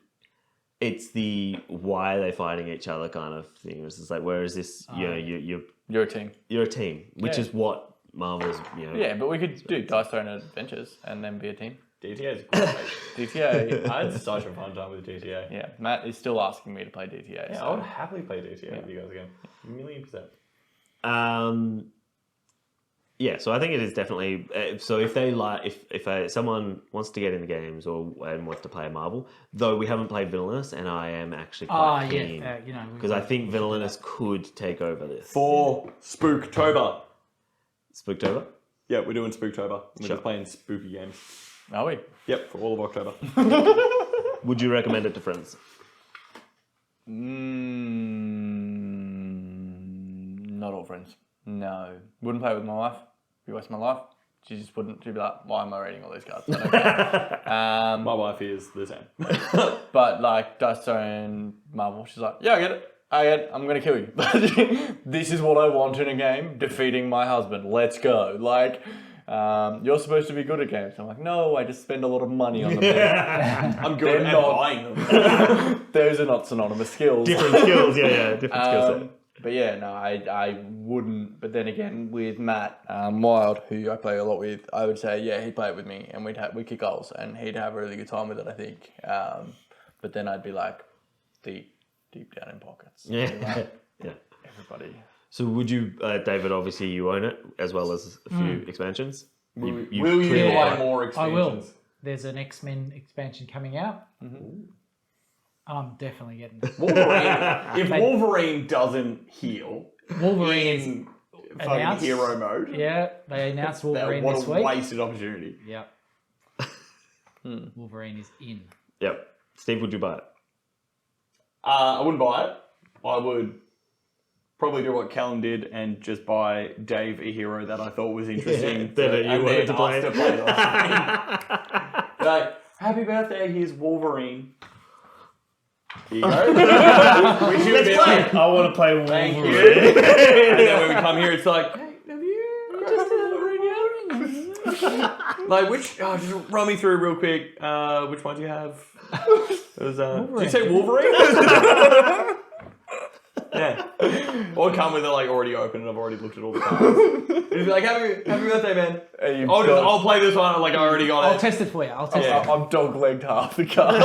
It's the why are they fighting each other kind of thing. It's just like where is this? You're You're a team. you're a team, which is what Marvel's. Yeah, but we could do Dice Throne Adventures and then be a team. DTA is great. DTA. I had such a fun time with DTA. Yeah, Matt is still asking me to play DTA. Yeah, so. I would happily play DTA with you guys again. 1,000,000%. Yeah, so I think it is definitely. So if they like, if someone wants to get in the games and wants to play a Marvel, though we haven't played Villainous, and I am actually quite keen because I think Villainous could take over this. For Spooktober. Spooktober? Yeah, we're doing Spooktober. We're Sure. just playing spooky games. Are we? Yep, for all of October. Would you recommend it to friends? Not all friends. No. Wouldn't play with my wife. Be wasting my life. She just wouldn't. She'd be like, why am I reading all these cards? I don't care. My wife is the same. But like Dice Throne Marvel, she's like, yeah, I get it. I'm going to kill you. This is what I want in a game. Defeating my husband. Let's go. Like, you're supposed to be good at games. I'm like, no, I just spend a lot of money on them. I'm good at buying them. Those are not synonymous skills. Different skills, different skill set. But yeah, no, I wouldn't. But then again, with Matt Wild, who I play a lot with, I would say, yeah, he'd play it with me, and we'd kick goals, and he'd have a really good time with it, I think. But then I'd be like deep down in pockets. Yeah, Like, everybody. So would you, David? Obviously, you own it as well as a few expansions. Will you buy more expansions? I will. There's an X-Men expansion coming out. I'm definitely getting it. Wolverine. If Wolverine doesn't heal, Wolverine is in fucking announced. hero mode, Yeah, they announced Wolverine what this a week. wasted opportunity. Yep. Wolverine is in. Yep. Steve, would you buy it? I wouldn't buy it. I would probably do what Callum did and just buy Dave a hero that I thought was interesting. that you wanted to play. Like, happy birthday, here's Wolverine. Here you go. We should be like, I want to play Wolverine. thank you. And then when we come here, it's like, hey, have you just Wolverine yet? Like which? Oh, just run me through real quick. Which ones you have? It was. Did you say Wolverine? Yeah. Or come with it like already open and I've already looked at all the cards. It'd be like, happy birthday, man. I'll play this one. Like I already got I'll it. test it for you. I'll test it. I've dog-legged half the cards.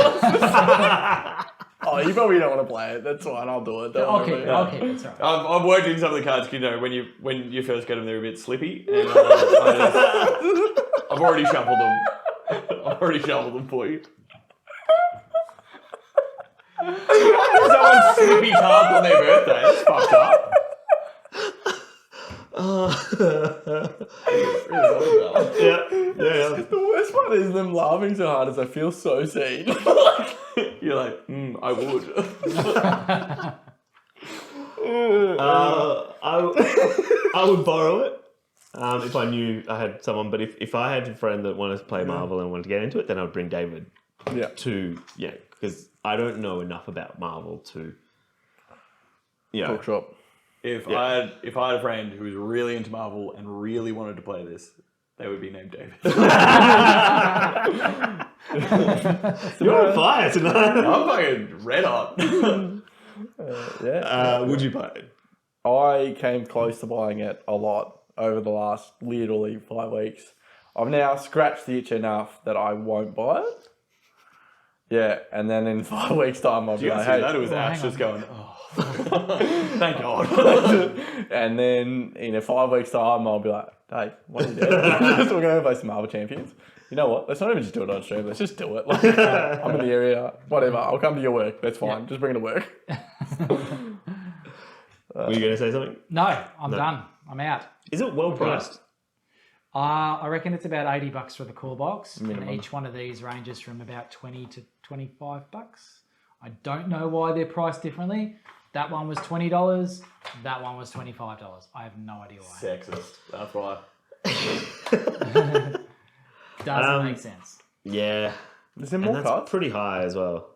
Oh, you probably don't want to play it. That's fine. I'll do it. I'll keep it. It's all right. I've worked in some of the cards. You know, when you first get them, they're a bit slippy. And I've already shuffled them. I've already shuffled them for you. Someone's slippy cards on their birthday. That's fucked up. Yeah. The worst part is them laughing so hard as I feel so seen. You're like, I would. I would borrow it if I knew I had someone. But if I had a friend that wanted to play Marvel and wanted to get into it, then I would bring David. Yeah. Because I don't know enough about Marvel to. Yeah. Talk shop. If I had a friend who was really into Marvel and really wanted to play this, they would be named David. You're on fire tonight. I'm fucking red hot. Would you buy it? I came close to buying it a lot over the last literally 5 weeks. I've now scratched the itch enough that I won't buy it. Yeah, and then in 5 weeks' time, I'll Do be you like, see hey. that? It was Ash just going, oh. Thank God. And then in 5 weeks' time, I'll be like, hey, what are you doing? We're going to play some Marvel Champions. You know what? Let's not even just do it on stream. Let's just do it. Like, I'm in the area. Whatever. I'll come to your work. That's fine. Yeah. Just bring it to work. Were you going to say something? No, I'm done. I'm out. Is it well priced? I reckon it's about $80 for the core box, Minimum. and each one of these ranges from about $20 to $25. I don't know why they're priced differently. That one was $20. That one was $25. I have no idea why. Sexist. That's why. Doesn't make sense. Yeah. Is there And more that's cards? pretty high as well.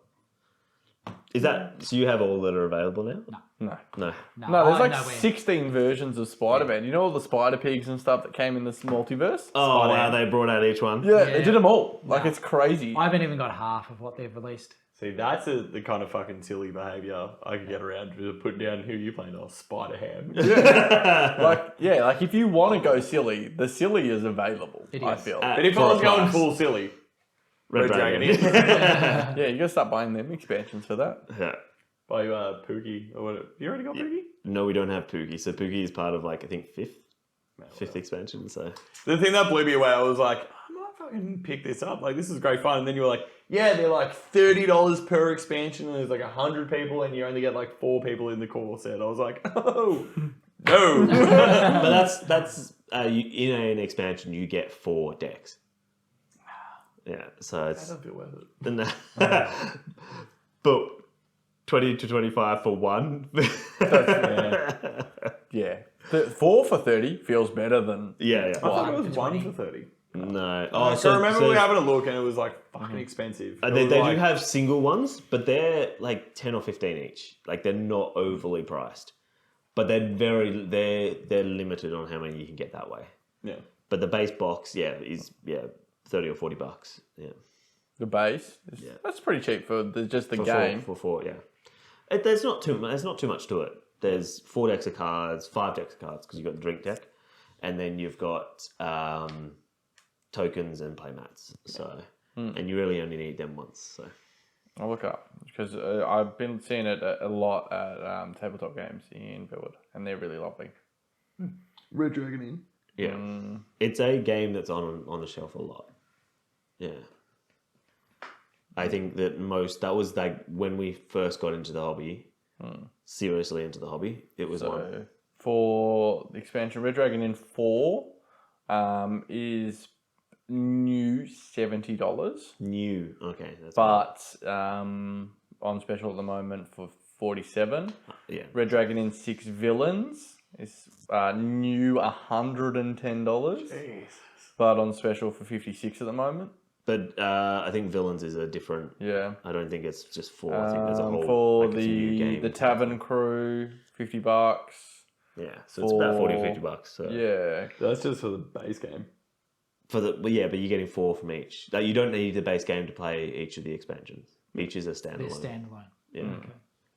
Is that so? You have all that are available now? No. No. No, there's I'm like nowhere. 16 versions of Spider-Man. You know all the Spider Pigs and stuff that came in this multiverse? Oh Spider-Man. wow! They brought out each one. Yeah, they did them all. Like, No. it's crazy. I haven't even got half of what they've released. See, that's the kind of fucking silly behaviour I could get around to put down who you playing on Spider-Ham. Like if you want to go silly, the silly is available, It I is. feel. But if For I a was going price. full silly, Red Dragon Dragon. Yeah, you got to start buying them expansions for that. Yeah. by Pookie or whatever. You already got Pookie? No, we don't have Pookie. So Pookie is part of like I think fifth expansion. So The thing that blew me away, I was like, I might fucking pick this up. Like, this is great fun. And then you were like, yeah, they're like $30 per expansion, and there's like 100 people, and you only get like 4 people in the core set. I was like, oh, no. but that's in an expansion you get 4 decks. Yeah, so I it's don't feel worth it. but 20 to 25 for one. Yeah. 4 for 30 feels better than... Yeah. I thought it was for 1 20. for 30. No. I remember we were having a look, and it was like fucking expensive. They It was do like- have single ones, but they're like 10 or 15 each. Like they're not overly priced, but they're limited on how many you can get that way. Yeah. But the base box, is 30 or $40. Yeah. The base. That's pretty cheap for just the game. For 4, yeah. There's not too much to it. There's 4 decks of cards, 5 decks of cards because you've got the drink deck, and then you've got tokens and playmats. So, and you really only need them once. So, I'll look up because I've been seeing it a lot at tabletop games in Billwood, and they're really lovely. Red Dragon in. yeah, it's a game that's on the shelf a lot. Yeah. I think that that was like when we first got into the hobby, seriously into the hobby, it was one. So for the expansion, Red Dragon in 4 is new $70, New, okay. That's but on special at the moment for $47. yeah. Red Dragon in 6 villains is new $110, but on special for $56 at the moment. But I think Villains is a different. Yeah. I don't think it's just 4. I think there's a whole. For like, it's a new game. the Tavern Crew, $50. Yeah, so it's about 40 or $50. So Yeah. That's just for the base game. but you're getting 4 from each. Like, you don't need the base game to play each of the expansions. Each is a They're standalone. standalone. Yeah. Okay.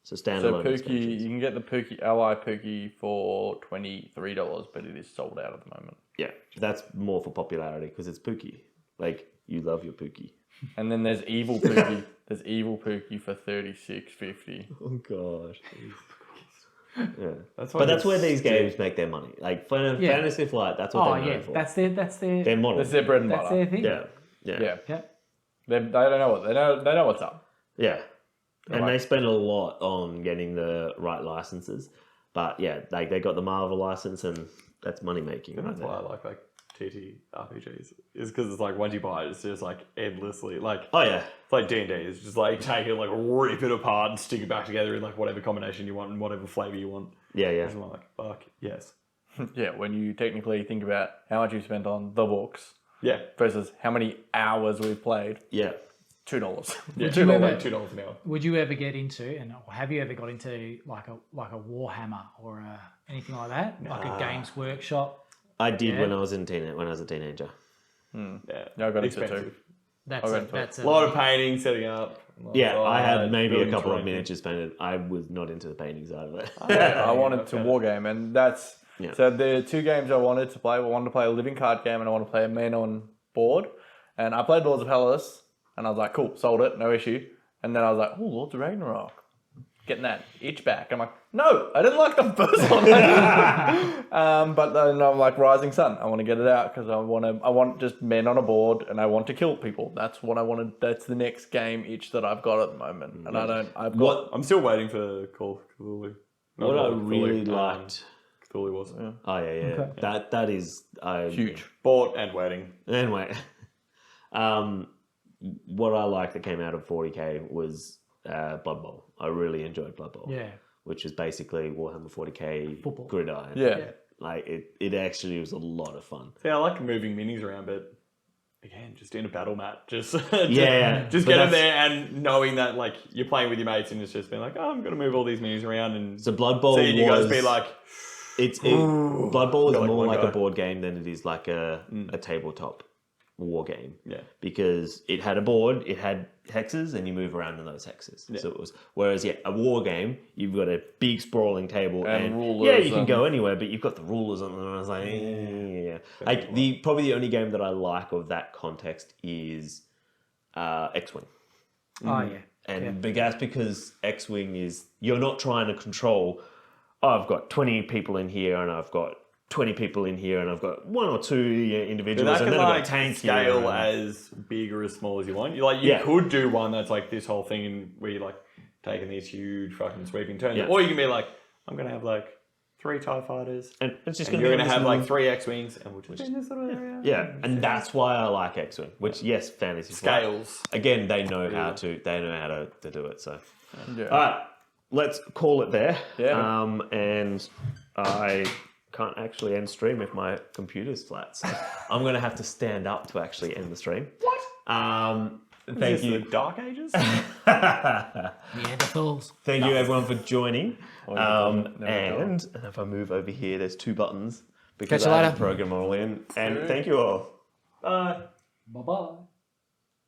So So standalone Pookie, expansions. you can get the Pookie Ally Pookie for $23, but it is sold out at the moment. Yeah, that's more for popularity because it's Pookie. Like, you love your Pookie. And then there's Evil Pookie. There's Evil Pookie for $36.50. Oh gosh. Yeah, That's but that's where these games make their money. Like Yeah. Fantasy Flight, that's what Oh they're known yeah, for. that's their their model. That's their bread and that's butter. their thing. Yeah, Yeah. Yeah. They don't know what they know what's up. yeah. And Like- they spend a lot on getting the right licenses. But yeah, like they got the Marvel license, and that's money making. And Right that's why I there. like TT RPGs. Is because it's like once you buy it, it's just like endlessly like. Oh yeah, It's like D&D. It's just like take it, like rip it apart and stick it back together in like whatever combination you want and whatever flavor you want. yeah. It's like fuck yes. Yeah, when you technically think about how much you've spent on the books Yeah. versus how many hours we've played, Yeah. $2. Yeah. you ever- $2 an hour. Would you ever get into, and have you ever got into like a Warhammer or anything like that, like a Games Workshop? I did Yeah. when I was a teenager. Yeah. Yeah, I got into it Expensive. too. That's Okay, a, that's A lot of painting, setting up. Yeah, I had maybe a building couple of terrain. miniatures painted. I was not into the painting side of it. I wanted to wargame, and that's Yeah. so the 2 games I wanted to play. I wanted to play a living card game, and I wanted to play a man on board. And I played Lords of Hellas, and I was like, cool, sold it, no issue. And then I was like, oh, Lords of Ragnarok, getting that itch back. I'm like, no, I didn't like the first one. But then I'm like, Rising Sun, I want to get it out because I want just men on a board, and I want to kill people. That's what I wanted. That's the next game itch that I've got at the moment, and I've got. I'm still waiting for Call of Cthulhu. Not What I Call of Cthulhu, really liked. Cthulhu was Oh yeah. Okay. That is Huge. bought and waiting. Anyway, what I liked that came out of 40k was Blood Bowl. I really enjoyed Blood Bowl. Yeah. Which is basically Warhammer 40k Football. gridiron. Yeah. Like it actually was a lot of fun. See, I like moving minis around, but again, just in a battle mat, just Yeah, just but get them that's- there and knowing that like you're playing with your mates and it's just been like, oh, I'm gonna move all these minis around and So Blood Bowl seeing you guys be like, Blood Bowl is You're like more one like guy. a board game than it is like a tabletop war game. yeah, Because it had a board, it had hexes, and you move around in those hexes. Yeah. So it was. Whereas a war game, you've got a big sprawling table, And rulers yeah, you can and- go anywhere, but you've got the rulers on them. And I was like, yeah. Like probably the only game that I like of that context is X-Wing, Oh yeah. and that's because X-Wing is you're not trying to control. Oh, I've got 20 people in here, and I've got 20 people in here, and I've got 1 or 2 but individuals, that and can then I've like got tanks scale here. and- as big or as small as you want. You Yeah. could do one that's like this whole thing and where you're like taking these huge fucking sweeping turns, Yeah. or you can be like, I'm gonna have like 3 TIE fighters. and it's just And going you're to gonna have like 3 X-wings, and we'll just be in this little area. Yeah, and that's why I like X-Wing. Which yes, fantasy flight. Scales. Again, they know how to do it. So, Yeah. all right, let's call it there. Yeah. And I can't actually end stream if my computer's flat. So I'm going to have to stand up to actually end the stream. What? Thank Is this you. the Dark Ages? Neanderthals. Thank you everyone for joining. Never And if I move over here, there's 2 buttons because Catch you I later. have the program all in. And thank you all. Bye. Bye bye.